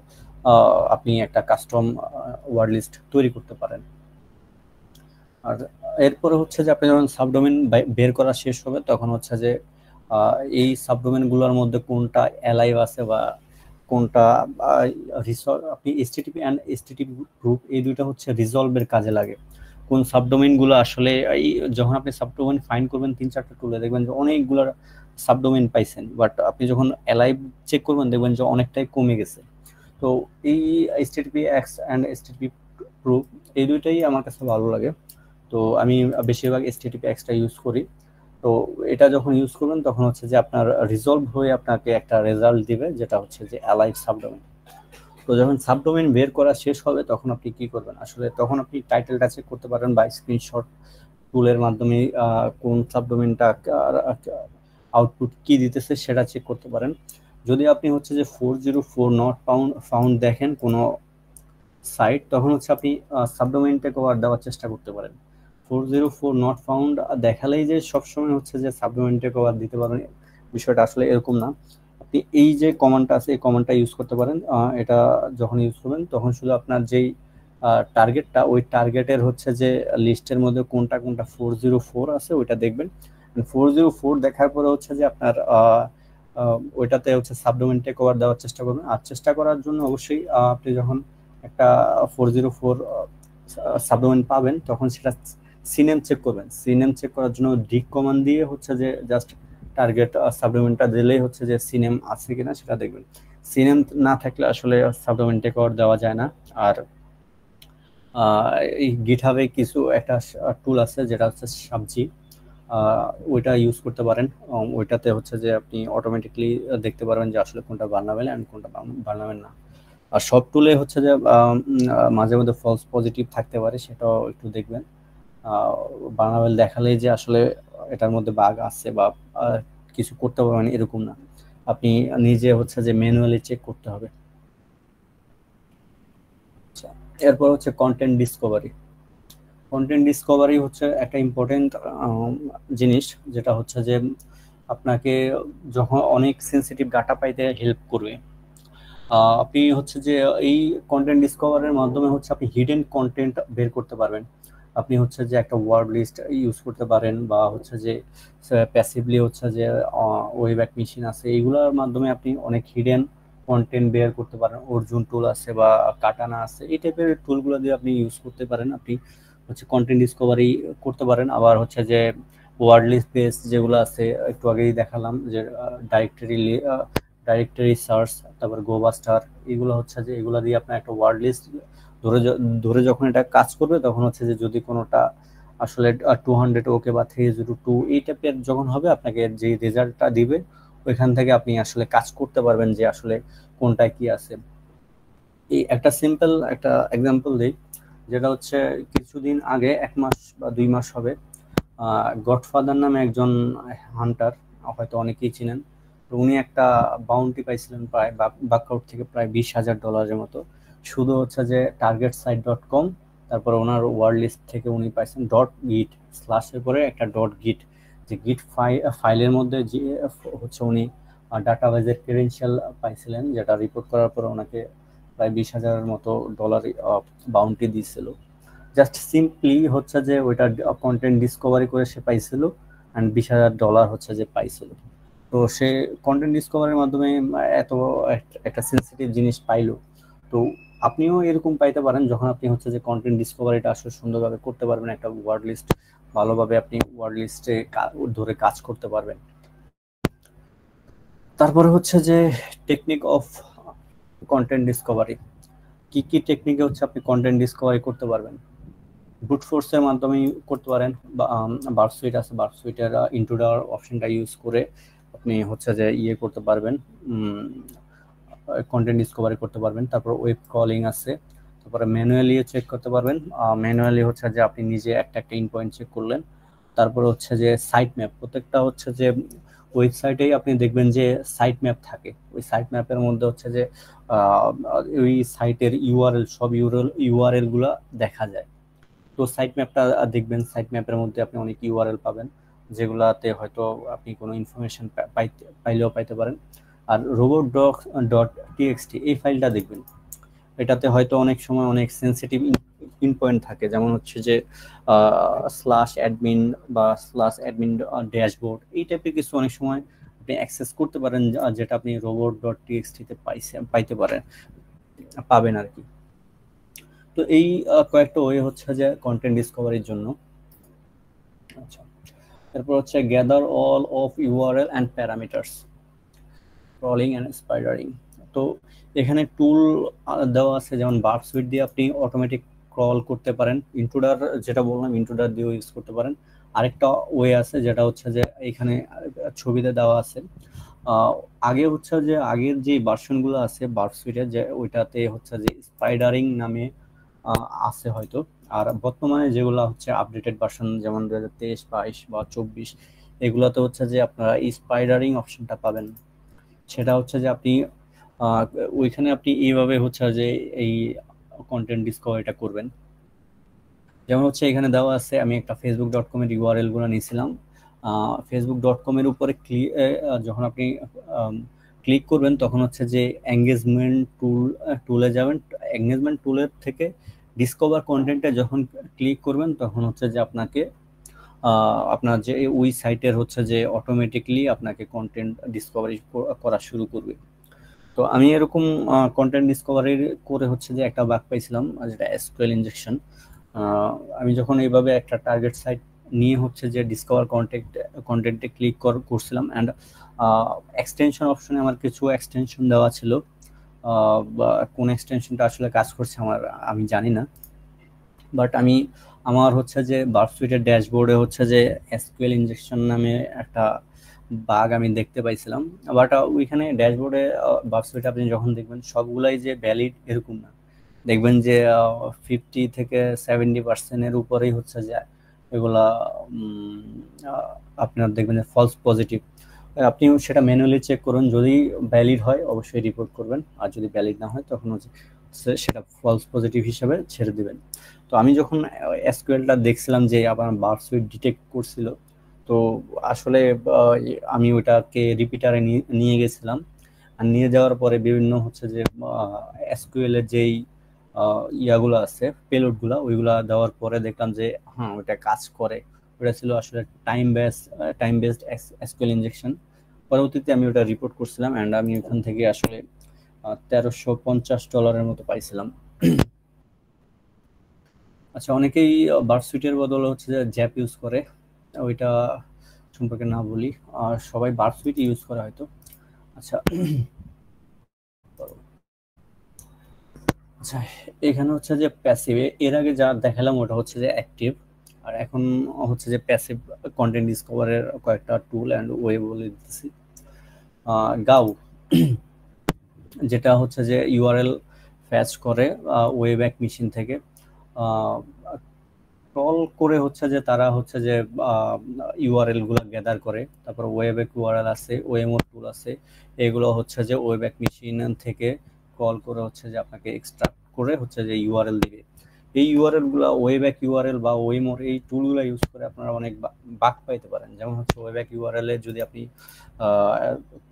আপনি একটা কাস্টম ওয়ার্ড লিস্ট তৈরি করতে পারেন। আর এরপরে হচ্ছে যে আপনি যখন সাবডোমেন বের করা শেষ হবে তখন হচ্ছে যে এই সাবডোমেনগুলোর মধ্যে কোনটা অ্যালাইভ আছে বা কোনটা আপনি এসটিটিপি অ্যান্ড এসটিটিপি গ্রুপ এই দুইটা হচ্ছে রিজলভের কাজে লাগে। কোন সাবডোমেনগুলো আসলে যখন আপনি সাবডোমেন ফাইন্ড করবেন 3-4টা টুলে দেখবেন যে অনেকগুলো সাবডোমেন পাইছেন, বাট আপনি যখন অ্যালাইভ চেক করবেন দেখবেন যে অনেকটাই কমে গেছে। তো এই এসটিটিপি এক্স অ্যান্ড এসটিটিপি গ্রুপ এই দুইটাই আমার কাছে ভালো লাগে, তো আমি বেশিরভাগ এসটিটিপি এক্সটা ইউজ করি। তো এটা যখন ইউজ করবেন তখন হচ্ছে যে আপনার রিজলভ হয়ে আপনাকে একটা রেজাল্ট দিবে যেটা হচ্ছে যে অ্যালাইভ সাবডোমেন। তো যখন সাবডোমেন বের করা শেষ হবে তখন আপনি কি করবেন, আসলে তখন আপনি টাইটেলটা চেক করতে পারেন বা স্ক্রিনশট টুলের মাধ্যমে কোন সাবডোমেনটা আউটপুট কি দিতেছে সেটা চেক করতে পারেন। যদি আপনি হচ্ছে যে 404 নট ফাউন্ড দেখেন কোনো সাইট, তখন হচ্ছে আপনি সাবডোমেইনটা কভার দেওয়ার চেষ্টা করতে পারেন। 404 নট ফাউন্ড দেখালেই যে সবসময় হচ্ছে যে সাবডোমেইনটা কভার দিতে পারেন, বিষয়টা আসলে এরকম না। আপনি এই যে কমান্ডটা আছে এই কমান্ডটা ইউজ করতে পারেন। এটা যখন ইউজ করবেন তখন শুধু আপনার যেই টার্গেটটা ওই টার্গেটের হচ্ছে যে লিস্টের মধ্যে কোনটা কোনটা 404 আছে ওইটা দেখবেন। 404 দেখার পরে হচ্ছে যে আপনার ওইটাতে হচ্ছে সাবডোমেইনটা কভার দেওয়ার চেষ্টা করবেন। আর চেষ্টা করার জন্য অবশ্যই আপনি যখন একটা 404 সাবডোমেইন পাবেন তখন সেটা সিনেম চেক করবেন। সিনেম চেক করার জন্য ডিক কমান্ড দিয়ে হচ্ছে যে জাস্ট টার্গেট সাবডোমেইনটা দিলেই হচ্ছে যে সিনেম আছে কিনা সেটা দেখবেন। সিনেম না থাকলে আসলে সাবডোমেইন টেক ওভার দেওয়া যায় না। আর এই গিটহাবে কিছু একটা টুল আছে যেটা হচ্ছে সাবজি, ওইটা ইউজ করতে পারেন। ওইটাতে হচ্ছে যে আপনি অটোমেটিকলি দেখতে পারবেন যে আসলে কোনটা ভালনারেবল এন্ড কোনটা ভালনারেবল না। আর সব টুলে হচ্ছে যে মাঝে মধ্যে ফলস পজিটিভ থাকতে পারে, সেটাও একটু দেখবেন। ভালনারেবল দেখালেই যে আসলে এটার মধ্যে বাগ আছে বা কিছু করতে পারবেন এরকম না, আপনি নিজে হচ্ছে যে ম্যানুয়ালি চেক করতে হবে। এরপর হচ্ছে কন্টেন্ট ডিসকভারি। কন্টেন্ট ডিসকভারি হচ্ছে একটা ইম্পর্টেন্ট জিনিস, যেটা হচ্ছে যে আপনাকে যখন অনেক সেন্সিটিভ ডাটা পাইতে হেল্প করবে। আপনি হচ্ছে যে এই কন্টেন্ট ডিসকভারের মাধ্যমে হচ্ছে আপনি হিডেন কন্টেন্ট বের করতে পারবেন। আপনি হচ্ছে যে একটা ওয়ার্ড লিস্ট ইউজ করতে পারেন বা হচ্ছে যে প্যাসিভলি হচ্ছে যে ওয়েব মেশিন আছে, এইগুলোর মাধ্যমে আপনি অনেক হিডেন কন্টেন্ট বের করতে পারেন। অর্জুন টুল আছে বা কাটানা আছে, এই টাইপের টুলগুলো দিয়ে আপনি ইউজ করতে পারেন, আপনি হচ্ছে কন্টেন্ট ডিসকভারি করতে পারেন। আবার হচ্ছে যে ওয়ার্ড লিস্ট বেস যেগুলো আছে একটু আগেই দেখালাম, যে ডাইরেক্টরি সার্চ, তারপর গোবাস্টার, এগুলো হচ্ছে যে এগুলো দিয়ে আপনার একটা ওয়ার্ড লিস্ট ধরে যখন এটা কাজ করবে তখন হচ্ছে যে যদি কোনোটা আসলে 200 ওকে বা 302 এই টাইপের যখন হবে আপনাকে যে রেজাল্টটা দিবে ওইখান থেকে আপনি আসলে কাজ করতে পারবেন যে আসলে কোনটায় কি আছে। এই একটা সিম্পল একটা এক্সাম্পল দিই, যেটা হচ্ছে কিছুদিন আগে 1 মাস বা 2 মাস হবে, গডফাদার নামে একজন হান্টার, হয়তো অনেকেই চিনেন, তো উনি একটা বাউন্টি পাইছিলেন প্রায় বাকআউট থেকে প্রায় $20,000 মতো, শুধু হচ্ছে যে targetSite.com, তারপর ওনার ওয়ার্ড লিস্ট থেকে উনি পাইছেন .git স্ল্যাশের পরে একটা .git, যে গিট ফাইলের মধ্যে যে হচ্ছে উনি ডাটাবেজের ক্রেডেনশিয়াল পাইছিলেন, যেটা রিপোর্ট করার পর ওনাকে প্রায় 20,000-এর মতো ডলার বাউন্টি দিয়েছিল। জাস্ট সিম্পলি হচ্ছে যে ওইটা কন্টেন্ট ডিসকভারি করে সে পাইছিল অ্যান্ড $20,000 হচ্ছে যে পাইছিল। তো সে কন্টেন্ট ডিসকভারির মাধ্যমে এত একটা সেন্সিটিভ জিনিস পাইলো। তো আপনিও এরকম পাইতে পারেন যখন আপনি হচ্ছে যে কন্টেন্ট ডিসকভারিটা আসলে সুন্দরভাবে করতে পারবেন, একটা ওয়ার্ড লিস্ট ভালোভাবে আপনি ওয়ার্ড লিস্টে ধরে কাজ করতে পারবেন। তারপরে হচ্ছে যে টেকনিক অফ কন্টেন্ট ডিসকভারি, কি কি টেকনিকে হচ্ছে আপনি কন্টেন্ট ডিসকভারি করতে পারবেন। ব্রুট ফোর্সের মাধ্যমে করতে পারেন, বা বার্বসুইট আছে, বার্বসুইটের ইন্ট্রোডার অপশনটা ইউজ করে আপনি হচ্ছে যে করতে পারবেন, কন্টেন্ট ডিসকভারি করতে পারবেন। তারপর ওয়েব কলিং আছে, তারপরে ম্যানুয়ালি চেক করতে পারবেন। ম্যানুয়ালি হচ্ছে যে আপনি নিজে একটা একটা ইন পয়েন্ট চেক করলেন। তারপর হচ্ছে যে সাইট ম্যাপ, প্রত্যেকটা হচ্ছে যে ওয়েবসাইটেই আপনি দেখবেন যে সাইট ম্যাপ থাকে। ওই সাইট ম্যাপের মধ্যে হচ্ছে যে ওই সাইটের ইউআরএল, সব ইউআরএল গুলা দেখা যায়। তো সাইট ম্যাপটা দেখবেন, সাইট ম্যাপের মধ্যে আপনি অনেক ইউআরএল পাবেন যেগুলাতে হয়তো আপনি কোনো ইনফরমেশন পাইলেও পাইতে পারেন। আর robot.txt এই ফাইলটা দেখবেন, এটাতে হয়তো অনেক সময় অনেক সেন্সিটিভ ইন পয়েন্ট থাকে, যেমন হচ্ছে যে /admin বা /admin ড্যাশবোর্ড, এই টাইপের কিছু অনেক সময় আপনি অ্যাক্সেস করতে পারেন, যেটা আপনি robot.txt তে পাইতে পাবেন আর কি। তো এই কয়েকটা ওয়ে হচ্ছে যে কন্টেন্ট ডিসকভারির জন্য। আচ্ছা, তারপর হচ্ছে gather all of URL and parameters, crawling and spidering. তো এখানে টুল দেওয়া আছে, যেমন বার্বসুইট দিয়ে আপনি অটোমেটিক ক্রল করতে পারেন, ইন্ট্রোডার যেটা বললাম ইন্ট্রোডার দিয়েও ইউজ করতে পারেন। আরেকটা ওয়ে আছে যেটা হচ্ছে যে এখানে ছবিতে দেওয়া আছে। আগে হচ্ছে যে আগের যে ভার্সনগুলো আছে বার্বসুইটের, যে ওইটাতে হচ্ছে যে স্পাইডারিং নামে আছে হয়তো। আর বর্তমানে যেগুলো হচ্ছে আপডেটেড ভার্সন, যেমন 2023, 22 বা 24, এগুলোতে হচ্ছে যে আপনারা স্পাইডারিং অপশনটা পাবেন। সেটা হচ্ছে যে আপনি ওইখানে আপনি এইভাবে হচ্ছে যে এই কন্টেন্ট ডিসকভারিটা করবেন। যেমন হচ্ছে এখানে দেওয়া আছে, আমি একটা facebook.com এর ইউআরএল গুলো নিয়েছিলাম। facebook.com এর উপরে যখন আপনি ক্লিক করবেন তখন হচ্ছে যে এঙ্গেজমেন্ট টুলে যাবেন। এঙ্গেজমেন্ট টুলের থেকে ডিসকভার কন্টেন্টে যখন ক্লিক করবেন তখন হচ্ছে যে আপনাকে আপনার যে ওই সাইটের হচ্ছে যে অটোমেটিকলি আপনাকে কন্টেন্ট ডিসকভারি করা শুরু করবে। তো আমি এরকম কন্টেন্ট ডিসকভারি করে হচ্ছে যে একটা বাগ পাইছিলাম, যেটা এসকিউএল ইনজেকশন। আমি যখন এইভাবে একটা টার্গেট সাইট নিয়ে হচ্ছে যে ডিসকভার কন্টেন্টে ক্লিক করছিলাম, অ্যান্ড এক্সটেনশন অপশনে আমার কিছু এক্সটেনশন দেওয়া ছিল, কোন এক্সটেনশনটা আসলে কাজ করছে আমি জানি না, বাট আমার হচ্ছে যে বার্বসুইটের ড্যাশবোর্ডে হচ্ছে যে এসকিউএল ইনজেকশন নামে একটা বাগ আমি দেখতে পাইছিলাম। বাট ওইখানে ড্যাশবোর্ডে বার্বসুইট আপনি যখন দেখবেন সবগুলাই যে ভ্যালিড এরকম না, দেখবেন যে 50 থেকে 70% উপরেই হচ্ছে যে এগুলা আপনার দেখবেন যে ফলস পজিটিভ। আপনি সেটা ম্যানুয়ালি চেক করুন, যদি ভ্যালিড হয় অবশ্যই রিপোর্ট করবেন, আর যদি ভ্যালিড না হয় তখন হচ্ছে সেটা ফলস পজিটিভ হিসাবে ছেড়ে দিবেন। তো আমি যখন এসকিউএলটা দেখছিলাম যে আবার বার্বসুইট ডিটেক্ট করছিল, তো আসলে আমি ওইটাকে রিপিটারে নিয়ে গেছিলাম, আর নিয়ে যাওয়ার পরে বিভিন্ন হচ্ছে যে এসকিউএল এর যেই ইয়াগুলো আছে পেলোডগুলা, ওইগুলা দেওয়ার পরে দেখলাম যে হ্যাঁ ওইটা কাজ করে। ওটা ছিল আসলে টাইম বেসড এসকিউএল ইনজেকশন। পরবর্তীতে আমি ওটা রিপোর্ট করছিলাম, অ্যান্ড আমি ওখান থেকে আসলে $1350 মতো পাইছিলাম। আচ্ছা, অনেকেই বার্বসুইটের বদলে হচ্ছে যে জ্যাপ ইউজ করে, ওইটা সম্পর্কে না বলি, সবাই বার্বসুইট ইউজ করে হয়তো। আচ্ছা আচ্ছা, এখানে হচ্ছে যে প্যাসিভ, এর আগে যা দেখালাম ওটা হচ্ছে যে অ্যাক্টিভ, আর এখন হচ্ছে যে প্যাসিভ কন্টেন্ট ডিসকভারের কয়েকটা টুল অ্যান্ড ওয়ে বলে দিতেছি। গাউ, যেটা হচ্ছে যে ইউআরএল ফ্যাচ করে ওয়েব্যাক মেশিন থেকে, ক্রল করে হচ্ছে যে তারা হচ্ছে যে ইউআরএল গুলো গ্যাদার করে। তারপর ওয়েব্যাক ইউআরএল আছে, ওএমও টুল আছে, এগুলো হচ্ছে যে ওয়েব্যাক মেশিন থেকে ক্রল করে হচ্ছে যে আপনাকে এক্সট্রাক্ট করে হচ্ছে যে ইউআরএল দিবে। এই ইউআরএল গুলা ওয়েব্যাক ইউআরএল বা ওএমওর এই টুলগুলো ইউজ করে আপনারা অনেক বাগ পাইতে পারেন। যেমন হচ্ছে ওয়েব্যাক ইউআরএল এ যদি আপনি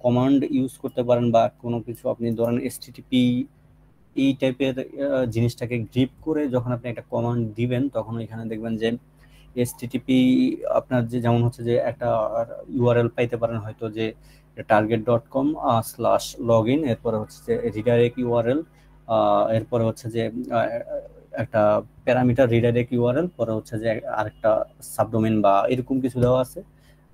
কমান্ড ইউজ করতে পারেন, বা কোনো কিছু আপনি ধরেন HTTP এই টাইপের জিনিসটাকে গ্রিপ করে যখন আপনি একটা কমান্ড দিবেন তখন এখানে দেখবেন যে এসটিটিপি আপনার যে যেমন হচ্ছে যে একটা ইউআরএল পাইতে পারেন হয়তো যে target.com/login, এরপরে হচ্ছে যে রিডাইরেক্ট ইউআরএল, এরপরে হচ্ছে যে একটা প্যারামিটার রিডাইরেক্ট ইউআরএল, পরে হচ্ছে যে আরেকটা সাবডোমেন বা এরকম কিছু দেওয়া আছে।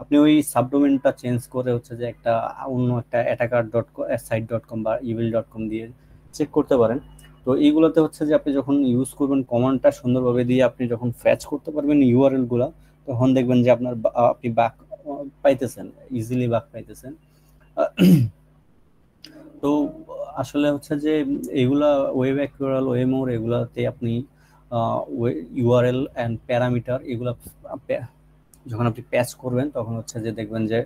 আপনি ওই সাবডোমেনটা চেঞ্জ করে হচ্ছে যে একটা অন্য একটা attacker.site.com বা evil.com দিয়ে চেক করতে পারেন। তো এইগুলোতে হচ্ছে যে আপনি যখন ইউজ করবেন কমান্ডটা সুন্দরভাবে দিয়ে আপনি যখন ফ্যাচ করতে পারবেন ইউআরএল গুলা, তখন দেখবেন যে আপনি বাগ পাইতেছেন, ইজিলি বাগ পাইতেছেন। তো আসলে হচ্ছে যে এগুলা ওয়েব অ্যাকুয়ারাল, ওয়েমোর, এগুলাতে আপনি ইউআরএল অ্যান্ড প্যারামিটার এগুলা যখন আপনি প্যাচ করবেন তখন হচ্ছে যে দেখবেন যে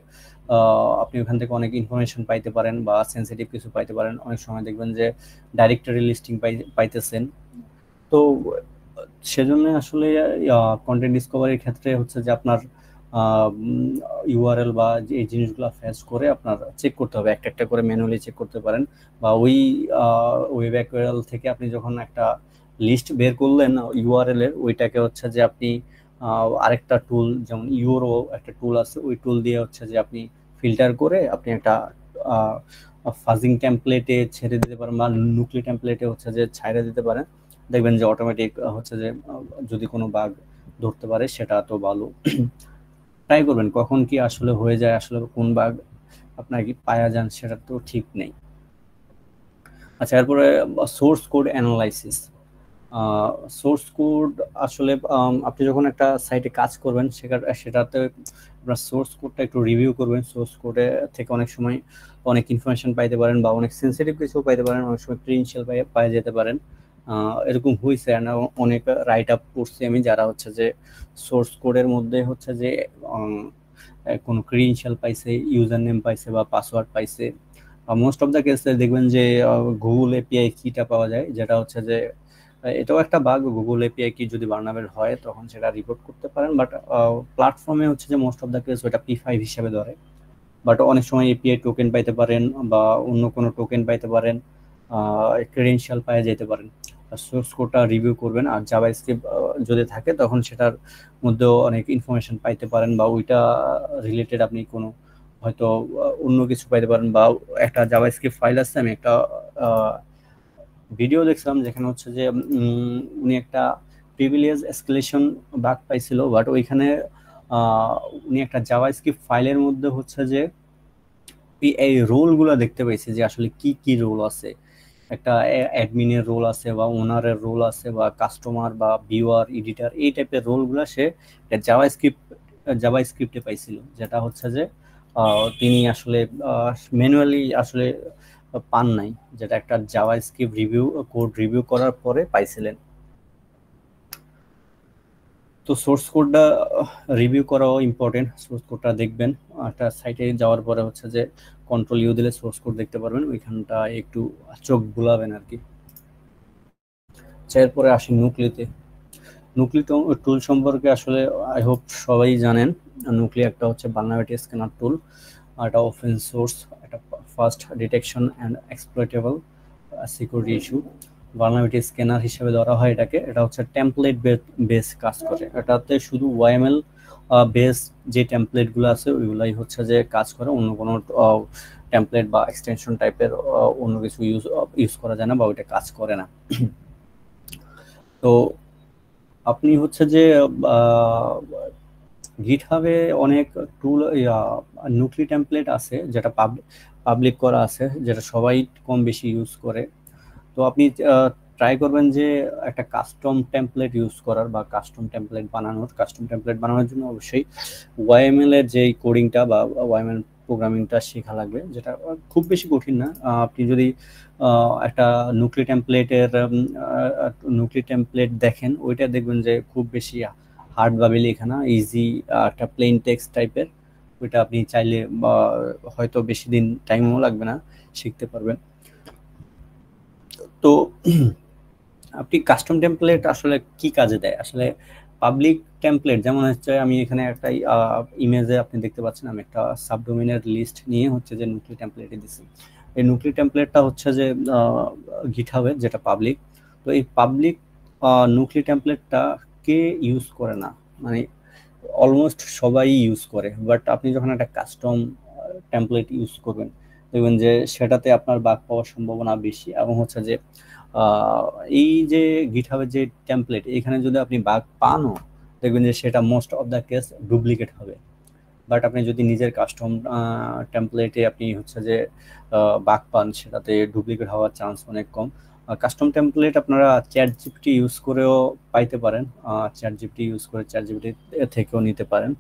আপনি ওখান থেকে অনেক ইনফরমেশন পাইতে পারেন বা সেন্সিটিভ কিছু পাইতে পারেন। অনেক সময় দেখবেন যে ডাইরেক্টরি লিস্টিং পাইতেছেন। তো সেজন্য আসলে কন্টেন্ট ডিসকভারির ক্ষেত্রে হচ্ছে যে আপনার ইউআরএল বা এই জিনিসগুলো ফেচ করে আপনার চেক করতে হবে, একটা একটা করে ম্যানুয়ালি চেক করতে পারেন। বা ওই ওয়েব অ্যাকুয়ারাল থেকে আপনি যখন একটা লিস্ট বের করলেন ইউআরএল এর, ওইটাকে হচ্ছে যে আপনি আরেকটা টুল যেমন ইউরো একটা টুল আছে, ওই টুল দিয়ে হচ্ছে যে আপনি ফিল্টার করে আপনি একটা ফাজিং টেমপ্লেটে ছেড়ে দিতে পারেন বা নুক্লি টেমপ্লেটে হচ্ছে যে ছাইড়ে দিতে পারেন। দেখবেন যে অটোমেটিক হচ্ছে যে যদি কোনো বাগ ধরতে পারে সেটা তো ভালো। ট্রাই করবেন, কখন কি আসলে হয়ে যায়, আসলে কোন বাগ আপনার কি পাওয়া যান সেটা তো ঠিক নেই। আচ্ছা, এরপরে source code analysis. Source code আসলে আপনি যখন একটা সাইটে কাজ করবেন সেটাতে আপনার সোর্স কোডটা একটু রিভিউ করবেন। সোর্স কোডে থেকে অনেক সময় অনেক ইনফরমেশন পাইতে পারেন বা অনেক সেন্সিটিভ কিছু পাইতে পারেন, অনেক সময় ক্রিডেনশিয়াল পাই যেতে পারেন। এরকম হয়েছে, অনেক রাইট আপ করছি আমি, যারা হচ্ছে যে সোর্স কোডের মধ্যে হচ্ছে যে কোনো ক্রিডেনশিয়াল পাইছে, ইউজার নেম পাইছে বা পাসওয়ার্ড পাইছে। মোস্ট অফ দ্য কেসে দেখবেন যে গুগল এপিআই কিটা পাওয়া যায়, যেটা হচ্ছে যে এটাও একটা বাগ। গুগল এপিআই কি যদি ভালনারেবল হয় তখন সেটা রিপোর্ট করতে পারেন, বাট প্ল্যাটফর্মে হচ্ছে যে মোস্ট অফ দ্য কেস ওটা P5 হিসেবে ধরে। বাট অনেক সময় এপিআই টোকেন পাইতে পারেন বা অন্য কোনো টোকেন পাইতে পারেন, ক্রেডেনশিয়াল পাওয়া যেতে পারেন। সোর্স কোডটা রিভিউ করবেন, আর জাভাস্ক্রিপ্ট যদি থাকে তখন সেটার মধ্যেও অনেক ইনফরমেশন পাইতে পারেন বা ওইটা রিলেটেড আপনি কোনো হয়তো অন্য কিছু পাইতে পারেন। বা একটা জাভাস্ক্রিপ্ট ফাইল আছে, আমি একটা ভিডিও দেখছিলাম যেখানে হচ্ছে যে উনি একটা প্রিভিলেজ এসকেলেশন বাগ পাইছিল, বাট ওইখানে উনি একটা জাভাস্ক্রিপ্ট ফাইলের মধ্যে হচ্ছে যে এই রোলগুলো দেখতে পাইছে যে আসলে কি কি রোল আছে। একটা অ্যাডমিনের রোল আছে বা ওনারের রোল আছে বা কাস্টমার বা ভিউয়ার, এডিটর, এই টাইপের রোলগুলো সে জাভাস্ক্রিপ্টে পাইছিল, যেটা হচ্ছে যে তিনি আসলে ম্যানুয়ালি আসলে পান নাই, যেটা একটা জাভাস্ক্রিপ্ট কোড রিভিউ করার পরে পাইছিলেন। তো সোর্স কোডটা রিভিউ করাও ইম্পর্টেন্ট। সোর্স কোডটা দেখবেন, একটা সাইটে যাওয়ার পরে হচ্ছে যে কন্ট্রোল ইউ দিলে সোর্স কোড দেখতে পারবেন, ওইখানটা একটু চোখ বুলাবেন আর কি। এরপরে আসি নুক্লিতে। নুক্লি টুল সম্পর্কে আসলে আই হোপ সবাই জানেন। নুক্লি একটা হচ্ছে ভালনারেবিলিটি স্ক্যানার টুল, একটা ওপেন সোর্স, একটা fast detection and exploitable security issue. Vulnerability scanner হিসেবে ধরা হয় এটাকে। এটা হচ্ছে টেমপ্লেট বেস কাজ করে, এটাতে শুধু ওয়াইএমএল বেস যে টেমপ্লেটগুলো আছে ওইগুলাই হচ্ছে যে কাজ করে, অন্য কোনো টেমপ্লেট বা এক্সটেনশন টাইপের অন্য কিছু ইউজ করা যায় না বা ওইটা কাজ করে না। তো আপনি হচ্ছে যে গিটহাবে অনেক টুল নুক্লি টেমপ্লেট আছে যেটা পাবলিক করা আছে, যেটা সবাই কম বেশি ইউজ করে। তো আপনি ট্রাই করবেন যে একটা কাস্টম টেমপ্লেট ইউজ করার বা কাস্টম টেমপ্লেট বানানোর জন্য অবশ্যই ওয়াইএমএল এর যে কোডিংটা বা ওয়াইএমএল প্রোগ্রামিংটা শেখা লাগবে, যেটা খুব বেশি কঠিন না। আপনি যদি একটা নুক্লি টেমপ্লেট দেখেন, ওইটা দেখবেন যে খুব বেশি হার্ড ভাবে লেখা না, ইজি একটা প্লেন টেক্সট টাইপের। ওইটা আপনি চাইলে হয়তো বেশি দিন টাইমও লাগবে না, শিখতে পারবেন। তো আপনি কাস্টম টেমপ্লেট আসলে কি কাজে দেয়? আসলে পাবলিক টেমপ্লেট যেমন হচ্ছে, আমি এখানে একটা ইমেজে আপনি দেখতে পাচ্ছেন আমি একটা সাবডোমেনের লিস্ট নিয়ে হচ্ছে যে নুক্লি টেমপ্লেটে দিছি। এই নুক্লি টেমপ্লেটটা হচ্ছে যে গিটহাবে যেটা পাবলিক। তো এই পাবলিক নুক্লি টেমপ্লেটটা কে ইউজ করে না, মানে অলমোস্ট সবাই ইউজ করে, বাট আপনি যখন একটা কাস্টম টেমপ্লেট ইউজ করবেন দেখবেন যে সেটাতে আপনার বাগ পাওয়ার সম্ভাবনা বেশি, এবং হচ্ছে যে এই যে গিটহাবের যে টেমপ্লেট এখানে যদি আপনি বাগ পানও দেখবেন যে সেটা most of the case duplicate হবে। বাট আপনি যদি নিজের কাস্টম টেমপ্লেটে আপনি হচ্ছে যে বাগ পান, সেটাতে ডুপ্লিকেট হওয়ার চান্স অনেক কম। কাস্টম টেমপ্লেট আপনারা চ্যাট জিপিটি ইউজ করেও পাইতে পারেন, চ্যাট জিপিটি ইউজ করে চ্যাট জিপিটি থেকেও নিতে পারেন।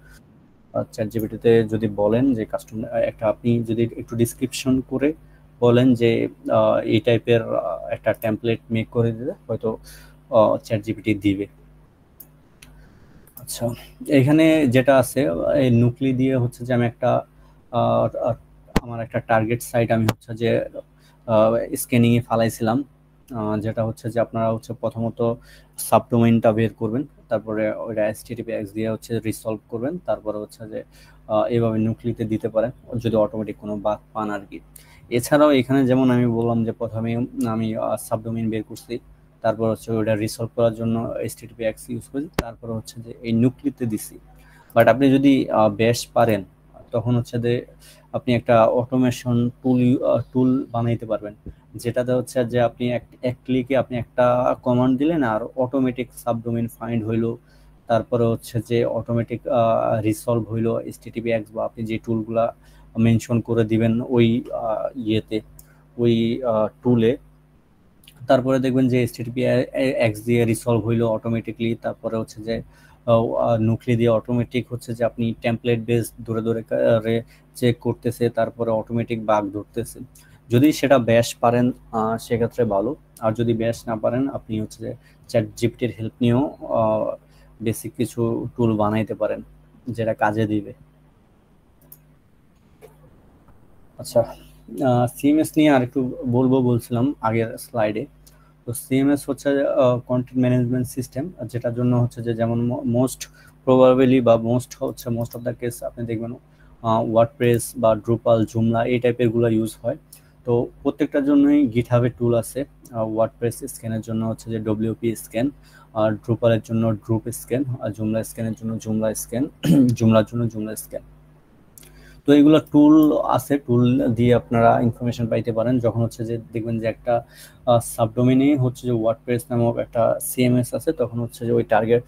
চ্যাট জিপিটিতে যদি বলেন যে কাস্টম একটা, আপনি যদি একটু ডিসক্রিপশন করে বলেন যে এই টাইপের একটা টেমপ্লেট মেক করে দিতে, হয়তো চ্যাট জিপিটি দিবে। আচ্ছা, এখানে যেটা আছে এই নুক্লি দিয়ে হচ্ছে যে আমি একটা আমার একটা টার্গেট সাইট আমি হচ্ছে যে স্ক্যানিং এ ফালাইছিলাম, যেটা হচ্ছে যে আপনারা হচ্ছে প্রথমত সাবডোমেইনটা বের করবেন, তারপরে ওইটা HTTPS দিয়ে হচ্ছে রিসলভ করবেন, তারপরে হচ্ছে যে এইভাবে নুক্লিতে দিতে পারেন যদি অটোমেটিক কোনো বাগ পান আর কি। এছাড়াও এখানে যেমন আমি বললাম যে প্রথমে আমি সাবডোমেইন বের করছি, তারপর হচ্ছে ওটা রিসলভ করার জন্য HTTPS ইউজ করি, তারপর হচ্ছে যে এই নুক্লিতে দিছি। বাট আপনি যদি বেশ পারেন তখন হচ্ছে যে আপনি একটা অটোমেশন টুল বানাইতে পারবেন, যেটাতে হচ্ছে যে আপনি এক ক্লিকে আপনি একটা কমান্ড দিলেন আর অটোমেটিক সাবডোমেইন ফাইন্ড হইলো, তারপরে হচ্ছে যে অটোমেটিক রিসলভ হইলো HTTPS বা আপনি যে টুলগুলা মেনশন করে দিবেন ওই ইয়েতে, ওই টুলে, তারপরে দেখবেন যে HTTPS দিয়ে রিসলভ হইলো অটোমেটিকলি, তারপরে হচ্ছে যে নুক্লি দিয়ে অটোমেটিক হচ্ছে যে আপনি টেমপ্লেট বেস ধরে ধরে চেক করতেছে, তারপরে অটোমেটিক বাগ ধরতেছে। যদি সেটা ব্যাশ পারেন সেক্ষেত্রে ভালো, আর যদি ব্যাশ না পারেন আপনি হচ্ছে যে চ্যাট জিপিটির হেল্প নিয়েও বেসিক কিছু টুল বানাইতে পারেন যেটা কাজে দিবে। আচ্ছা, সিএমএস নিয়ে আরেকটু বলছিলাম আগের স্লাইডে। তো সিএমএস হচ্ছে কন্টেন্ট ম্যানেজমেন্ট সিস্টেম, যেটার জন্য হচ্ছে যে যেমন মোস্ট প্রবাবলি বা মোস্ট অফ দ্য কেস আপনি দেখবেন ওয়ার্ডপ্রেস বা ড্রুপাল, জুমলা এই টাইপের গুলো ইউজ হয়। তো প্রত্যেকটার জন্যই গিটহাবের টুল আছে। ওয়ার্ডপ্রেস স্ক্যানের জন্য হচ্ছে যে ডব্লিউপি স্ক্যান, আর ড্রুপালের জন্য ড্রুপ স্ক্যান, আর জুমলা স্ক্যানের জন্য জুমলা স্ক্যান, জুমলার জন্য জুমলা স্ক্যান। তো এগুলো টুল আছে, টুল দিয়ে আপনারা ইনফরমেশন পাইতে পারেন যখন হচ্ছে যে দেখবেন যে একটা সাবডোমেইনে হচ্ছে যে ওয়ার্ডপ্রেস নামক একটা সিএমএস আছে, তখন হচ্ছে যে ওই টার্গেট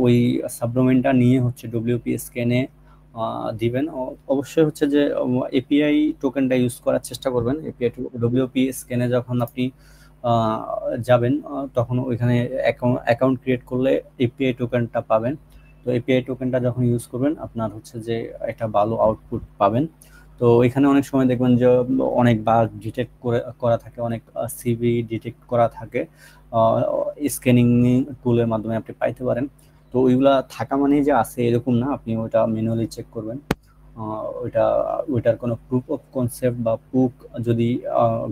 ওই সাবডোমেইনটা নিয়ে হচ্ছে ডব্লিউপি স্ক্যানে দিবেন। অবশ্যই হচ্ছে যে এপিআই টোকেনটা ইউজ করার চেষ্টা করবেন। এপিআই ডব্লিউপি স্ক্যানে যখন আপনি যাবেন তখন ওইখানে অ্যাকাউন্ট ক্রিয়েট করলে এপিআই টোকেনটা পাবেন। তো এপিআই টোকেনটা যখন ইউজ করবেন আপনার হচ্ছে যে একটা ভালো আউটপুট পাবেন। তো এখানে অনেক সময় দেখবেন যে অনেক বাগ ডিটেক্ট করা থাকে, অনেক সিভি ডিটেক্ট করা থাকে, স্ক্যানিং টুলের মাধ্যমে আপনি পাইতে পারেন। তো ওইগুলা থাকা মানেই যে আছে এরকম না, আপনি ওইটা ম্যানুয়ালি চেক করবেন। ওইটার কোনো প্রুফ অফ কনসেপ্ট বা প্রুফ যদি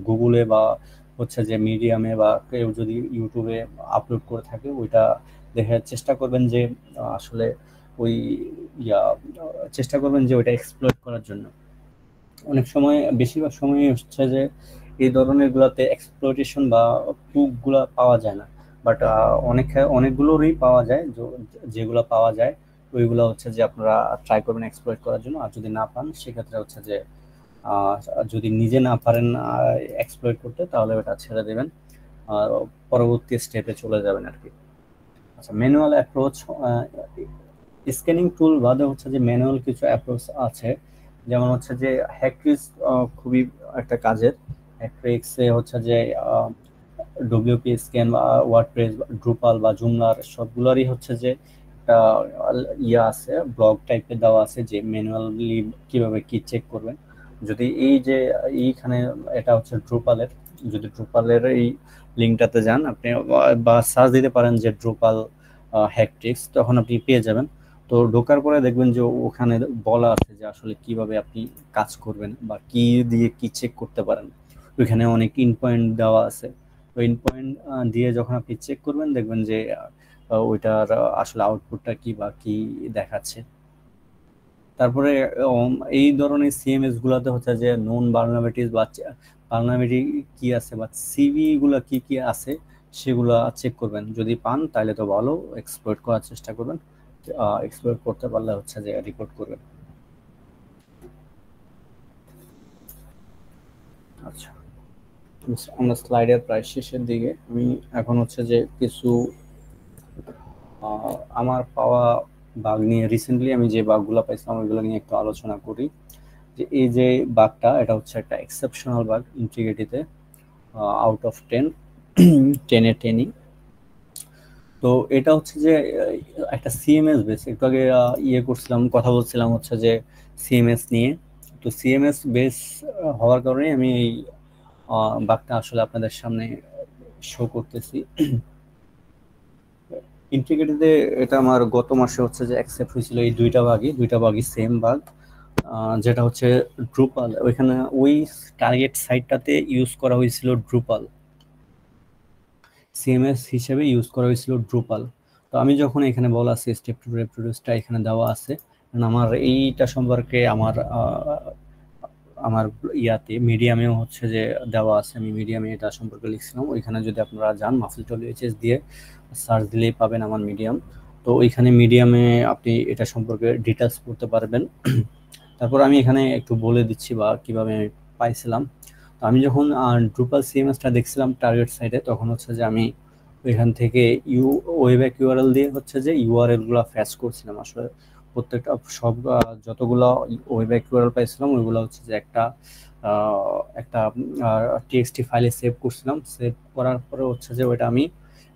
গুগলে বা হচ্ছে যে মিডিয়ামে বা কেউ যদি ইউটিউবে আপলোড করে থাকে ওইটা দেখার চেষ্টা করবেন যে আসলে ওই চেষ্টা করবেন যে ওইটা এক্সপ্লয়েট করার জন্য। অনেক সময় বেশিরভাগ সময় হচ্ছে যে এই ধরনের গুলাতে এক্সপ্লয়টেশন বা প্রুফগুলা পাওয়া যায় না, বাট অনেকগুলোরই পাওয়া যায়। যেগুলো পাওয়া যায় ওইগুলো হচ্ছে যে আপনারা ট্রাই করবেন এক্সপ্লয়েট করার জন্য, আর যদি না পান সেক্ষেত্রে হচ্ছে যে যদি নিজে না পারেন এক্সপ্লয়েট করতে তাহলে ওটা ছেড়ে দেবেন আর পরবর্তী স্টেপে চলে যাবেন আর কি। আচ্ছা, ম্যানুয়াল অ্যাপ্রোচ, স্ক্যানিং টুল বাদে হচ্ছে যে ম্যানুয়াল কিছু অ্যাপ্রোচ আছে, যেমন হচ্ছে যে হ্যাকট্রিক্স খুবই একটা কাজের। হ্যাকট্রিক্সে হচ্ছে যে ডব্লিউপি স্ক্যান বা ওয়ার্ডপ্রেস, ড্রুপাল বা জুমলার সবগুলোরই হচ্ছে যে একটা আছে, ব্লগ টাইপের দেওয়া আছে যে ম্যানুয়ালি কিভাবে কি চেক করবেন। যদি এই যে এইখানে এটা হচ্ছে ড্রুপালের, যদি ড্রুপালের এই লিঙ্কটাতে যান আপনি বা সার্চ দিতে পারেন যে ড্রুপাল হ্যাকট্রিক্স, তখন আপনি পেয়ে যাবেন। তো ঢোকার পরে দেখবেন যে ওখানে বলা আছে যে আসলে কিভাবে আপনি কাজ করবেন বা কি দিয়ে কি চেক করতে পারেন। ওইখানে অনেক ইন পয়েন্ট দেওয়া আছে। তো ইন পয়েন্ট দিয়ে যখন আপনি চেক করবেন দেখবেন যে ওইটার আসলে আউটপুটটা কি বা কি দেখাচ্ছে। তারপরে এই ধরনের সিএমএস গুলাতে হচ্ছে যে নোন ভালনারেবিলিটিস বা ভালনারেবিলিটি কি আছে বা সিভি গুলা কি কি আছে সেগুলা চেক করবেন। যদি পান তাহলে তো ভালো, এক্সপ্লয়েট করার চেষ্টা করবেন, এক্সপ্লয়েট করতে পারলে হচ্ছে যে রিপোর্ট করবেন। আচ্ছা, আমরা স্লাইডের প্রায় শেষের দিকে। আমি এখন হচ্ছে যে কিছু আমার পাওয়া বাগ নিয়ে, রিসেন্টলি আমি যে বাগগুলো পাইছিলাম ওইগুলো নিয়ে একটু আলোচনা করি। যে এই যে বাগটা, এটা হচ্ছে একটা এক্সেপশনাল বাগ ইন্টিগ্রিটিতে, আউট অফ 10, 10-এ 10ই। তো এটা হচ্ছে যে একটা সিএমএস বেস, একটু আগে করছিলাম, কথা বলছিলাম হচ্ছে যে সিএমএস নিয়ে। তো সিএমএস বেস হওয়ার কারণে আমি এই বাগটা আসলে আপনাদের সামনে শো করতেছি। ইন্টিগ্রিটিতে এটা আমার গত মাসে হচ্ছে যে অ্যাকসেপ্ট হয়েছিল এই দুইটা বাগই সেম বাগ, যেটা হচ্ছে ড্রুপাল। ওইখানে ওই টার্গেট সাইটটাতে ইউজ করা হয়েছিল ড্রুপাল, সিএমএস হিসেবে ইউজ করা হয়েছিল ড্রুপাল। তো আমি যখন এখানে বলা আছে স্টেপ টু রিপ্রোডিউসটা এখানে দেওয়া আছে, আমার এইটা সম্পর্কে আমার আমার মিডিয়ামেও হচ্ছে যে দেওয়া আছে, আমি মিডিয়ামে এটা সম্পর্কে লিখছিলাম। ওইখানে যদি আপনারা যান মাহফুজ WHS দিয়ে সার্চ দিলেই পাবেন আমার মিডিয়াম। তো ওইখানে মিডিয়ামে আপনি এটা সম্পর্কে ডিটেলস পড়তে পারবেন। তারপর আমি এখানে একটু বলে দিচ্ছি বা কিভাবে আমি পাইছিলাম। তো আমি যখন ড্রুপাল সিএমএসটা দেখছিলাম টার্গেট সাইটে, তখন হচ্ছে যে আমি ওইখান থেকে ওয়েব ইউআরএল দিয়ে হচ্ছে যে ইউআরএল গুলো ফ্যাচ করছিলাম। আসলে প্রত্যেকটা সব যতগুলো ওয়েব ইউআরএল পাইছিলাম ওইগুলো হচ্ছে যে একটা টিএক্সটি ফাইলে সেভ করছিলাম। সেভ করার পরে হচ্ছে যে ওইটা আমি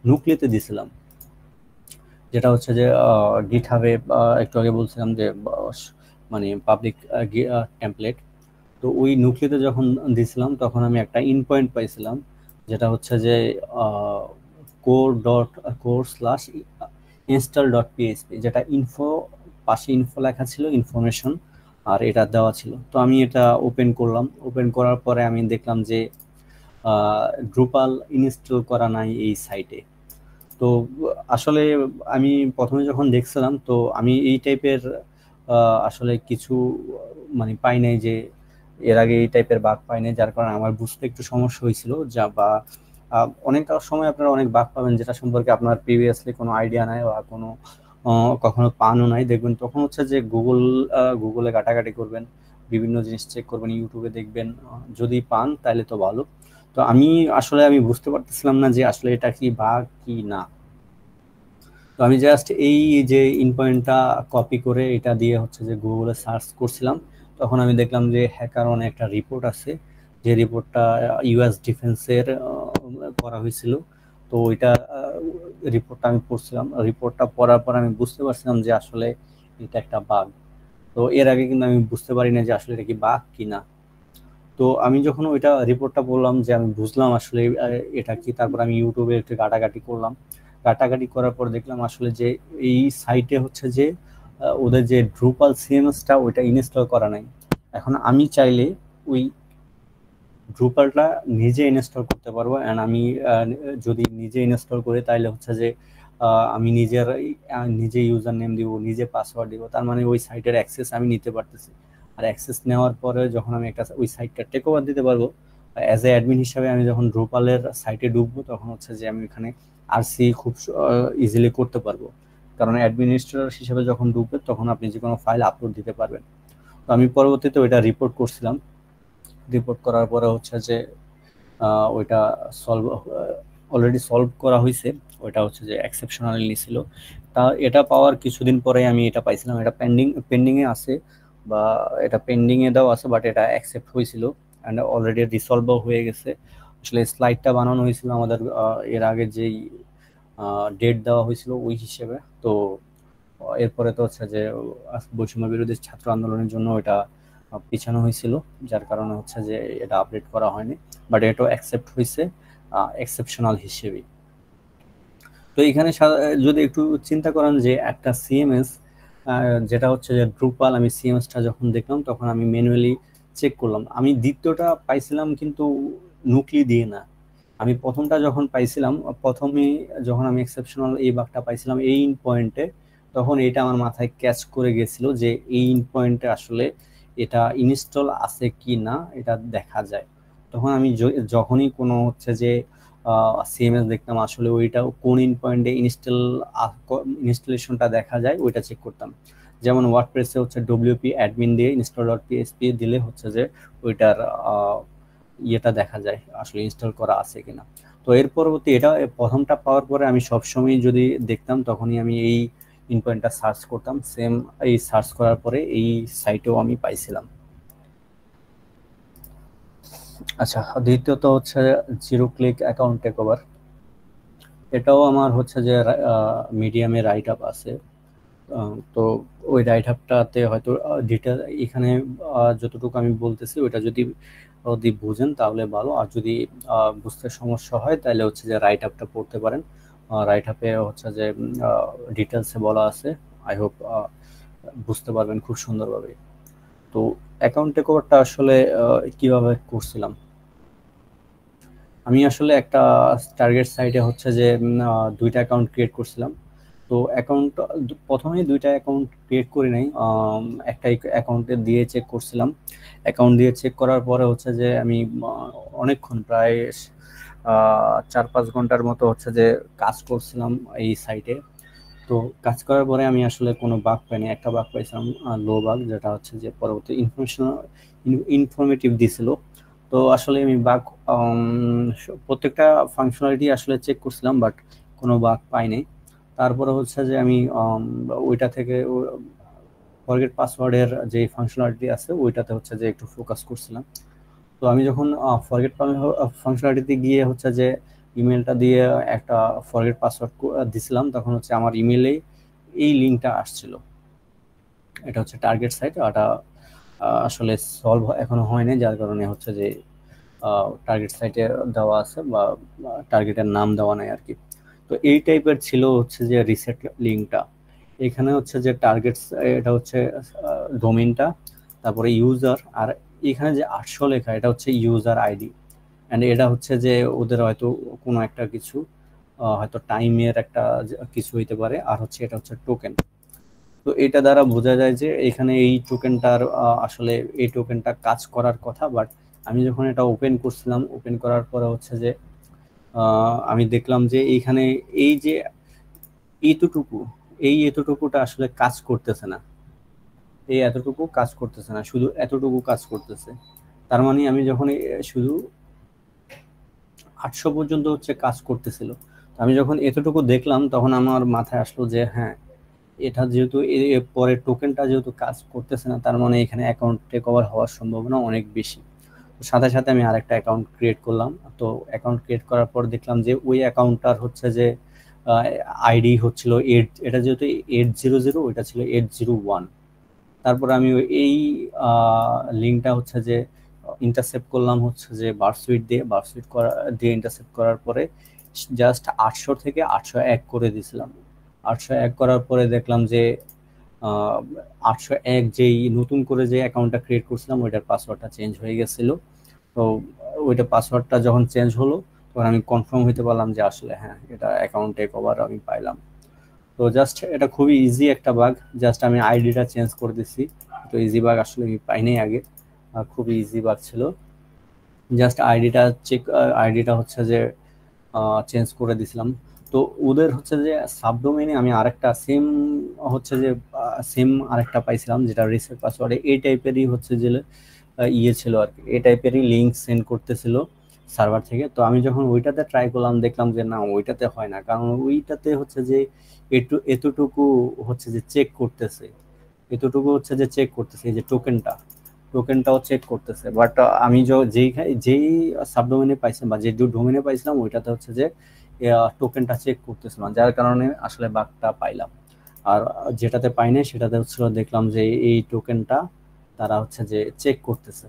নুক্লিতে দিছিলাম, যেটা হচ্ছে যে গিটহাবে একটু আগে বলছিলাম যে মানে পাবলিক টেমপ্লেট। তো ওই নুক্লিতে যখন দিছিলাম তখন আমি একটা ইন পয়েন্ট পাইছিলাম, যেটা হচ্ছে যে core.core/install.php, যেটা পাশে ইনফো লেখা ছিল, ইনফরমেশন, আর এটা দেওয়া ছিল। তো আমি এটা ওপেন করলাম। ওপেন করার পরে আমি দেখলাম যে ড্রুপাল ইনস্টল করা নাই এই সাইটে। তো আসলে আমি প্রথমে যখন দেখছিলাম, তো আমি এই টাইপের আসলে কিছু মানে পাই নাই, যে এর আগে এই টাইপের বাগ পাই নাই, যার কারণে আমার বুঝতে একটু সমস্যা হয়েছিল। যা বা অনেক সময় আপনারা অনেক বাগ পাবেন যেটা সম্পর্কে আপনার প্রিভিয়াসলি কোনো আইডিয়া নাই বা কোনো কখনো পানও নাই। দেখবেন তখন হচ্ছে যে গুগলে ঘাটাঘাটি করবেন, বিভিন্ন জিনিস চেক করবেন, ইউটিউবে দেখবেন, যদি পান তাহলে তো ভালো। তো আমি বুঝতে পারতেছিলাম না যে আসলে এটা কি বাগ কি না। তো আমি জাস্ট এই যে ইন পয়েন্টটা কপি করে এটা দিয়ে হচ্ছে যে গুগলে সার্চ করছিলাম। তখন আমি দেখলাম যে হ্যাকারন একটা রিপোর্ট আছে, যে রিপোর্টটা ইউএস ডিফেন্সের করা হয়েছিল। তো ওইটা রিপোর্টটা আমি পড়ছিলাম। রিপোর্টটা পড়ার পর আমি বুঝতে পারছিলাম যে আসলে এটা একটা বাগ। তো এর আগে কিন্তু আমি বুঝতে পারি না যে আসলে এটা কি বাগ কিনা। তো আমি যখন ওইটা রিপোর্টটা বললাম যে আমি বুঝলাম আসলে এটা কি, তারপর আমি ইউটিউবে একটু ঘাটাঘাটি করলাম। ঘাটাঘাটি করার পর দেখলাম আসলে যে এই সাইটে হচ্ছে যে ওদের যে ড্রুপাল সিএমএসটা ওইটা ইনস্টল করা নাই। এখন আমি চাইলে ওই ড্রুপালটা নিজে ইনস্টল করতে পারবো। অ্যান্ড আমি যদি নিজে ইনস্টল করি তাহলে হচ্ছে যে আমি নিজে ইউজার নেম দিব, নিজে পাসওয়ার্ড দিব, তার মানে ওই সাইটের অ্যাক্সেস আমি নিতে পারতেছি। আর অ্যাক্সেস নেওয়ার পরে যখন আমি ওই সাইটটা টেক ওভার দিতে পারবো, অ্যাজ এ অ্যাডমিন হিসাবে আমি যখন ড্রুপালের সাইটে ঢুকবো তখন হচ্ছে যে আমি এখানে আরসি খুব ইজিলি করতে পারবো। কারণ অ্যাডমিনিস্ট্রেটর হিসেবে যখন ঢুকবে তখন আপনি যে কোনো ফাইল আপলোড দিতে পারবেন। তো আমি পরবর্তীতে ওইটা রিপোর্ট করছিলাম। রিপোর্ট করার পরে হচ্ছে যে ওইটা অলরেডি সলভ করা হয়েছে। ওইটা হচ্ছে যে এক্সেপশনালি ছিল। এটা পাওয়ার কিছুদিন পরে আমি এটা পাইছিলাম। এটা পেন্ডিংয়ে আছে, বা এটা পেন্ডিংয়ে দেওয়া আছে, বাট এটা অ্যাকসেপ্ট হয়েছিল অ্যান্ড অলরেডি রিসলভও হয়ে গেছে। আসলে স্লাইডটা বানানো হয়েছিল আমাদের এর আগে যেই ডেট দেওয়া হয়েছিল ওই হিসেবে। তো এরপরে তো হচ্ছে যে বৈষম্য বিরোধী ছাত্র আন্দোলনের জন্য এটা পিছানো হয়েছিল, যার কারণে হচ্ছে যে এটা আপডেট করা হয়নি, বাট এটাও অ্যাকসেপ্ট হয়েছে এক্সেপশনাল হিসেবে। তো এখানে যদি একটু চিন্তা করেন যে একটা সিএমএস, যেটা হচ্ছে যে ড্রুপাল, আমি সিএমএসটা যখন দেখলাম তখন আমি ম্যানুয়ালি চেক করলাম। আমি দ্বিতীয়টা পাইছিলাম কিন্তু নুক্লি দিয়ে না। আমি প্রথমটা যখন পাইছিলাম, প্রথমে যখন আমি এক্সেপশনাল এই বাগটা পাইছিলাম এই ইন পয়েন্টে, তখন এটা আমার মাথায় ক্যাচ করে গেছিল যে এই ইন পয়েন্টে আসলে এটা ইনস্টল আছে কি না এটা দেখা যায়। তখন আমি যখনই কোনো হচ্ছে যে সিএমএস দেখতাম, আসলে ওইটা কোন ইন পয়েন্টে ইনস্টলেশনটা দেখা যায় ওইটা চেক করতাম। যেমন ওয়ার্ডপ্রেসে হচ্ছে ডব্লিউপি অ্যাডমিন দিয়ে install.php দিলে হচ্ছে যে ওইটার ইয়েটা দেখা যায় আসলে ইনস্টল করা আছে কিনা। তো এর পরবর্তী এটা প্রথমটা পাওয়ার পরে আমি সবসময় যদি দেখতাম তখনই আমি এই ইন পয়েন্টটা সার্চ করতাম। সেম এই সার্চ করার পরে এই সাইটেও আমি পাইছিলাম। আচ্ছা, দ্বিতীয়ত হচ্ছে zero click account take over. এটাও আমার হচ্ছে যে মিডিয়ামে রাইট আপ আছে। তো ওই রাইট আপটাতে হয়তো ডিটেল এখানে যতটুকু আমি বলতেছি ওইটা যদি বুঝেন তাহলে ভালো, আর যদি বুঝতে সমস্যা হয় তাহলে হচ্ছে যে রাইট আপটা পড়তে পারেন। রাইট আপে হচ্ছে যে ডিটেলসে বলা আছে। আই হোপ বুঝতে পারবেন খুব সুন্দরভাবে। তো অ্যাকাউন্ট টেক ওভারটা আসলে কিভাবে করছিলাম, আমি আসলে একটা টার্গেট সাইটে হচ্ছে যে দুইটা অ্যাকাউন্ট ক্রিয়েট করছিলাম। তো অ্যাকাউন্ট প্রথমেই দুইটা অ্যাকাউন্ট ক্রিয়েট করি নাই, একটা অ্যাকাউন্টে দিয়ে চেক করছিলাম। অ্যাকাউন্ট দিয়ে চেক করার পরে হচ্ছে যে আমি অনেকক্ষণ প্রায় 4-5 ঘন্টার মতো হচ্ছে যে কাজ করছিলাম এই সাইটে। তো কাজ করার পরে আমি আসলে কোনো বাগ পাইনি। একটা বাগ পাইছিলাম, লো বাগ, যেটা হচ্ছে যে পরবর্তী ইনফরমেটিভ দিছিল। তো আসলে আমি বাগ প্রত্যেকটা ফাংশনালিটি আসলে চেক করছিলাম, বাট কোনো বাগ পাইনি। তারপরে হচ্ছে যে আমি ওইটা থেকে ফরগেট পাসওয়ার্ডের যে ফাংশনালিটি আছে ওইটাতে হচ্ছে যে একটু ফোকাস করছিলাম। তো আমি যখন ফরগেট ফাংশনালিটিতে গিয়ে হচ্ছে যে ইমেলটা দিয়ে একটা ফরগেট পাসওয়ার্ড দিছিলাম, তখন হচ্ছে আমার ইমেলে এই লিঙ্কটা আসছিল। এটা হচ্ছে টার্গেট সাইট, এটা আসলে সলভ এখনো হয়নি, যার কারণে হচ্ছে যে টার্গেট সাইটে দেওয়া আছে বা টার্গেটের নাম দেওয়া নাই আর কি। তো এই টাইপের ছিল হচ্ছে যে রিসেট লিঙ্কটা। এখানে হচ্ছে যে টার্গেট, এটা হচ্ছে ডোমেইনটা, তারপরে ইউজার, আর এখানে যে 800 লেখা এটা হচ্ছে ইউজার আইডি। অ্যান্ড এটা হচ্ছে যে ওদের হয়তো কোনো একটা কিছু হয়তো টাইমের একটা কিছু হইতে পারে, আর হচ্ছে এটা হচ্ছে টোকেন। তো এটা দ্বারা বোঝা যায় যে এখানে এই টোকেনটার আসলে এই টোকেনটা কাজ করার কথা, বাট আমি যখন এটা ওপেন করছিলাম, ওপেন করার পরে হচ্ছে যে আমি দেখলাম যে এইখানে এই যে এতটুকুটা আসলে কাজ করতেছে না। এই এতটুকু কাজ করতেছে না, শুধু এতটুকু কাজ করতেছে। তার মানে আমি যখন শুধু 800 পর্যন্ত হচ্ছে কাজ করতেছিল, আমি যখন এতটুকু দেখলাম তখন আমার মাথায় আসলো যে হ্যাঁ, এটা যেহেতু পরে টোকেনটা যেহেতু কাজ করতেছে না, তার মানে এখানে অ্যাকাউন্ট টেক ওভার হওয়ার সম্ভাবনা অনেক বেশি। সাথে সাথে আমি আরেকটা অ্যাকাউন্ট ক্রিয়েট করলাম। তো অ্যাকাউন্ট ক্রিয়েট করার পর দেখলাম যে ওই অ্যাকাউন্টটার হচ্ছে যে আইডি হচ্ছিল এটা যেহেতু 800, ওইটা ছিল 801। তারপর আমি এই লিঙ্কটা হচ্ছে যে ইন্টারসেপ্ট করলাম হচ্ছে যে বারসুইট দিয়ে ইন্টারসেপ্ট করার পরে জাস্ট 800 থেকে 801 করে দিয়েছিলাম। 801 করার পরে দেখলাম যে 801 যেই নতুন করে যে অ্যাকাউন্টটা ক্রিয়েট করছিলাম ওইটার পাসওয়ার্ডটা চেঞ্জ হয়ে গেছিল। তো ওইটা পাসওয়ার্ডটা যখন চেঞ্জ হলো তখন আমি কনফার্ম হইতে পারলাম যে আসলে হ্যাঁ, এটা অ্যাকাউন্ট টেক ওভার আমি পাইলাম। তো জাস্ট এটা খুবই ইজি একটা বাগ, জাস্ট আমি আইডিটা চেঞ্জ করে দিছি। তো ইজি বাগ আসলে আমি পাইনি আগে, খুবই ইজি বাগ ছিল। জাস্ট আইডিটা হচ্ছে যে চেঞ্জ করে দিছিলাম। তো ওদের হচ্ছে যে সাবডোমেইনে আমি আরেকটা সেম আরেকটা পাইছিলাম, যেটা রিসেট পাসওয়ার্ডে এই টাইপেরই হচ্ছে যে ইয়ে ছিল আর কি, এই টাইপেরই লিঙ্ক সেন্ড করতেছিল সার্ভার থেকে। তো আমি যখন ওইটাতে ট্রাই করলাম দেখলাম যে না, ওইটাতে হয় না, কারণ ওইটাতে হচ্ছে যে এতটুকু হচ্ছে যে চেক করতেছে, এই যে টোকেনটাও চেক করতেছে। বাট আমি যেই সাবডোমেনে পাইছিলাম বা যে ডোমেনে পাইছিলাম ওইটাতে হচ্ছে যে টোকেনটা চেক করতেছিলাম, যার কারণে আসলে বাগটা পাইলাম। আর যেটাতে পাইনি সেটাতে হচ্ছিল দেখলাম যে এই টোকেনটা তারা হচ্ছে যে চেক করতেছে,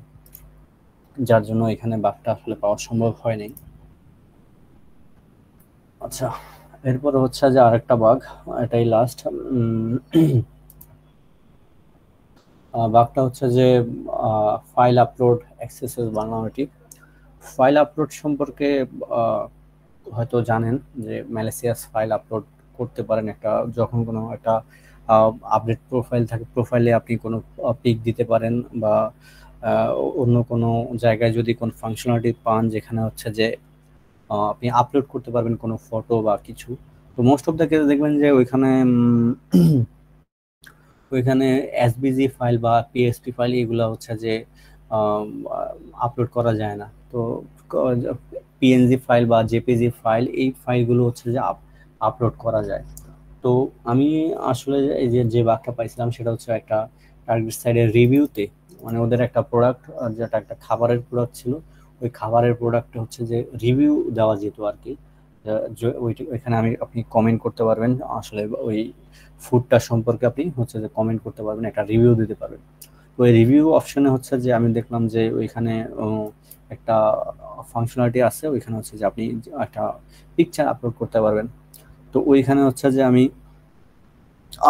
যার জন্য এখানে বাগটা আসলে পাওয়া সম্ভব হয়নি। আচ্ছা, এরপরে হচ্ছে যে আরেকটা বাগ, এটাই লাস্ট বাগটা হচ্ছে যে ফাইল আপলোড এক্সেসেস বানানোটি। ফাইল আপলোড সম্পর্কে হয়তো জানেন যে ম্যালিসিয়াস ফাইল আপলোড করতে পারেন। যখন কোনো একটা আপডেট প্রোফাইল থাকে, প্রোফাইলে আপনি কোনো পিক দিতে পারেন বা অন্য কোনো জায়গায় যদি কোনো ফাংশনালিটি পান যেখানে হচ্ছে যে আপনি আপলোড করতে পারবেন কোনো ফটো বা কিছু, তো মোস্ট অফ দ্য কেস দেখবেন যে ওইখানে ওইখানে এসবিজি ফাইল বা পিএসপি ফাইল এগুলো হচ্ছে যে আপলোড করা যায় না। তো পিএনজি ফাইল বা জেপিজি ফাইল এই ফাইলগুলো হচ্ছে যে আপলোড করা যায়। তো আমি আসলে এই যে বাগটা পাইছিলাম সেটা হচ্ছে একটা টার্গেট সাইডের রিভিউতে, মানে ওদের একটা প্রোডাক্ট যেটা একটা খাবারের প্রোডাক্ট ছিল, ওই খাবারের প্রোডাক্টে হচ্ছে যে রিভিউ দেওয়া যেত আর কি। ওইখানে আপনি কমেন্ট করতে পারবেন আসলে ওই ফুডটা সম্পর্কে, আপনি হচ্ছে যে কমেন্ট করতে পারবেন, একটা রিভিউ দিতে পারবেন। তো ওই রিভিউ অপশনে হচ্ছে যে আমি দেখলাম যে ওইখানে একটা ফাংশনালিটি আছে, ওইখানে হচ্ছে যে আপনি একটা পিকচার আপলোড করতে পারবেন। তো ওইখানে হচ্ছে যে আমি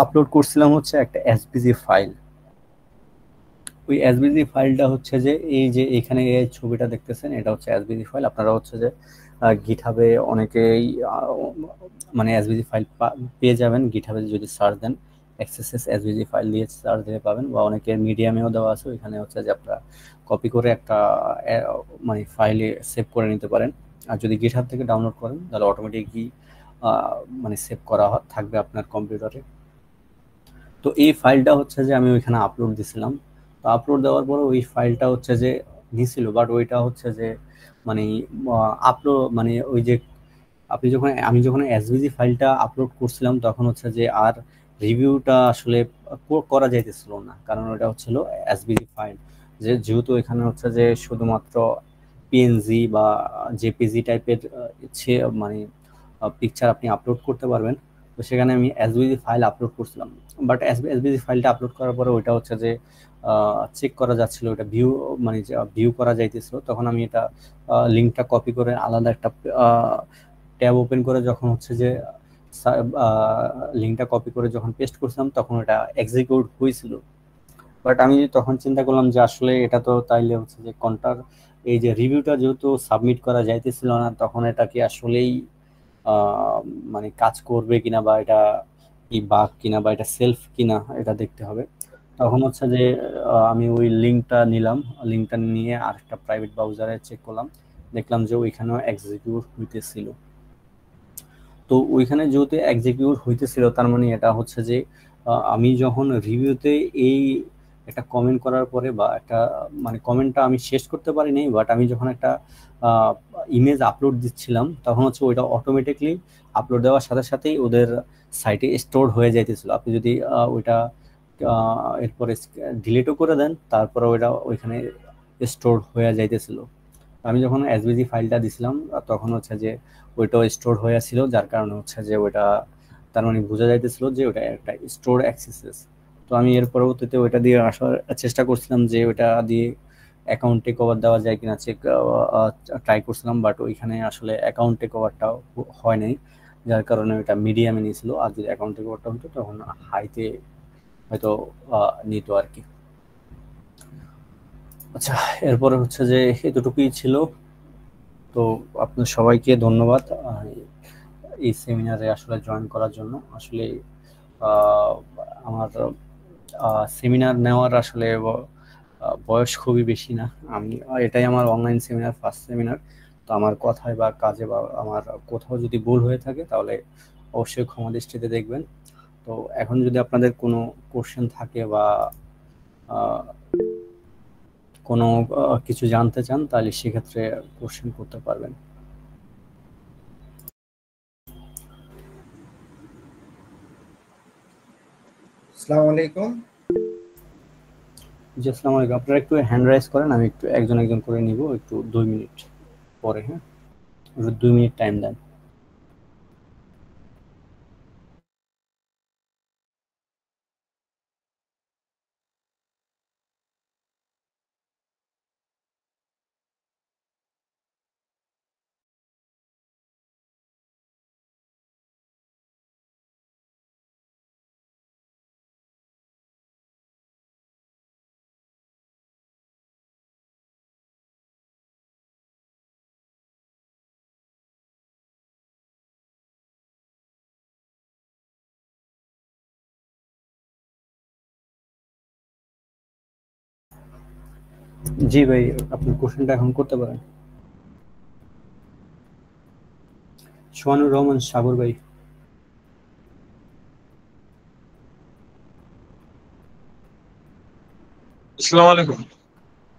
আপলোড করছিলাম হচ্ছে একটা এসভিজি ফাইল। ওই এসভিজি ফাইলটা হচ্ছে যে এই যে এখানে এই ছবিটা দেখতেছেন, এটা হচ্ছে এসভিজি ফাইল। আপনারা হচ্ছে যে গিটহাবে অনেকেই মানে এসভিজি ফাইল পেয়ে যাবেন, গিটহাবে যদি সার্চ দেন এক্সএসএস এসভিজি ফাইল দিয়ে সার্চ দিলে পাবেন, বা অনেকের মিডিয়ামেও দেওয়া আছে। ওইখানে হচ্ছে যে আপনারা কপি করে একটা মানে ফাইলে সেভ করে নিতে পারেন। আর যদি গিটহাব থেকে ডাউনলোড করেন তাহলে অটোমেটিকই মানে সেভ করা থাকবে আপনার কম্পিউটারে। তো এই ফাইলটা হচ্ছে যে আমি ওইখানে আপলোড দিছিলাম। তো আপলোড দেওয়ার পরে ওই ফাইলটা হচ্ছে যে দিছিল, বাট ওইটা হচ্ছে যে মানে আপলোড মানে ওই যে আমি যখন এসভিজি ফাইলটা আপলোড করছিলাম তখন হচ্ছে যে আর রিভিউটা আসলে করা যাইতেছিল না, কারণ ওটা হচ্ছিল এসভিজি ফাইল। যেহেতু এখানে হচ্ছে যে শুধুমাত্র পিএনজি বা জেপিজি টাইপের মানে পিকচার আপনি আপলোড করতে পারবেন। তো সেখানে আমি এসভিজি ফাইল আপলোড করছিলাম, বাট এসভিজি ফাইলটা আপলোড করার পরে ওইটা হচ্ছে যে চেক করা যাচ্ছিল, ওটা মানে ভিউ করা যাইতেছিল। তখন আমি এটা লিঙ্কটা কপি করে আলাদা একটা ট্যাব ওপেন করে যখন হচ্ছে যে লিঙ্কটা কপি করে যখন পেস্ট করছিলাম তখন এটা এক্সিকিউট হয়েছিল। বাট আমি তখন চিন্তা করলাম যে আসলে এটা তো তাইলে হচ্ছে যে কোনটার এই যে রিভিউটা যেহেতু সাবমিট করা যাইতেছিল না, তখন এটা কি আসলেই মানে কাজ করবে কিনা, বা এটা কি বাগ কিনা, বা এটা সেলফ কিনা, এটা দেখতে হবে। তখন হচ্ছে যে আমি ওই লিঙ্কটা নিলাম, লিঙ্কটা নিয়ে আরেকটা প্রাইভেট ব্রাউজারে চেক করলাম, দেখলাম যে ওইখানেও এক্সিকিউট হইতেছিল। তো ওইখানে যেহেতু এক্সিকিউট হইতেছিল তার মানে এটা হচ্ছে যে আমি যখন রিভিউতে এই একটা কমেন্ট করার পরে, বা একটা মানে কমেন্টটা আমি শেষ করতে পারি নাই, বাট আমি যখন একটা ইমেজ আপলোড দিচ্ছিলাম তখন হচ্ছে ওইটা অটোমেটিকলি আপলোড দেওয়ার সাথে সাথেই ওদের সাইটে স্টোর হয়ে যাইতেছিল। আপনি যদি ওইটা এরপরে ডিলিটও করে দেন তারপরে ওইটা ওইখানে স্টোর হয়ে যাইতেছিল। আমি যখন এসভিজি ফাইলটা দিছিলাম তখন হচ্ছে যে ওইটাও স্টোর হয়ে ছিল, যার কারণে হচ্ছে যে ওইটা তার মানে বোঝা যাইতেছিল যে ওইটা একটা স্টোর অ্যাক্সেসেস। তো আমি এর পরবর্তীতে ওইটা দিয়ে আসার চেষ্টা করছিলাম যে ওইটা দিয়ে অ্যাকাউন্টে কভার দেওয়া যায় কিনা চেক ট্রাই করছিলাম, বাট ওইখানে আসলে অ্যাকাউন্টে কভারটা হয় নাই, যার কারণে ওইটা মিডিয়ামে নিয়েছিল। আর যদি অ্যাকাউন্টে কভারটা হতো তখন হাইতে হয়তো নিত আর কি। আচ্ছা, এরপরে হচ্ছে যে এতটুকুই ছিল। তো আপনার সবাইকে ধন্যবাদ এই সেমিনারে আসলে জয়েন করার জন্য। আসলে আহ, আমার সেমিনার নেওয়ার আসলে বয়স খুবই বেশি না। আমি এটাই আমার অনলাইন সেমিনার, ফার্স্ট সেমিনার। তো আমার কথায় বা কাজে বা আমার কোথাও যদি ভুল হয়ে থাকে তাহলে অবশ্যই ক্ষমা দৃষ্টিতে দেখবেন। তো এখন যদি আপনাদের কোনো কোশ্চেন থাকে বা আহ, কোনো কিছু জানতে চান তাহলে সেক্ষেত্রে কোশ্চেন করতে পারবেন। আসসালামু আলাইকুম। জি, আসসালামু আলাইকুম। আপনারা একটু হ্যান্ড রাইজ করেন, আমি একটু একজন একজন করে নিব একটু 2 মিনিট পরে। হ্যাঁ, 2 মিনিট টাইম দেন। জি ভাই, আপনি কোশ্চেনটা এখন করতে পারেন। সোহানুর রহমান সাগর ভাই। আসসালামু আলাইকুম।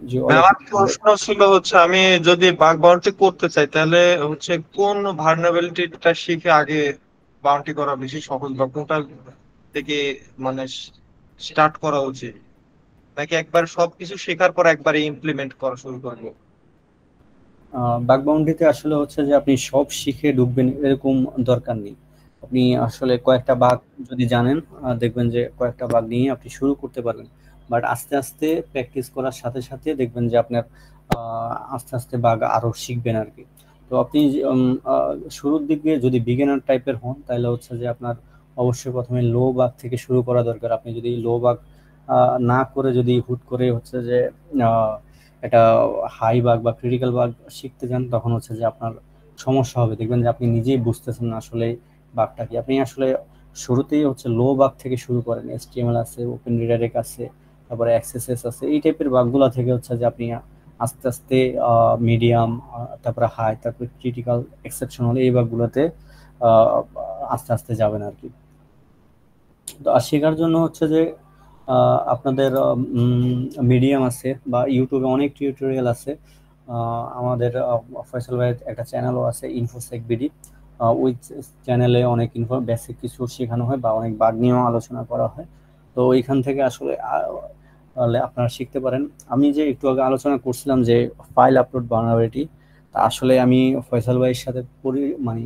জি, আমার ওয়ালাইকুম আসসালাম ভাই। প্রশ্ন ছিল হচ্ছে আমি যদি বাগ বাউন্টি করতে চাই তাহলে হচ্ছে কোন ভালনারেবিলিটিটা শিখে আগে বাউন্টি করা বেশি সহজ বা কোনটা থেকে মানে স্টার্ট করা উচিত, নাকি একবার সবকিছু শেখার পর একবারে ইমপ্লিমেন্ট করা শুরু করবো? বাগ বাউন্ডিতে আসলে হচ্ছে যে আপনি সব শিখে ঢুকবেন এরকম দরকার নেই। আপনি আসলে কয়েকটা বাগ যদি জানেন, দেখবেন যে কয়েকটা বাগ নিয়ে আপনি শুরু করতে পারবেন। বাট আস্তে আস্তে প্র্যাকটিস করার সাথে সাথে দেখবেন যে আপনার আস্তে আস্তে বাগ আরো শিখবেন আর কি। তো আপনি শুরুর দিকে যদি বিগিনার টাইপের হন তাহলে হচ্ছে যে আপনার অবশ্যই প্রথমে লো বাগ থেকে শুরু করা দরকার। আপনি যদি লো বাগ না করে যদি হুট করে হচ্ছে যে একটা হাই বাগ বা ক্রিটিক্যাল বাগ শিখতে যান, তখন হচ্ছে যে আপনার সমস্যা হবে। দেখবেন যে আপনি নিজেই বুঝতেছেন না আসলে বাগটা কি। আপনি আসলে শুরুতেই হচ্ছে লো বাগ থেকে শুরু করেন, HTML আছে, ওপেন রিডাইরেক্ট আছে, তারপরে XSS আছে, এই টাইপের বাগগুলো থেকে হচ্ছে যে আপনি আস্তে আস্তে মিডিয়াম, তারপরে হাই, তারপরে ক্রিটিক্যাল, এক্সেপশনাল, এই বাগগুলোতে আস্তে আস্তে যাবেন আর কি। তো আর শেখার জন্য হচ্ছে যে আপনাদের মিডিয়াম আছে বা ইউটিউবে অনেক টিউটোরিয়াল আছে। আমাদের ফয়সাল ভাইয়ের একটা চ্যানেলও আছে, ইনফোসেক বিডি। ওই চ্যানেলে অনেক বেসিক কিছু শেখানো হয় বা অনেক বাগ নিয়েও আলোচনা করা হয়। তো ওইখান থেকে আসলে আপনারা শিখতে পারেন। আমি যে একটু আগে আলোচনা করছিলাম যে ফাইল আপলোড ভালনারেবিলিটি, তা আসলে আমি ফয়সাল ভাইয়ের সাথে মানে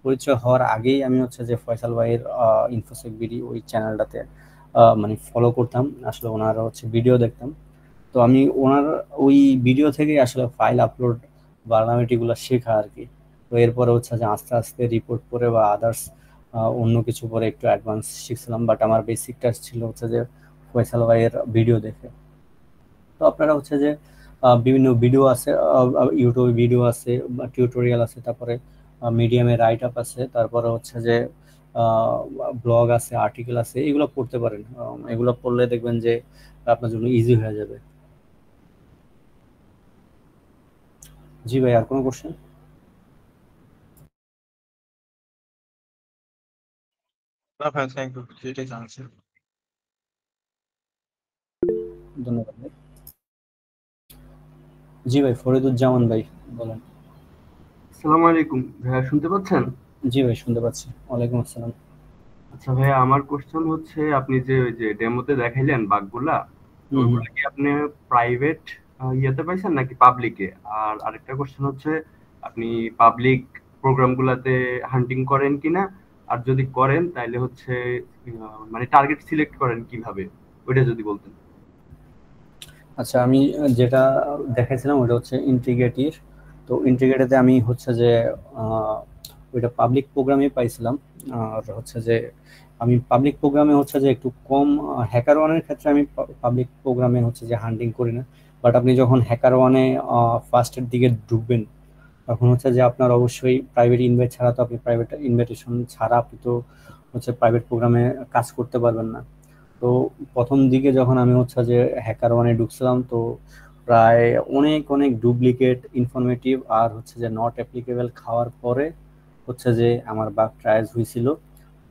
পরিচয় হওয়ার আগেই আমি হচ্ছে যে ফয়সাল ভাইয়ের ইনফোসেক বিডি ওই চ্যানেলটাতে মানে ফলো করতাম, আসলে ওনার হচ্ছে ভিডিও দেখতাম। তো আমি ওনার ওই ভিডিও থেকে আসলে ফাইল আপলোড ভালনারেবিলিটি গুলো শেখা আর কি। তো এরপরে হচ্ছে যে আস্তে আস্তে রিপোর্ট করে বা আদার্স অন্য কিছু পরে একটু অ্যাডভান্স শিখছিলাম। বাট আমার বেসিকটা ছিল হচ্ছে যে ফয়সাল ভাইয়ের ভিডিও দেখে। তো আপনারা হচ্ছে যে বিভিন্ন ভিডিও আছে, ইউটিউবে ভিডিও আছে, টিউটোরিয়াল আছে, তারপরে মিডিয়ামে রাইট আপ আছে, তারপরে হচ্ছে যে ব্লগ আছে, আর্টিকেল আছে, এগুলো পড়তে পারেন। এগুলো পড়লে দেখবেন যে আপনার জন্য ইজি হয়ে যাবে। জি ভাই, আর কোনো কোশ্চেন? না ভাই, থ্যাংক ইউ, সেটাই জানছি। ধন্যবাদ ভাই। জি ভাই, ফরিদুজ্জামান ভাই বলেন। আসসালামু আলাইকুম ভাইয়া, শুনতে পাচ্ছেন? জি ভাই, শুনতে পাচ্ছি। ওয়ালাইকুম আসসালাম। আচ্ছা ভাইয়া, আমার কোশ্চেন হচ্ছে আপনি যে ওই যে ডেমোতে দেখাইলেন বাগগুলা, তো হুম হুম। ওগুলা কি আপনি প্রাইভেট ইয়েতে পাইছেন নাকি পাবলিকে? আর আরেকটা কোশ্চেন হচ্ছে আপনি পাবলিক প্রোগ্রামগুলাতে হান্টিং করেন কিনা, আর যদি করেন তাহলে হচ্ছে মানে টার্গেট সিলেক্ট করেন কিভাবে, ওইটা যদি বলতেন। আচ্ছা, আমি যেটা দেখাইছিলাম ওটা হচ্ছে ইন্টিগ্রেটিভ। তো ইন্টিগ্রেটেতে আমি হচ্ছে যে ওইটা পাবলিক প্রোগ্রামে পাইছিলাম। আর হচ্ছে যে আমি পাবলিক প্রোগ্রামে হচ্ছে যে একটু কম, হ্যাকার ওয়ানের ক্ষেত্রে আমি পাবলিক প্রোগ্রামে হচ্ছে যে হান্টিং করি না। বাট আপনি যখন হ্যাকার ওয়ানে ফার্স্টের দিকে ঢুকবেন, তখন হচ্ছে যে আপনার অবশ্যই প্রাইভেট ইনভাইট ছাড়া, তো আপনি প্রাইভেট ইনভাইটেশন ছাড়া আপনি তো হচ্ছে প্রাইভেট প্রোগ্রামে কাজ করতে পারবেন না। তো প্রথম দিকে যখন আমি হচ্ছে যে হ্যাকার ওয়ানে ঢুকছিলাম, তো প্রায় অনেক অনেক ডুপ্লিকেট ইনফরমেটিভ আর হচ্ছে যে নট অ্যাপ্লিকেবল খাওয়ার পরে হচ্ছে যে আমার বাগ ট্রায়াল হয়েছিল।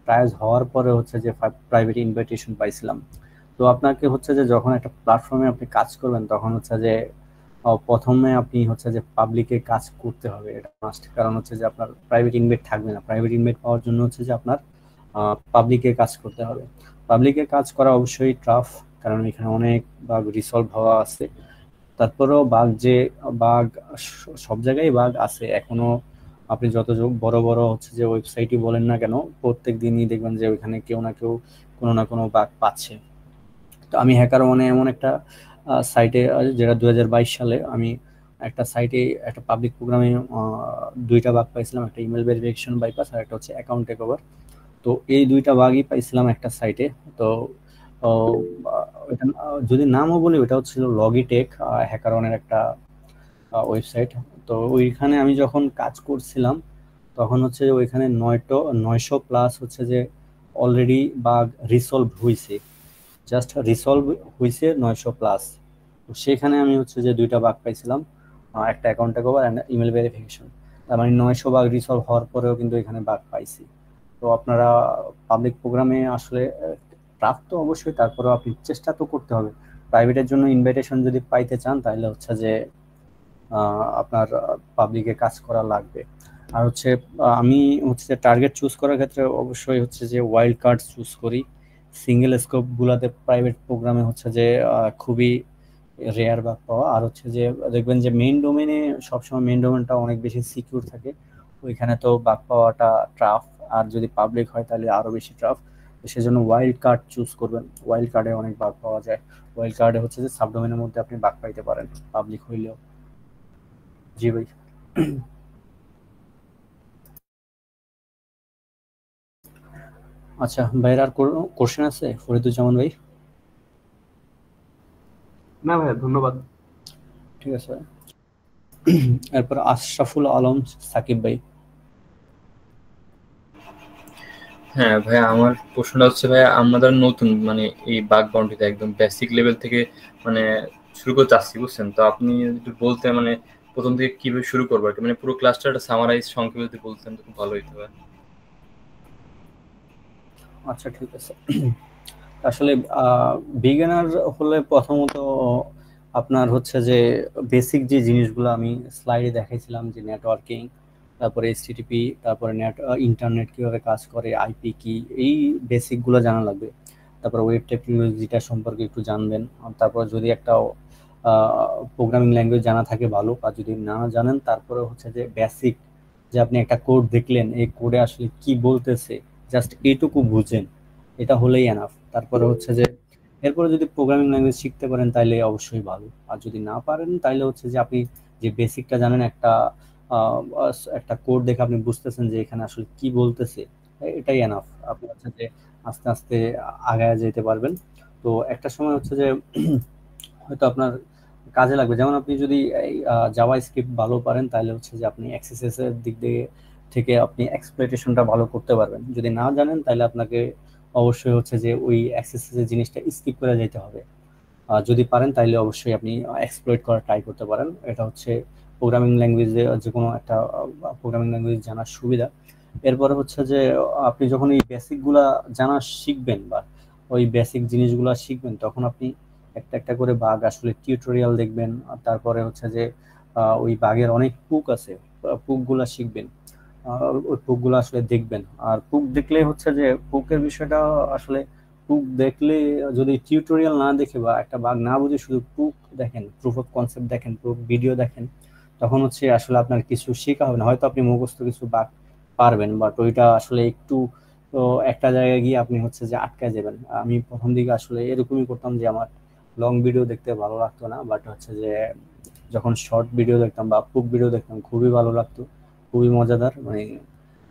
ট্রায়াল হওয়ার পরে হচ্ছে যে প্রাইভেট ইনভাইটেশন পাইছিলাম। তো আপনাকে হচ্ছে যে যখন একটা প্ল্যাটফর্মে আপনি কাজ করবেন, তখন হচ্ছে যে প্রথমে আপনি হচ্ছে যে পাবলিকে কাজ করতে হবে, এটা মাস্ট। কারণ হচ্ছে যে আপনার প্রাইভেট ইনভাইট থাকবে না। প্রাইভেট ইনভাইট পাওয়ার জন্য হচ্ছে যে আপনার পাবলিকে কাজ করতে হবে। পাবলিকে কাজ করা অবশ্যই টাফ, কারণ এখানে অনেক বাগ রিসলভ হওয়া আছে। তারপরেও বাগ সব জায়গায় বাগ আছে এখনো। আপনি যত বড় বড় হচ্ছে যে ওয়েবসাইটই বলেন না কেন, প্রত্যেক দিনই দেখবেন যে ওইখানে কেউ না কেউ কোনো না কোনো বাগ পাচ্ছে। তো আমি হ্যাকার ওয়ানে এমন একটা সাইটে, যেটা 2022 সালে আমি একটা সাইটে একটা পাবলিক প্রোগ্রামে দুইটা বাগ পাইছিলাম, একটা ইমেল ভেরিফিকেশন বাইপাস আর একটা হচ্ছে অ্যাকাউন্ট টেক ওভার। তো এই দুইটা বাগই পাইছিলাম একটা সাইটে। তো যদি নামও বলি, ওটা হচ্ছিল লগিটেক, হ্যাকারওয়ানের একটা ওয়েবসাইট। তো ওইখানে আমি যখন কাজ করছিলাম, তখন হচ্ছে ওইখানে 900 প্লাস হচ্ছে যে অলরেডি বাগ রিসলভ হয়েছে। জাস্ট রিসলভ হয়েছে 900 প্লাস। তো সেখানে আমি হচ্ছে যে 2টা বাগ পাইছিলাম, একটা account takeover and email verification. তার মানে 900 বাগ রিসলভ হওয়ার পরেও কিন্তু এখানে বাগ পাইছি। তো আপনারা পাবলিক প্রোগ্রামে আসলে টাফ তো অবশ্যই, তারপরেও আপনি চেষ্টা তো করতে হবে। প্রাইভেটের জন্য ইনভাইটেশন যদি পাইতে চান তাহলে হচ্ছে যে আপনার পাবলিকে কাজ করা লাগবে। আর হচ্ছে আমি হচ্ছে যে টার্গেট চুজ করার ক্ষেত্রে অবশ্যই হচ্ছে যে ওয়াইল্ড কার্ড চুজ করি। সিঙ্গেল স্কোপ গুলাতে প্রাইভেট প্রোগ্রামে হচ্ছে যে খুবই রেয়ার বাগ পাওয়া। আর হচ্ছে যে দেখবেন যে মেইন ডোমেনে সবসময় মেইন ডোমেনটা অনেক বেশি সিকিউর থাকে, ওইখানে তো বাগ পাওয়াটা টাফ। আর যদি পাবলিক হয় তাহলে আরো বেশি টাফ। তো সেজন্য ওয়াইল্ড কার্ড চুজ করবেন। ওয়াইল্ড কার্ডে অনেক বাগ পাওয়া যায়। ওয়াইল্ড কার্ডে হচ্ছে যে সাবডোমেনের মধ্যে আপনি বাগ পাইতে পারেন পাবলিক হইলেও। জি ভাই। আচ্ছা ভাইয়ের আর কোশ্চেন আছে ফরিদুজ্জামান ভাই? না ভাইয়া, ধন্যবাদ। ঠিক আছে ভাই। এরপর আশরাফুল আলম সাকিব ভাই। হ্যাঁ ভাইয়া, আমার প্রশ্নটা হচ্ছে ভাইয়া, আমাদের নতুন মানে এই বাগ বাউন্ডারিতে একদম বেসিক লেভেল থেকে মানে শুরু করতে চাচ্ছি, বুঝছেন? তো আপনি যদি বলতে মানে প্রথম থেকে কিভাবে শুরু করবো আর কি, মানে পুরো ক্লাসটা একটা সামারাইজ সংক্ষেপে যদি বলতেন তো খুব ভালো হইতো ভাই। আচ্ছা ঠিক আছে। আসলে বিগিনার হলে প্রথমত আপনার হচ্ছে যে বেসিক যে জিনিসগুলো আমি স্লাইডে দেখাইছিলাম, যে নেটওয়ার্কিং, তারপরে এইচটিটিপি, তারপরে ইন্টারনেট কিভাবে কাজ করে, আইপি কি, এই বেসিকগুলো জানা লাগবে। তারপর ওয়েব টেকনোলজিটা সম্পর্কে একটু জানবেন। তারপর যদি একটা প্রোগ্রামিং ল্যাঙ্গুয়েজ জানা থাকে ভালো, আর যদি না জানেন তারপরে হচ্ছে যে বেসিক, যে আপনি একটা কোড দেখলেন, এই কোডে আসলে কি বলতেছে জাস্ট এইটুকু বুঝেন, এটা হলেই এনাফ। তারপরে হচ্ছে যে এরপরে যদি প্রোগ্রামিং ল্যাঙ্গুয়েজ শিখতে পারেন তাহলে অবশ্যই ভালো। আর যদি না পারেন তাহলে হচ্ছে যে আপনি যে বেসিকটা জানেন, একটা কোড দেখে আপনি বুঝতেছেন যে এখানে আসলে কি বলতেছে, এটাই এনাফ। আপনি হচ্ছে যে আস্তে আস্তে আগায় যেতে পারবেন। তো একটা সময় হচ্ছে যে হয়তো আপনার কাজে লাগবে। যেমন আপনি যদি জাভা স্ক্রিপ্ট ভালো পারেন তাহলে হচ্ছে যে আপনি এক্সএসএস এর দিক থেকে আপনি এক্সপ্লয়টেশনটা ভালো করতে পারবেন। যদি না জানেন তাহলে আপনাকে অবশ্যই হচ্ছে যে ওই এক্সএসএস এর জিনিসটা স্কিপ করে যেতে হবে। যদি পারেন তাহলে অবশ্যই আপনি এক্সপ্লয়েট করার ট্রাই করতে পারেন। এটা হচ্ছে প্রোগ্রামিং ল্যাঙ্গুয়েজে যে কোনো একটা প্রোগ্রামিং ল্যাঙ্গুয়েজ জানার সুবিধা। এরপরে হচ্ছে যে আপনি যখন এই বেসিকগুলা জানা শিখবেন বা ওই বেসিক জিনিসগুলা শিখবেন, তখন আপনি একটা একটা করে বাগ আসলে টিউটোরিয়াল দেখবেন। আর তারপরে হচ্ছে যে ওই বাগের অনেক পুক আছে, পুকগুলা শিখবেন। ওই পুকগুলো আসলে দেখবেন। আর পুক দেখলে হচ্ছে যে পুকের বিষয়টা আসলে পুক দেখলে, যদি টিউটোরিয়াল না দেখে বা একটা বাগ না বুঝে শুধু পুক দেখেন, প্রুফ অফ কনসেপ্ট দেখেন, পুক ভিডিও দেখেন, তখন হচ্ছে আসলে আপনার কিছু শেখা হবে না। হয়তো আপনি মুখস্থ কিছু বাগ পারবেন, বাট ওইটা আসলে একটু তো একটা জায়গায় গিয়ে আপনি হচ্ছে যে আটকে যাবেন। আমি প্রথম দিকে আসলে এরকমই করতাম যে আমার লং ভিডিও দেখতে ভালো লাগতো না, বাট হচ্ছে যে যখন শর্ট ভিডিও দেখতাম বা পুক ভিডিও দেখতাম খুবই ভালো লাগতো, খুবই মজাদার। মানে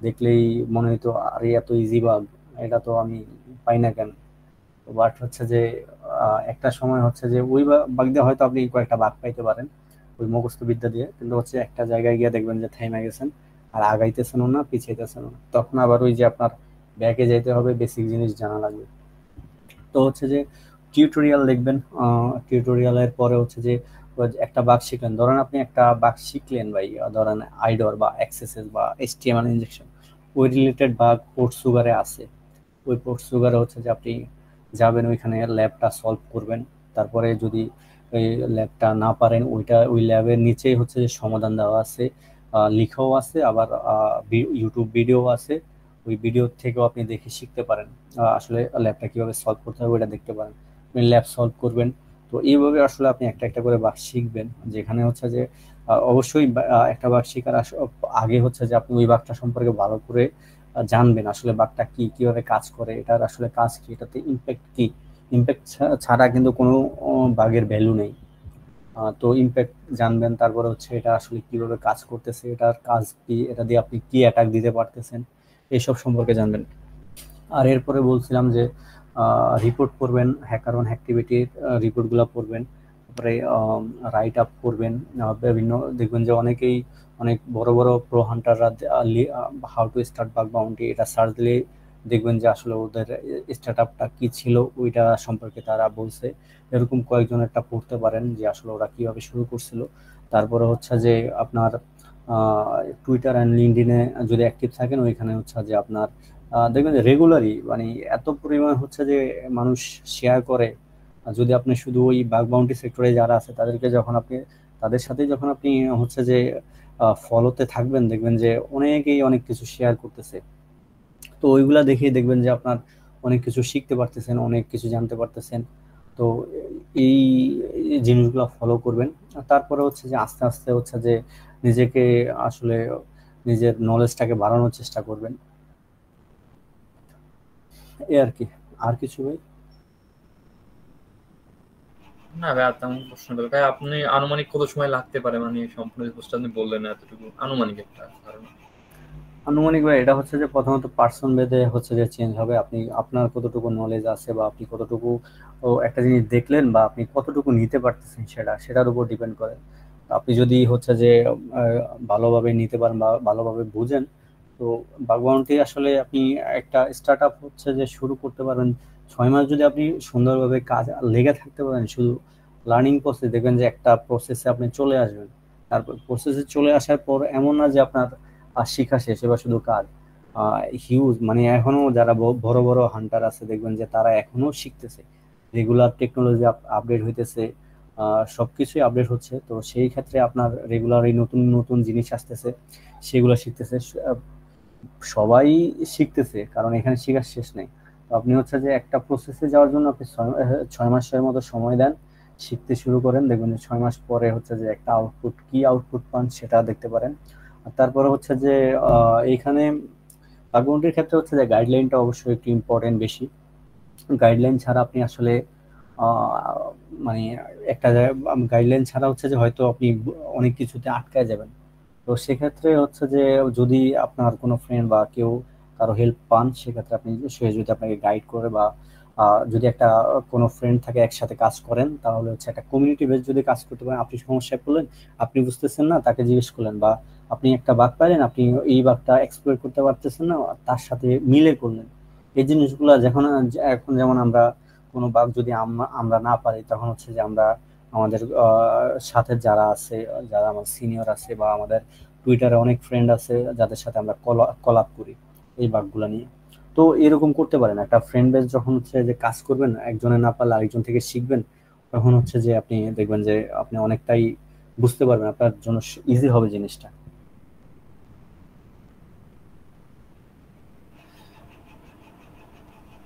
দেখলেই মনে হইতো আরে এত ইজি বাগ, এটা তো আমি পাই না কেন। বাট হচ্ছে যে একটা সময় হচ্ছে যে ওই বাগ দিয়ে হয়তো আপনি কয়েকটা বাগ পাইতে পারেন ওই মুখস্থ বিদ্যা দিয়ে, কিন্তু হচ্ছে একটা জায়গায় গিয়ে দেখবেন যে থেমে গেছেন, আর আগাইতেছেনও না পিছাইতেছেনও না। তখন আবার ওই যে আপনার ব্যাকে যাইতে হবে, বেসিক জিনিস জানা লাগবে। তো হচ্ছে যে টিউটোরিয়াল দেখবেন। টিউটোরিয়ালের পরে হচ্ছে যে একটা বাগ শিখলেন, ধরেন আপনি একটা বাগ শিখলেন ভাই, ধরেন আইডর বা এক্সএসএস বা এইচটিএমএল ইনজেকশন, ওই রিলেটেড বাগ পোর্ট সুগারে আছে। ওই পোর্ট সুগারে হচ্ছে যে আপনি যাবেন, ওইখানে ল্যাবটা সলভ করবেন। তারপরে যদি ওই ল্যাবটা না পারেন, ওই ল্যাবের নিচেই হচ্ছে যে সমাধান দেওয়া আছে, লিখাও আছে, আবার ইউটিউব ভিডিও আছে। ওই ভিডিও থেকেও আপনি দেখে শিখতে পারেন, আসলে ল্যাবটা কিভাবে সলভ করতে হবে ওইটা দেখতে পারেন। আপনি ল্যাব সলভ করবেন। তো এইভাবে আসলে আপনি একটা একটা করে বাগ শিখবেন, যেখানে হচ্ছে যে অবশ্যই একটা বাগ শেখার আগে হচ্ছে যে আপনি ওই বাগটা সম্পর্কে ভালো করে জানবেন, আসলে বাগটা কি, কিভাবে কাজ করে, এটার আসলে কাজ কি, এটাতে ইম্প্যাক্ট কি। ইম্প্যাক্ট ছাড়া কিন্তু কোনো বাগের ভ্যালু নেই। তো ইম্প্যাক্ট জানবেন, তারপরে হচ্ছে এটা আসলে কিভাবে কাজ করতেছে, এটার কাজ কি, এটা দিয়ে আপনি কি অ্যাটাক দিতে পারতেছেন, এইসব সম্পর্কে জানবেন। আর এরপরে বলছিলাম যে রিপোর্ট করবেন, হ্যাকার অন অ্যাক্টিভিটির রিপোর্টগুলো পড়বেন। তারপরে রাইট আপ করবেন। বিভিন্ন দেখবেন যে অনেকেই অনেক বড় বড় প্রো হান্টাররা how to start bug bounty এটা সার্চ দিলে দেখবেন যে আসলে ওদের স্টার্ট আপটা কি ছিল ওইটা সম্পর্কে তারা বলছে। এরকম কয়েকজনেরটা পড়তে পারেন যে আসলে ওরা কিভাবে শুরু করছিল। তারপরে হচ্ছে যে আপনার টুইটার অ্যান্ড লিঙ্কডইনে যদি অ্যাক্টিভ থাকেন ওইখানে হচ্ছে যে আপনার দেখবেন যে রেগুলারই মানে এত পরিমাণ হচ্ছে যে মানুষ শেয়ার করে। আর যদি আপনি শুধু ওই বাগ বাউন্টি সেক্টরে যারা আছে তাদেরকে যখন আপনি তাদের সাথে যখন আপনি হচ্ছে যে ফলোতে থাকবেন দেখবেন যে অনেকেই অনেক কিছু শেয়ার করতেছে। তো ওইগুলা দেখেই দেখবেন যে আপনার অনেক কিছু শিখতে পারতেছেন, অনেক কিছু জানতে পারতেছেন। তো এই এই জিনিসগুলো ফলো করবেন। আর তারপরে হচ্ছে যে আস্তে আস্তে হচ্ছে যে নিজেকে আসলে নিজের নলেজটাকে বাড়ানোর চেষ্টা করবেন, এই আর কি। আর কিছু ভাই? না ভাই, আর তেমন প্রশ্ন নেই ভাই। আপনি আনুমানিক কত সময় লাগতে পারে মানে সম্পূর্ণ যে পোস্টটা আপনি বললেন না, এতটুকু আনুমানিক একটা ধারণা? আনুমানিক ভাই এটা হচ্ছে যে প্রথমত পার্সন ভেদে হচ্ছে যে চেঞ্জ হবে। আপনি আপনার কতটুকু নলেজ আছে বা আপনি কতটুকু একটা জিনিস দেখলেন বা আপনি কতটুকু নিতে পারতেছেন সেটার উপর ডিপেন্ড করে। আপনি যদি হচ্ছে যে ভালোভাবে নিতে পারেন বা ভালোভাবে বুঝেন তো বাগবাউন্টি আসলে আপনি একটা স্টার্ট আপ হচ্ছে যে শুরু করতে পারবেন। 6 মাস যদি আপনি সুন্দরভাবে কাজ লেগে থাকতে পারেন শুধু লার্নিং প্রসেস, দেখবেন যে একটা প্রসেসে আপনি চলে আসবেন। তারপর প্রসেসে চলে আসার পর এমন না যে আপনার শিখা শেষ, এবার শুধু কাজ। হিউজ মানে এখনো যারা বড় বড় হান্টার আছে দেখবেন যে তারা এখনো শিখতেছে, রেগুলার টেকনোলজি আপডেট হইতেছে, সবকিছুই আপডেট হচ্ছে। তো সেই ক্ষেত্রে আপনার রেগুলার এই নতুন নতুন জিনিস আসতেছে, সেগুলো শিখতেছে। সবাই শিখতেছে কারণ এখানে শেখার শেষ নেই। তো আপনি হচ্ছে যে একটা প্রসেসে যাওয়ার জন্য আপনি 6 মাসের মতো সময় দেন, শিখতে শুরু করেন, দেখবেন যে 6 মাস পরে হচ্ছে যে একটা আউটপুট কি আউটপুট পান সেটা দেখতে পারেন। আর তারপরে হচ্ছে যে এইখানে বাগবন্টির ক্ষেত্রে হচ্ছে যে গাইডলাইনটা অবশ্যই একটু ইম্পর্টেন্ট বেশি। গাইডলাইন ছাড়া আপনি আসলে মানে একটা গাইডলাইন ছাড়া হচ্ছে যে হয়তো আপনি অনেক কিছুতে আটকায় যাবেন। তো সেক্ষেত্রে হচ্ছে যে যদি আপনার কোনো ফ্রেন্ড বা কেউ কারো হেল্প পান সেক্ষেত্রে আপনি সে যদি আপনাকে গাইড করে বা যদি একটা কোনো ফ্রেন্ড থাকে একসাথে কাজ করেন তাহলে হচ্ছে একটা কমিউনিটি বেস যদি কাজ করতে পারেন। আপনি সমস্যায় পড়লেন, আপনি বুঝতেছেন না, তাকে জিজ্ঞেস করলেন, বা আপনি একটা বাগ পাইলেন, আপনি এই বাগটা এক্সপ্লোর করতে পারতেছেন না, তার সাথে মিলে করলেন। এই জিনিসগুলো যখন এখন যেমন আমরা কোনো বাগ যদি আমরা আমরা না পারি তখন হচ্ছে যে আমরা আমাদের সাথে যারা আছে, যারা আমার সিনিয়র আছে বা আমাদের টুইটারে অনেক ফ্রেন্ড আছে যাদের সাথে আমরা কলাপ করি এই বাগগুলো নিয়ে। তো এরকম করতে পারেন, একটা ফ্রেন্ড বেস যখন হচ্ছে যে কাজ করবেন একজনে না পারলে আরেকজন থেকে শিখবেন, তখন হচ্ছে যে আপনি দেখবেন যে আপনি অনেকটাই বুঝতে পারবেন, আপনার জন্য ইজি হবে জিনিসটা।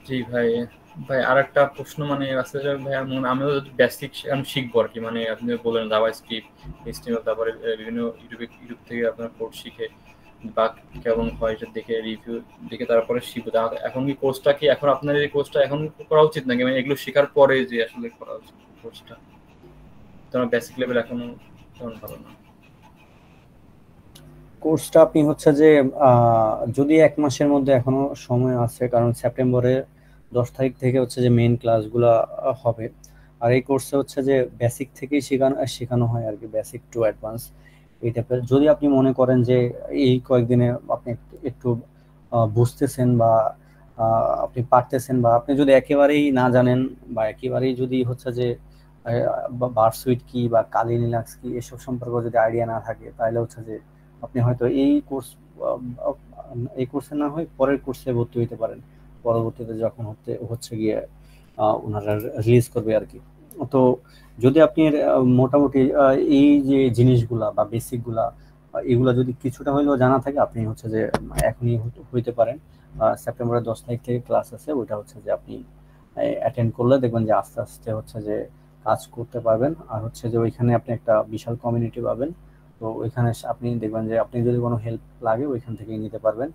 জি ভাই। ভাই আর একটা প্রশ্ন মানে আছে যে ভাই আমিও বেসিক আমি শিখবো আর কি, মানে আপনি বললেন জাভাস্ক্রিপ্ট, এইচটিএমএল, তারপরে বিভিন্ন ইউটিউব থেকে আপনার কোড শিখে বা কেমন হয় এটা দেখে রিভিউ দেখে তারপরে শিখবো। এখন কি কোর্সটা কি এখন আপনার এই কোর্সটা এখন করা উচিত নাকি মানে এগুলো শেখার পরে যে আসলে করা উচিত কোর্সটা? তোমার বেসিক লেভেল এখনো তেমন ভালো না। কোর্সটা আপনি হচ্ছে যে যদি 1 মাসের মধ্যে এখনো সময় আছে, কারণ সেপ্টেম্বরে 10 তারিখ থেকে হচ্ছে যে মেইন ক্লাসগুলো হবে। আর এই কোর্সে হচ্ছে যে বেসিক থেকেই শেখানো হয় আর কি, বেসিক টু অ্যাডভান্স এই টাইপের। যদি আপনি মনে করেন যে এই কয়েকদিনে আপনি একটু বুঝতেছেন বা আপনি পারতেছেন, বা আপনি যদি একেবারেই না জানেন বা একেবারেই যদি হচ্ছে যে ভার্সুইট কি বা কালি লিনাক্স কি এসব সম্পর্কে যদি আইডিয়া না থাকে তাহলে হচ্ছে যে আপনি হয়তো এই কোর্সে না হয় পরের কোর্সে ভর্তি হইতে পারেন, পরবর্তীতে যখন হচ্ছে গিয়ে ওনারা রিলিজ করবে আর কি। তো যদি আপনি মোটামুটি এই যে জিনিসগুলা বা বেসিকগুলা এগুলা যদি কিছুটা হইলেও জানা থাকে আপনি হচ্ছে যে এখনই হইতে পারেন। সেপ্টেম্বরের 10 তারিখ থেকে ক্লাস আছে, ওইটা হচ্ছে যে আপনি অ্যাটেন্ড করলে দেখবেন যে আস্তে আস্তে হচ্ছে যে কাজ করতে পারবেন। আর হচ্ছে যে ওইখানে আপনি একটা বিশাল কমিউনিটি পাবেন। তো ওইখানে আপনি দেখবেন যে আপনি যদি কোনো হেল্প লাগে ওইখান থেকেই নিতে পারবেন।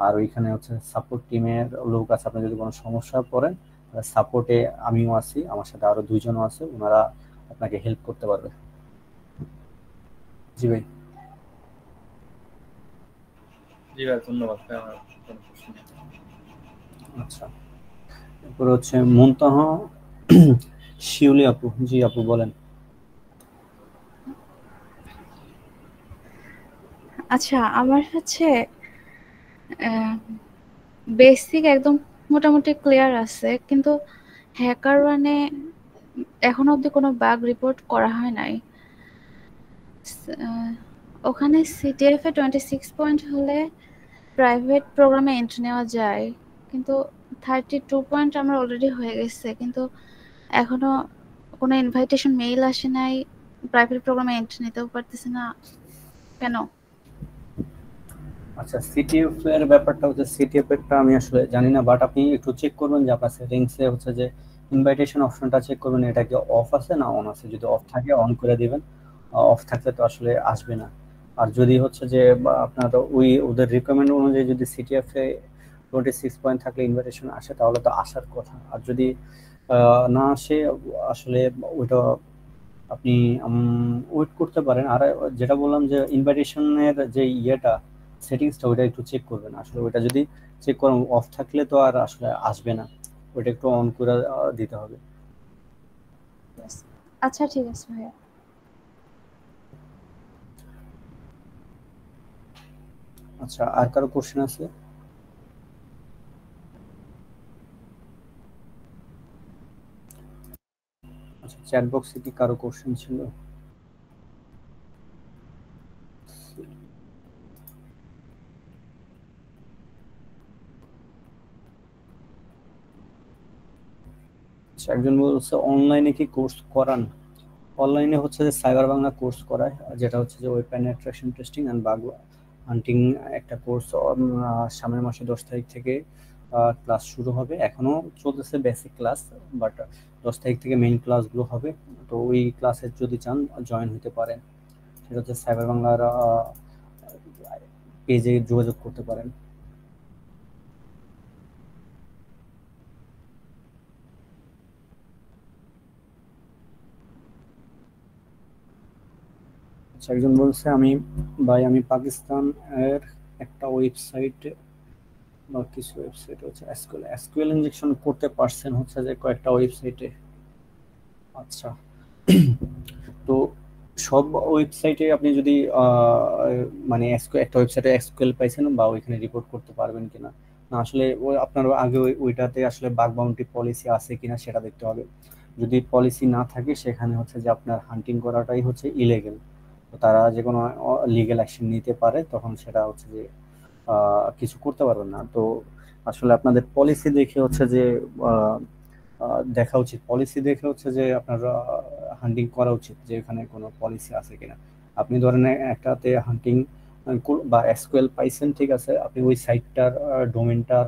আর ওইখানে হচ্ছে সাপোর্ট টিমের লোক আছে, আপনি যদি কোনো সমস্যা পড়েন সাপোর্টে আমিও আছি, আমার সাথে আরো 2জনও আছে, ওনারা আপনাকে হেল্প করতে পারবে। জি ভাই। জি ভাই, ধন্যবাদ ভাই। আমার কোনো প্রশ্ন নেই। আচ্ছা, এরপরে হচ্ছে মুনতাহা শিউলি আপু। জি আপু বলেন। আচ্ছা, আমার হচ্ছে বেসিক একদম মোটামুটি ক্লিয়ার আছে, কিন্তু হ্যাকার ওয়ানে এখনো অবধি কোনো বাগ রিপোর্ট করা হয় নাই। ওখানে সিটিএফ এ 26 পয়েন্ট হলে প্রাইভেট প্রোগ্রামে এন্ট্রি নেওয়া যায়, কিন্তু 32 পয়েন্ট আমার অলরেডি হয়ে গেছে, কিন্তু এখনো কোনো ইনভাইটেশন মেইল আসে নাই, প্রাইভেট প্রোগ্রামে এন্ট্রি নিতেও পারতেছি না কেন? আচ্ছা, সিটিএফ এর ব্যাপারটা হচ্ছে, সিটিএফ এরটা আমি আসলে জানি না, বাট আপনি একটু চেক করবেন যে আপনার সেটিংসে হচ্ছে যে ইনভাইটেশন অপশনটা চেক করবেন এটা কি অফ আছে না অন আছে। যদি অফ থাকে অন করে দিবেন, অফ থাকলে তো আসলে আসবে না। আর যদি হচ্ছে যে আপনার ওদের রিকমেন্ড অনুযায়ী যদি সিটিএফ এ 26 পয়েন্ট থাকলে ইনভাইটেশন আসে তাহলে তো আসার কথা। আর যদি না আসে আসলে ওইটা আপনি ওয়েট করতে পারেন। আর যেটা বললাম যে ইনভাইটেশনের যে ইয়েটা সেটিংসটা ওইটা একটু চেক করবেন। আসলে ওইটা যদি চেক করেন অফ থাকলে তো আর আসলে আসবে না, ওইটা একটু অন করে দিতে হবে। আচ্ছা ঠিক আছে ভাইয়া। আচ্ছা, আর কারো কোশ্চেন আছে? আচ্ছা, চ্যাট বক্সে কি কারো কোশ্চেন ছিল? আচ্ছা, একজন বলছে অনলাইনে কি কোর্স করান? অনলাইনে হচ্ছে যে সাইবার বাংলা কোর্স করায়, যেটা হচ্ছে যে web penetration testing and bug hunting একটা কোর্স। সামনের মাসে 10 তারিখ থেকে ক্লাস শুরু হবে। এখনো চলতেছে বেসিক ক্লাস, বাট 10 তারিখ থেকে মেইন ক্লাসগুলো হবে। তো ওই ক্লাসে যদি চান জয়েন হতে পারেন, সেটা হচ্ছে সাইবার বাংলার পেজে যোগাযোগ করতে পারেন। আচ্ছা, একজন বলছে আমি পাকিস্তান এর একটা ওয়েবসাইটে বা কিছু ওয়েবসাইট হচ্ছে এসকিউএল ইনজেকশন করতে পারছেন হচ্ছে যে কয়েকটা ওয়েবসাইটে। আচ্ছা, তো সব ওয়েবসাইটে আপনি যদি মানে একটা ওয়েবসাইটে এসকিউএল পাইছেন বা ওইখানে রিপোর্ট করতে পারবেন কিনা না, আসলে আপনার আগে ওইটাতে আসলে বাগ বাউন্টি পলিসি আছে কিনা সেটা দেখতে হবে। যদি পলিসি না থাকে সেখানে হচ্ছে যে আপনার হান্টিং করাটাই হচ্ছে ইলিগেল। তো তারা যে কোনো লিগ্যাল অ্যাকশন নিতে পারে, তখন সেটা হচ্ছে যে কিছু করতে পারবেন না। তো আসলে আপনাদের পলিসি দেখে হচ্ছে যে দেখা উচিত, পলিসি দেখে হচ্ছে যে আপনার হান্টিং করা উচিত যে এখানে কোনো পলিসি আছে কিনা। আপনি ধরেন একটাতে হান্টিং বা এসকিউএল পাইছেন, ঠিক আছে, আপনি ওই সাইটটার ডোমেনটার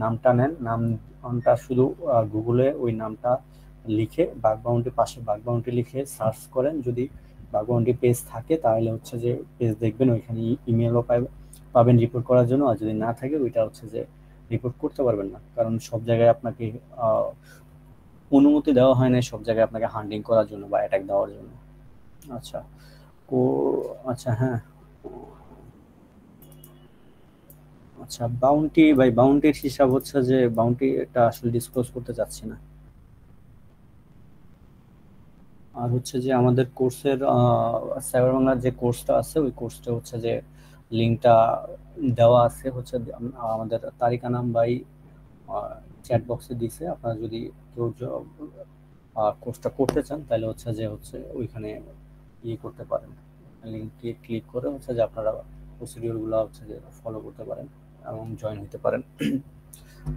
নামটা নেন, নামটা শুধু গুগলে ওই নামটা লিখে বাগ বাউন্টি পাশে বাগ বাউন্টি লিখে সার্চ করেন। যদি বাগ বাউন্টি পেজ থাকে তাহলে হচ্ছে যে পেজ দেখবেন, ওইখানে ইমেলও পাবেন রিপোর্ট করার জন্য। আর যদি না থাকে ওইটা হচ্ছে যে রিপোর্ট করতে পারবেন না, কারণ সব জায়গায় আপনাকে অনুমতি দেওয়া হয় না সব জায়গায় আপনাকে হান্টিং করার জন্য বা অ্যাটাক দেওয়ার জন্য। আচ্ছা, ও আচ্ছা, হ্যাঁ, আচ্ছা, বাউন্টির হিসাব হচ্ছে যে বাউন্টি এটা আসলে ডিসক্লোজ করতে চাচ্ছি না। আর হচ্ছে যে আমাদের কোর্সের সাইবার বাংলার যে কোর্সটা আছে ওই কোর্সটা হচ্ছে যে লিঙ্কটা দেওয়া আছে হচ্ছে আমাদের তারিক আনাম ভাই চ্যাট বক্সে দিছে। আপনারা যদি কেউ কোর্সটা করতে চান তাহলে হচ্ছে যে ওইখানে করতে পারেন, লিঙ্কে ক্লিক করে হচ্ছে যে আপনারা প্রসিডিওরগুলো হচ্ছে যে ফলো করতে পারেন এবং জয়েন হতে পারেন।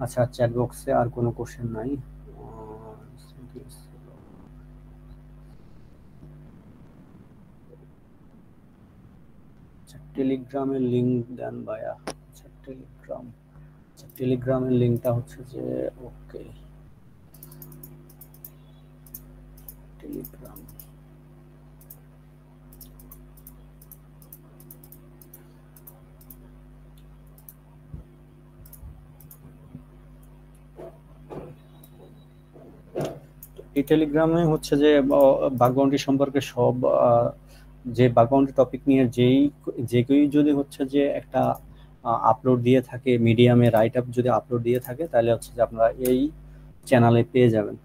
আচ্ছা, চ্যাট বক্সে আর কোনো কোশ্চেন নাই? টেলিগ্রামের লিঙ্ক দেন ভাইয়া। আচ্ছা, টেলিগ্রামের লিঙ্কটা হচ্ছে যে ওকে, টেলিগ্রাম এই টেলিগ্রামে হচ্ছে যে বাগ বাউন্টি সম্পর্কে সব যে বাগ বাউন্টি টপিক নিয়ে যে কেউ যদি হচ্ছে যে একটা আপলোড দিয়ে থাকে, মিডিয়ামে রাইট আপ যদি আপলোড দিয়ে থাকে তাহলে হচ্ছে যে আপনারা এই চ্যানেলে পেয়ে যাবেন।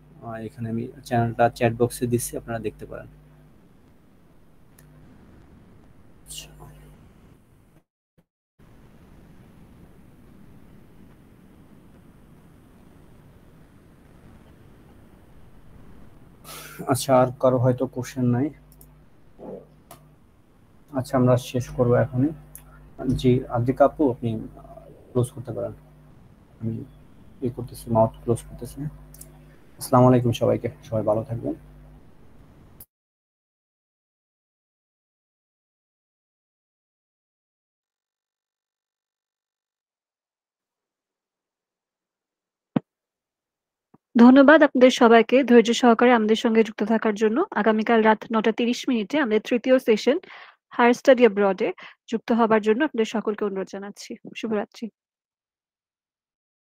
এখানে আমি চ্যানেলটা চ্যাট বক্সে দিচ্ছি, আপনারা দেখতে পারেন। আচ্ছা, আর কারো হয়তো কোশ্চেন নাই। আচ্ছা, আমরা শেষ করবো এখনই। জি, আদ্রিকা আপু, আপনি ক্লোজ করতে পারেন। আমি করতেছি, মাউথ ক্লোজ করতেছি। আসসালামু আলাইকুম সবাইকে, সবাই ভালো থাকবেন। ধন্যবাদ আপনাদের সবাইকে ধৈর্য সহকারে আমাদের সঙ্গে যুক্ত থাকার জন্য। আগামীকাল রাত 9:30 আমাদের তৃতীয় সেশন হায়ার স্টাডি অ্যাব্রডে যুক্ত হবার জন্য আপনাদের সকলকে অনুরোধ জানাচ্ছি। শুভরাত্রি।